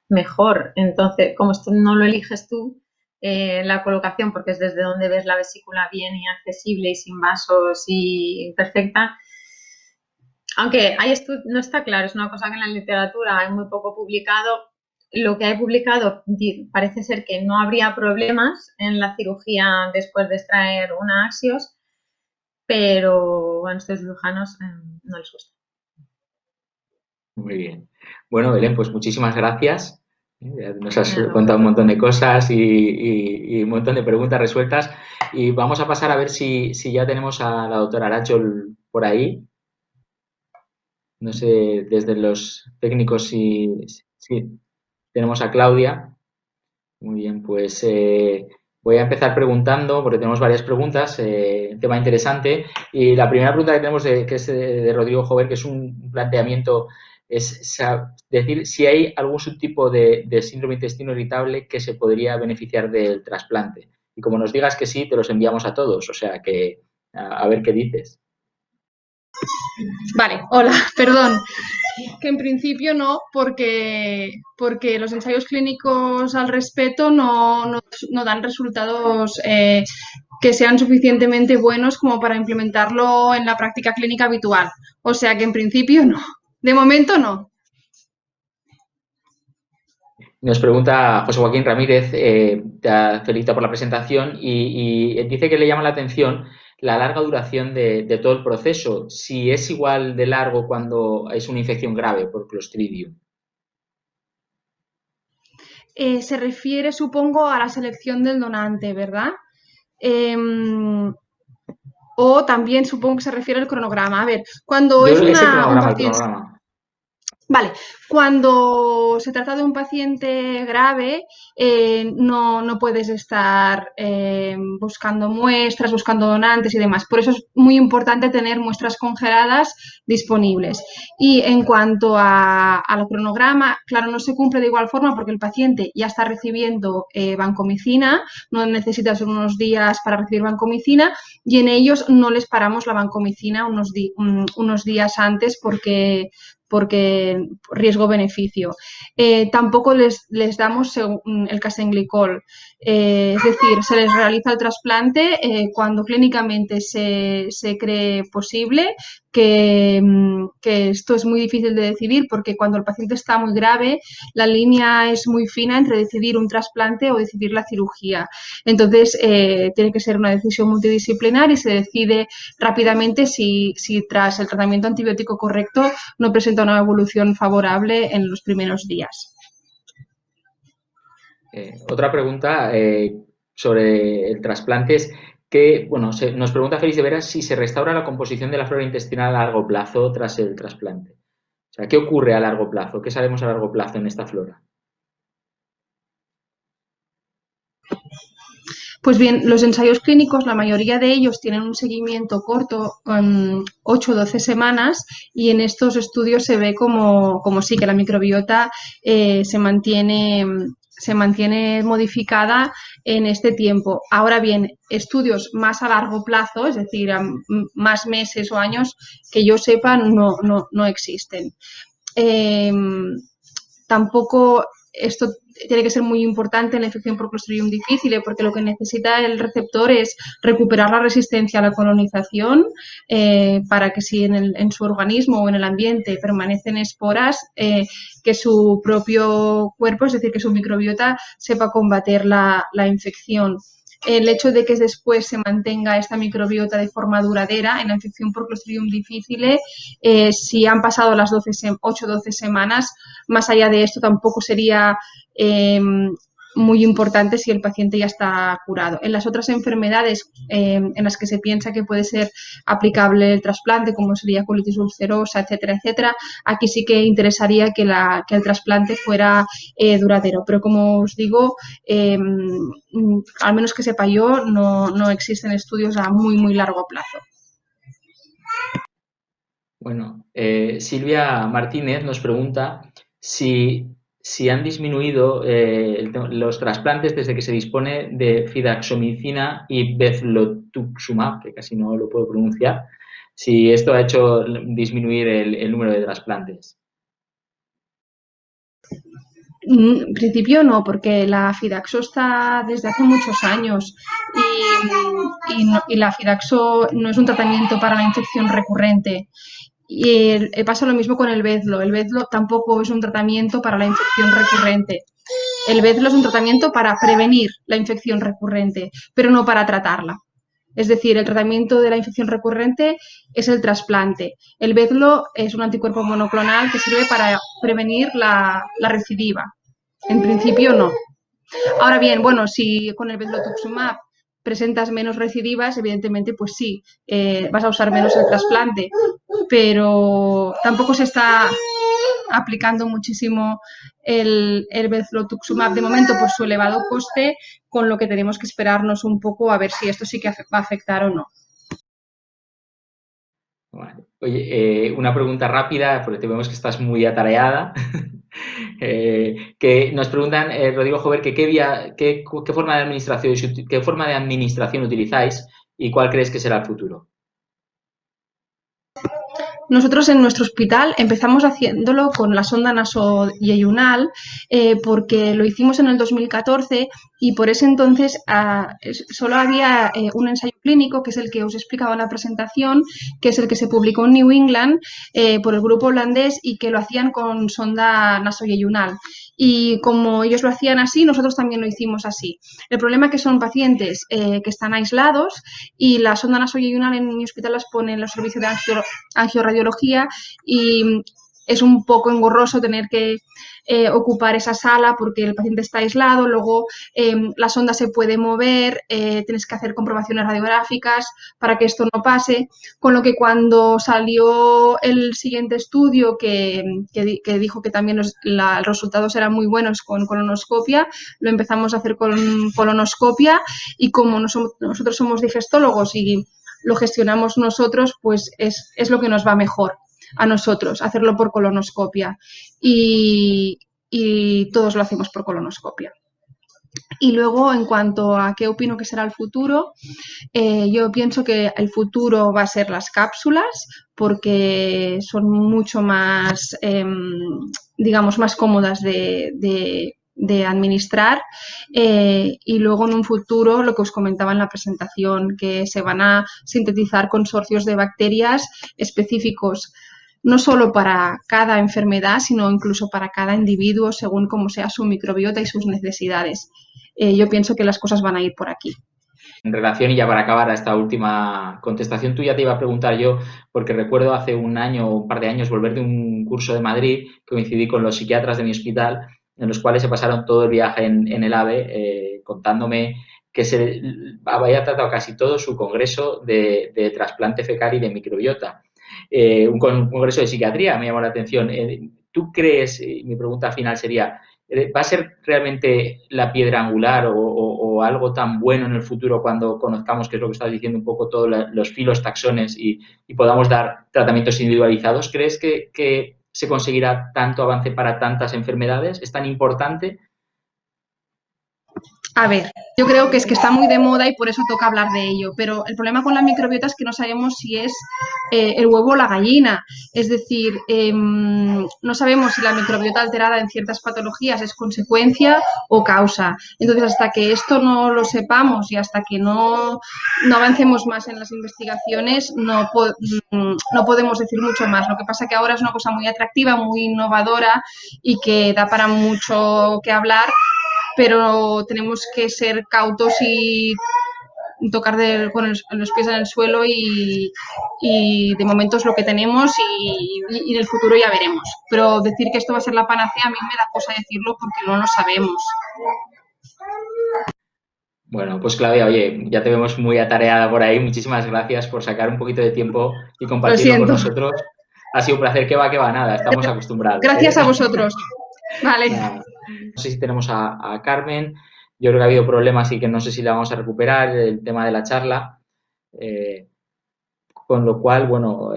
mejor. Entonces, como esto no lo eliges tú, la colocación, porque es desde donde ves la vesícula bien y accesible y sin vasos y perfecta, aunque no está claro, es una cosa que en la literatura hay muy poco publicado. Lo que hay publicado parece ser que no habría problemas en la cirugía después de extraer un Axios, pero a nuestros cirujanos no les gusta. Muy bien. Bueno, Belén, pues muchísimas gracias. Nos has contado un montón de cosas y un montón de preguntas resueltas. Y vamos a pasar a ver si ya tenemos a la doctora Arachol por ahí. No sé, desde los técnicos si tenemos a Claudia. Muy bien, pues voy a empezar preguntando, porque tenemos varias preguntas, un tema interesante. Y la primera pregunta que tenemos, que es de Rodrigo Jover, que es un planteamiento, es decir si hay algún subtipo de síndrome de intestino irritable que se podría beneficiar del trasplante. Y como nos digas que sí, te los enviamos a todos. O sea que a ver qué dices. Vale, hola, perdón. Que en principio no, porque los ensayos clínicos al respecto no dan resultados que sean suficientemente buenos como para implementarlo en la práctica clínica habitual. O sea que en principio no. De momento no. Nos pregunta José Joaquín Ramírez, te felicita por la presentación y dice que le llama la atención la larga duración de todo el proceso, si es igual de largo cuando es una infección grave por Clostridium. Se refiere, supongo, a la selección del donante, ¿verdad? O también supongo que se refiere al cronograma. A ver, cuando es un paciente... Vale, cuando se trata de un paciente grave, no puedes estar buscando muestras, buscando donantes y demás. Por eso es muy importante tener muestras congeladas disponibles. Y en cuanto al cronograma, claro, no se cumple de igual forma porque el paciente ya está recibiendo vancomicina, no necesitas unos días para recibir vancomicina y en ellos no les paramos la vancomicina unos días antes porque riesgo-beneficio. Tampoco les damos el casenglicol, es decir, se les realiza el trasplante cuando clínicamente se cree posible, que esto es muy difícil de decidir porque cuando el paciente está muy grave, la línea es muy fina entre decidir un trasplante o decidir la cirugía. Entonces, tiene que ser una decisión multidisciplinar y se decide rápidamente si tras el tratamiento antibiótico correcto no presenta una evolución favorable en los primeros días. Otra pregunta sobre el trasplante es que, bueno, nos pregunta Félix de Veras si se restaura la composición de la flora intestinal a largo plazo tras el trasplante. O sea, ¿qué ocurre a largo plazo? ¿Qué sabemos a largo plazo en esta flora? Pues bien, los ensayos clínicos, la mayoría de ellos tienen un seguimiento corto, 8 o 12 semanas, y en estos estudios se ve como sí que la microbiota se mantiene modificada en este tiempo. Ahora bien, estudios más a largo plazo, es decir, a más meses o años, que yo sepa, no existen. Tampoco esto tiene que ser muy importante en la infección por Clostridium difficile, porque lo que necesita el receptor es recuperar la resistencia a la colonización para que si en su organismo o en el ambiente permanecen esporas, que su propio cuerpo, es decir, que su microbiota sepa combater la infección. El hecho de que después se mantenga esta microbiota de forma duradera en la infección por Clostridium difficile, si han pasado las 8-12 semanas, más allá de esto tampoco sería muy importante si el paciente ya está curado. En las otras enfermedades en las que se piensa que puede ser aplicable el trasplante, como sería colitis ulcerosa, etcétera, etcétera, aquí sí que interesaría que el trasplante fuera duradero. Pero como os digo, al menos que sepa yo, no existen estudios a muy, muy largo plazo. Bueno, Silvia Martínez nos pregunta si han disminuido los trasplantes desde que se dispone de fidaxomicina y bezlotuxumab, que casi no lo puedo pronunciar, si esto ha hecho disminuir el número de trasplantes. En principio no, porque la Fidaxo está desde hace muchos años y la Fidaxo no es un tratamiento para la infección recurrente. Y pasa lo mismo con el Bezlo. El Bezlo tampoco es un tratamiento para la infección recurrente. El Bezlo es un tratamiento para prevenir la infección recurrente, pero no para tratarla. Es decir, el tratamiento de la infección recurrente es el trasplante. El Bezlo es un anticuerpo monoclonal que sirve para prevenir la recidiva. En principio no. Ahora bien, bueno, si con el bezlotuximab presentas menos recidivas, evidentemente, pues sí, vas a usar menos el trasplante, pero tampoco se está aplicando muchísimo el bezlotuximab de momento por su elevado coste, con lo que tenemos que esperarnos un poco a ver si esto sí que va a afectar o no. Vale. Oye, una pregunta rápida, porque te vemos que estás muy atareada. Que nos preguntan, Rodrigo Jover, que qué forma de administración utilizáis y cuál crees que será el futuro. Nosotros en nuestro hospital empezamos haciéndolo con la sonda nasoyeyunal porque lo hicimos en el 2014 y por ese entonces solo había un ensayo clínico, que es el que os he explicado en la presentación, que es el que se publicó en New England por el grupo holandés y que lo hacían con sonda nasoyeyunal. Y como ellos lo hacían así, nosotros también lo hicimos así. El problema es que son pacientes que están aislados y la sonda nasoyeyunal en mi hospital las pone en los servicios de angiorradiología y es un poco engorroso tener que ocupar esa sala porque el paciente está aislado, luego la sonda se puede mover, tienes que hacer comprobaciones radiográficas para que esto no pase, con lo que cuando salió el siguiente estudio que dijo que también los resultados eran muy buenos con colonoscopia, lo empezamos a hacer con colonoscopia y como nosotros somos digestólogos y lo gestionamos nosotros, pues es lo que nos va mejor a nosotros, hacerlo por colonoscopia y todos lo hacemos por colonoscopia. Y luego, en cuanto a qué opino que será el futuro, yo pienso que el futuro va a ser las cápsulas porque son mucho más, digamos, más cómodas de administrar y luego en un futuro lo que os comentaba en la presentación, que se van a sintetizar consorcios de bacterias específicos no solo para cada enfermedad, sino incluso para cada individuo según cómo sea su microbiota y sus necesidades. Yo pienso que las cosas van a ir por aquí. En relación, y ya para acabar a esta última contestación tuya, te iba a preguntar yo, porque recuerdo hace un año o un par de años volver de un curso de Madrid, que coincidí con los psiquiatras de mi hospital, en los cuales se pasaron todo el viaje en el AVE contándome que se había tratado casi todo su congreso de trasplante fecal y de microbiota. Un congreso de psiquiatría me llamó la atención. ¿Tú crees, mi pregunta final sería, ¿va a ser realmente la piedra angular o algo tan bueno en el futuro cuando conozcamos, que es lo que estás diciendo un poco, todos los filos, taxones y podamos dar tratamientos individualizados? ¿Crees que se conseguirá tanto avance para tantas enfermedades? ¿Es tan importante? A ver, yo creo que es que está muy de moda y por eso toca hablar de ello, pero el problema con la microbiota es que no sabemos si es el huevo o la gallina. Es decir, no sabemos si la microbiota alterada en ciertas patologías es consecuencia o causa. Entonces, hasta que esto no lo sepamos y hasta que no avancemos más en las investigaciones, no podemos decir mucho más. Lo que pasa que ahora es una cosa muy atractiva, muy innovadora y que da para mucho que hablar, pero tenemos que ser cautos y tocar con los pies en el suelo y de momento es lo que tenemos y en el futuro ya veremos. Pero decir que esto va a ser la panacea a mí me da cosa decirlo porque no lo sabemos. Bueno, pues Claudia, oye, ya te vemos muy atareada por ahí. Muchísimas gracias por sacar un poquito de tiempo y Lo compartirlo con siento. nosotros. Ha sido un placer, que va, nada, estamos acostumbrados. Gracias a vosotros. Vale. Nada. No sé si tenemos a Carmen. Yo creo que ha habido problemas y que no sé si la vamos a recuperar, el tema de la charla. Con lo cual, bueno,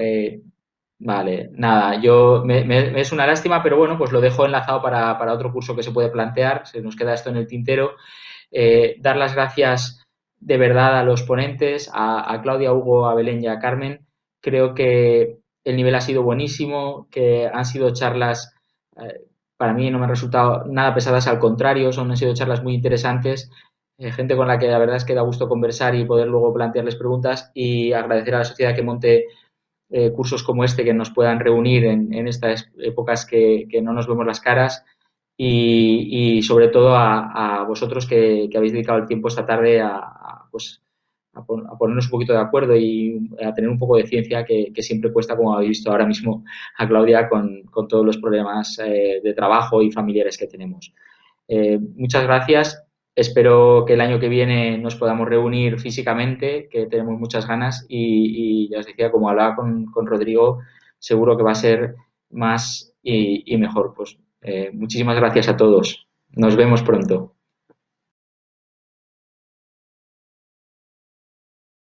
vale, nada, me es una lástima, pero bueno, pues lo dejo enlazado para otro curso que se puede plantear. Se nos queda esto en el tintero. Dar las gracias de verdad a los ponentes, a Claudia, Hugo, a Belén y a Carmen. Creo que el nivel ha sido buenísimo, que han sido charlas, para mí no me han resultado nada pesadas, al contrario, han sido charlas muy interesantes, gente con la que la verdad es que da gusto conversar y poder luego plantearles preguntas, y agradecer a la sociedad que monte cursos como este, que nos puedan reunir en estas épocas que no nos vemos las caras, y sobre todo a vosotros que habéis dedicado el tiempo esta tarde pues, a ponernos un poquito de acuerdo y a tener un poco de ciencia, que siempre cuesta, como habéis visto ahora mismo a Claudia, con todos los problemas de trabajo y familiares que tenemos. Muchas gracias. Espero que el año que viene nos podamos reunir físicamente, que tenemos muchas ganas, y ya os decía, como hablaba con Rodrigo, seguro que va a ser más y mejor. Pues muchísimas gracias a todos. Nos vemos pronto.